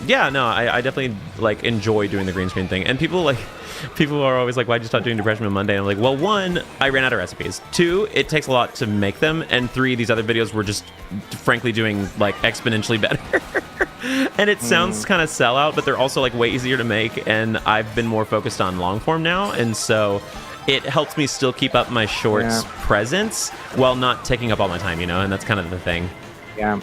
yeah, no, I definitely like enjoy doing the green screen thing. And people are always like, why'd you stop doing Depression on Monday? And I'm like, well, 1, I ran out of recipes. 2, it takes a lot to make them. And 3, these other videos were just frankly doing like exponentially better. And it sounds kind of sellout, but they're also like way easier to make. And I've been more focused on long form now. And so it helps me still keep up my shorts presence while not taking up all my time, you know? And that's kind of the thing. Yeah.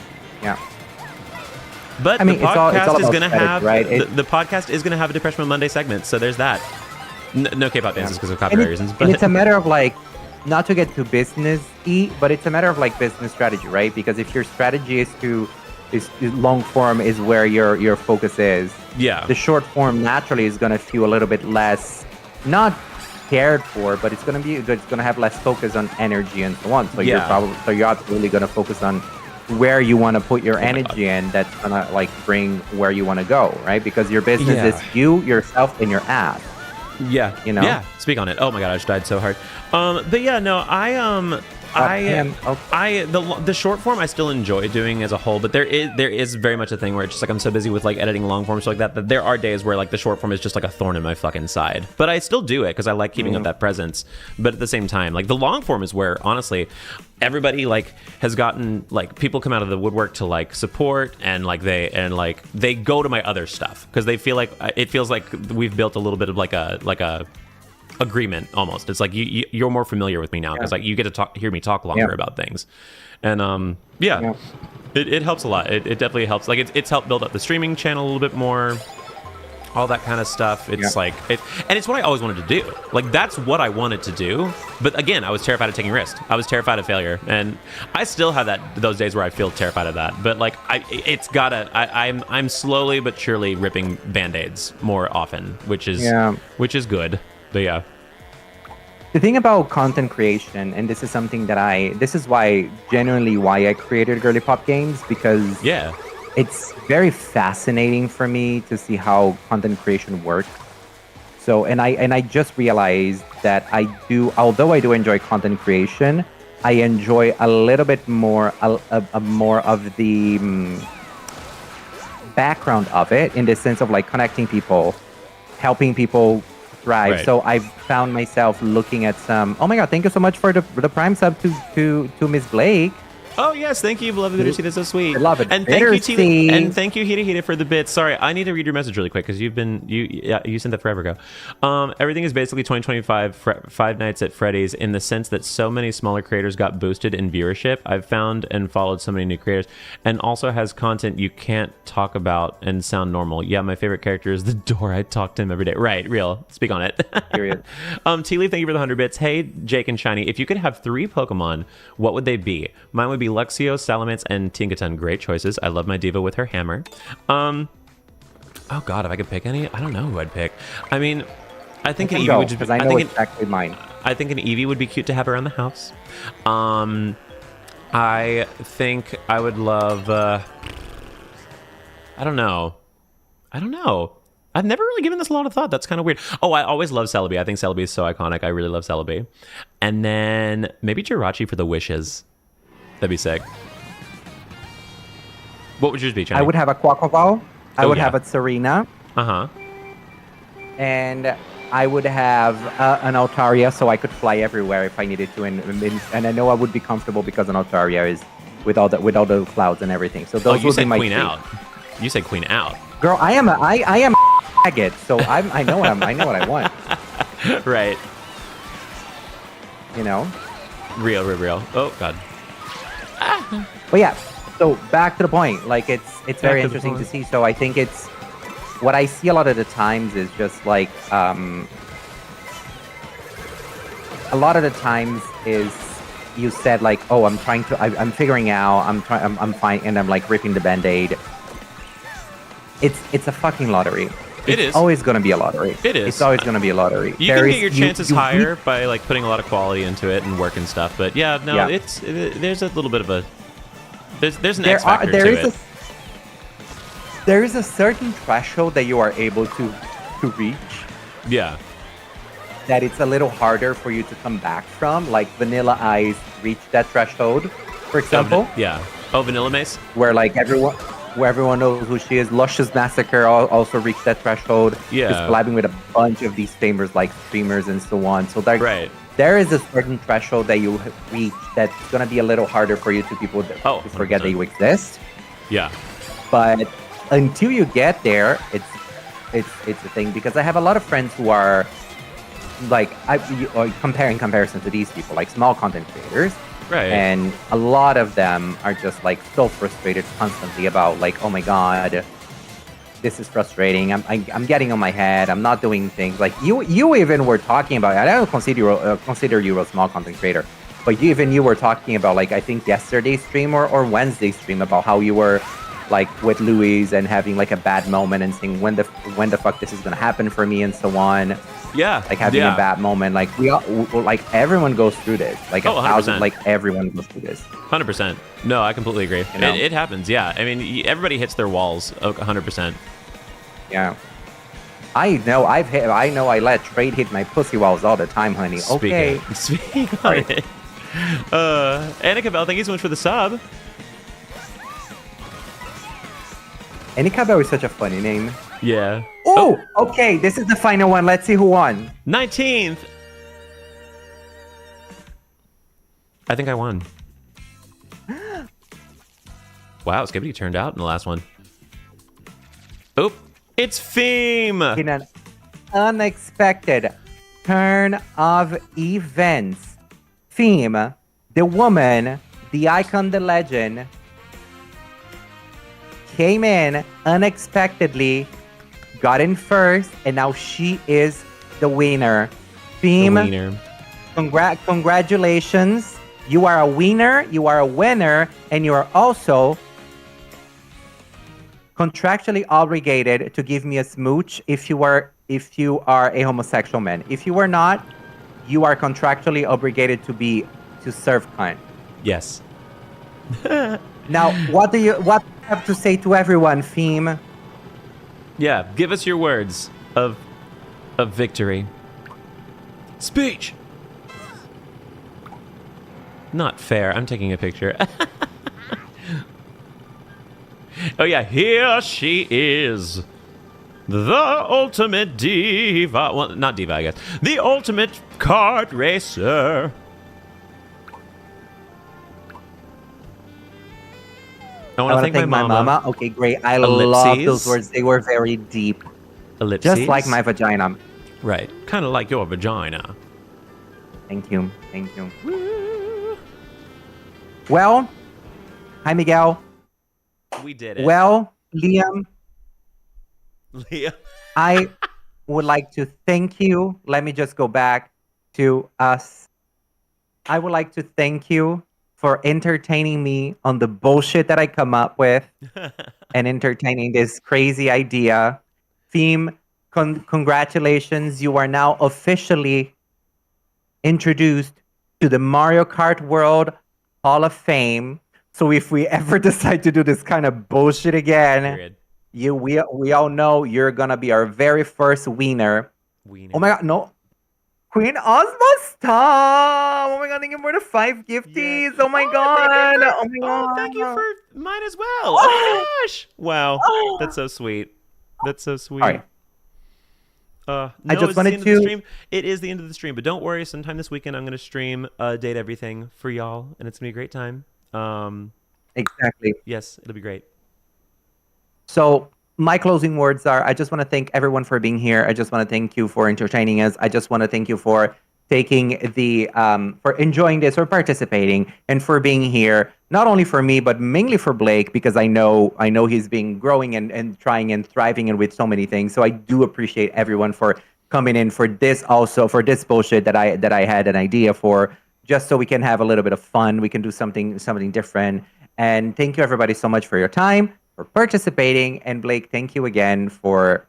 But I mean, the podcast is going to have right? the podcast is going to have a Depression on Monday segment, so there's that. No K-pop dances because of copyright reasons, but and it's a matter of like not to get too business-y, but it's a matter of like business strategy, right? Because if your strategy is long form is where your focus is, the short form naturally is going to feel a little bit less not cared for, but it's going to have less focus on energy and so on. So you're absolutely going to focus on where you want to put your energy in. That's gonna like bring where you want to go, right? Because your business is you, yourself, and your ass. Yeah, you know. Yeah, speak on it. Oh my god, I just died so hard. But yeah, no, the short form I still enjoy doing as a whole, but there is very much a thing where it's just like I'm so busy with like editing long form stuff like that there are days where like the short form is just like a thorn in my fucking side. But I still do it because I like keeping up that presence. But at the same time, like the long form is where honestly everybody like has gotten like people come out of the woodwork to like support and they go to my other stuff because they feel like it feels like we've built a little bit of like a agreement almost. It's like you're more familiar with me now because like you get to hear me talk longer about things, and it helps a lot. It definitely helps. Like it's helped build up the streaming channel a little bit more. all that kind of stuff. It's like, and it's what I always wanted to do. Like, that's what I wanted to do. But again, I was terrified of taking risks. I was terrified of failure, and I still have those days where I feel terrified of that. But like, I'm slowly but surely ripping band-aids more often, which is good. But yeah. The thing about content creation, and this is something that this is genuinely why I created Girly Pop Games, because it's very fascinating for me to see how content creation works. So, and I just realized that although I do enjoy content creation, I enjoy a little bit more, more of the background of it, in the sense of like connecting people, helping people thrive. Right. So I've found myself looking at some. Oh my God! Thank you so much for the Prime sub to Miss Blake. Oh yes, thank you, beloved Bittersea. That's so sweet. Beloved and thank you, Bittersea. and thank you, Hita Hita, for the bits. Sorry, I need to read your message really quick because you sent that forever ago. Everything is basically 2025 Five Nights at Freddy's, in the sense that so many smaller creators got boosted in viewership. I've found and followed so many new creators, and also has content you can't talk about and sound normal. Yeah, my favorite character is the door. I talk to him every day. Right, real. Speak on it. Period. Tea Leaf, thank you for the 100 bits. Hey, Jake and Shiny, if you could have 3 Pokemon, what would they be? Mine would be Luxio, Salamence, and Tinkaton. Great choices. I love my diva with her hammer. Oh God, if I could pick any, I don't know who I'd pick. I mean, I think an Eevee would just be, because I know exactly mine. I think an Eevee would be cute to have around the house. I think I would love. I don't know. I've never really given this a lot of thought. That's kind of weird. Oh, I always love Celebi. I think Celebi is so iconic. I really love Celebi. And then maybe Jirachi for the wishes. That'd be sick. What would yours be, Johnny? I would have a Quaquaval. I would have a Serena. And I would have an Altaria, so I could fly everywhere if I needed to. And I know I would be comfortable because an Altaria is with all the clouds and everything. So those would be my Queen three. out. You said Queen out. Girl, I am a faggot, so I know what I want. Right. You know. Real. Oh God. But yeah, so back to the point. Like it's very interesting to see. So I think it's what I see a lot of the times is just like a lot of the times is you said like, oh, I'm figuring out, I'm fine, and I'm like ripping the band-aid. It's a fucking lottery. It's always going to be a lottery. It is. It's always going to be a lottery. You can get your chances higher by like putting a lot of quality into it and work and stuff. But yeah, no, there's a little bit of a there's an X factor to it. There is a certain threshold that you are able to reach. Yeah. That it's a little harder for you to come back from. Like Vanilla Ice reached that threshold, for example. Oh, Vanilla Mace? Where everyone knows who she is. Luscious Massacre also reached that threshold. Yeah. Just collabing with a bunch of these famous like streamers and so on. So there is a certain threshold that you reach that's gonna be a little harder for you to forget that you exist. Yeah. But until you get there, it's a thing, because I have a lot of friends who are like in comparison to these people, like small content creators. Right. And a lot of them are just like so frustrated constantly about like, oh my God, this is frustrating. I'm getting on my head. I'm not doing things. Like you even were talking about. I don't consider you a small content creator, but you were talking about like, I think yesterday's stream or Wednesday's stream about how you were like with Louise and having like a bad moment and saying when the fuck this is gonna happen for me and so on. Yeah. Like having a bad moment. Like we all, like everyone goes through this. Like 1,000, like everyone goes through this. 100%. No, I completely agree. You know? It happens. Yeah. I mean, everybody hits their walls. 100%. Yeah. I know I let trade hit my pussy walls all the time, honey. Okay. Speak on it. Annika Bell, thank you so much for the sub. Annika Bell is such a funny name. Yeah. Oh, okay. This is the final one. Let's see who won. 19th. I think I won. Wow, Skibbity turned out in the last one. Oh, it's Theme. In an unexpected turn of events, Theme, the woman, the icon, the legend, came in unexpectedly, got in first, and now she is the winner. The Theme, wiener. congratulations. You are a winner, you are a winner, and you are also contractually obligated to give me a smooch if you are a homosexual man. If you are not, you are contractually obligated to serve cunt. Yes. Now, what do you have to say to everyone, Theme? Yeah, give us your words of victory. Speech. Not fair. I'm taking a picture. Oh yeah, here she is. The ultimate diva. Well, not diva, I guess. The ultimate kart racer. I want to thank my mama. Okay, great. I Ellipses. love those words. They were very deep. Ellipses. Just like my vagina. Right. Kind of like your vagina. Thank you. Thank you. Well, hi, Miguel. We did it. Well, Liam, Leah. I would like to thank you. Let me just go back to us. I would like to thank you for entertaining me on the bullshit that I come up with and entertaining this crazy idea. Theme, congratulations. You are now officially introduced to the Mario Kart World Hall of Fame. So if we ever decide to do this kind of bullshit again, Period. we all know you're gonna be our very first winner. Wiener. Oh my god, no. Queen Ozma, stop! Oh my god, thank you for the 5 gifties. Oh my god. Oh my god. Thank you for mine as well. Oh my gosh. Wow. That's so sweet. That's so sweet. All right. No, I just it's wanted the end of the to- stream. It is the end of the stream, but don't worry. Sometime this weekend, I'm going to stream Date Everything for y'all, and it's going to be a great time. Exactly. Yes, it'll be great. So my closing words are, I just want to thank everyone for being here. I just want to thank you for entertaining us. I just want to thank you for taking for enjoying this, or participating, and for being here, not only for me, but mainly for Blake, because I know he's been growing and trying and thriving and with so many things. So I do appreciate everyone for coming in for this, also for this bullshit that I had an idea for, just so we can have a little bit of fun. We can do something different. And thank you everybody so much for your time, for participating. And Blake, thank you again for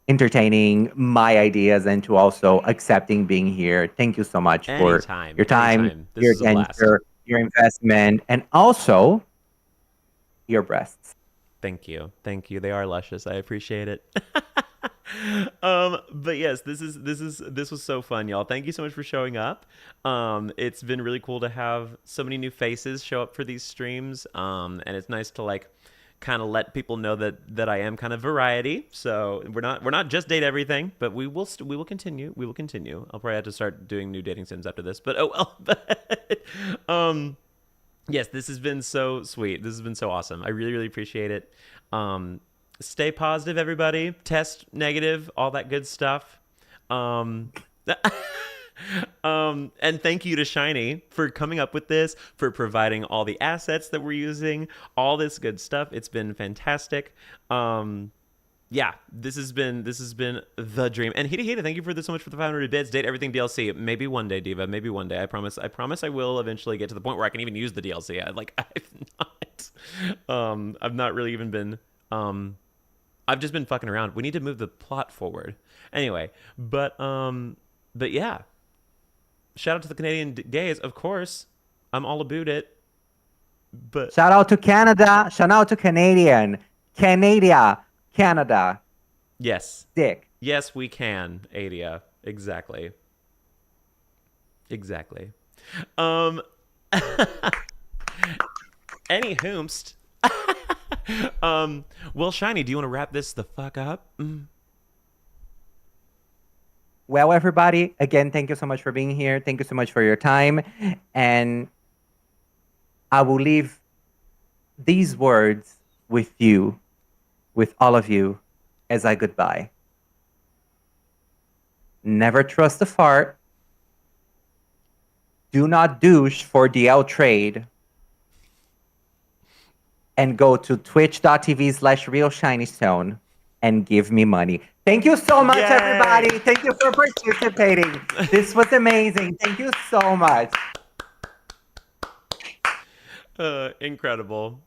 entertaining my ideas and to also accepting being here. Thank you so much for Anytime, your time, anytime. This your is a blast. adventure, your investment, and also your breasts. Thank you. They are luscious. I appreciate it. But yes, this was so fun, y'all. Thank you so much for showing up. It's been really cool to have so many new faces show up for these streams. And it's nice to like kind of let people know that I am kind of variety. So we're not just Date Everything, but we will continue. We will continue. I'll probably have to start doing new dating sims after this, but oh well. But, yes, this has been so sweet. This has been so awesome. I really, really appreciate it. Stay positive, everybody. Test negative, all that good stuff. And thank you to Shiny for coming up with this, for providing all the assets that we're using, all this good stuff. It's been fantastic. Yeah, this has been the dream. And Hita, thank you so much for the 500 bits. Date Everything DLC. Maybe one day, Diva. Maybe one day. I promise I will eventually get to the point where I can even use the DLC. I've not really even been I've just been fucking around. We need to move the plot forward. Anyway, but yeah. Shout out to the Canadian gays, of course. I'm all about it. But Shout out to Canada. Shout out to Canada. yes. Dick. Yes, we can, Adia. Exactly. Any whomst. Well, Shiny, do you want to wrap this the fuck up? Well, everybody, again, thank you so much for being here. Thank you so much for your time. And I will leave these words with you, with all of you, as I goodbye. Never trust a fart. Do not douche for DL trade. And go to twitch.tv/realshinystone and give me money. Thank you so much, Yay. everybody. Thank you for participating. This was amazing. Thank you so much. Incredible.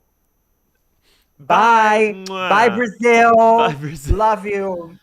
Bye. Mwah. Bye, Brazil. Bye, Brazil. Love you.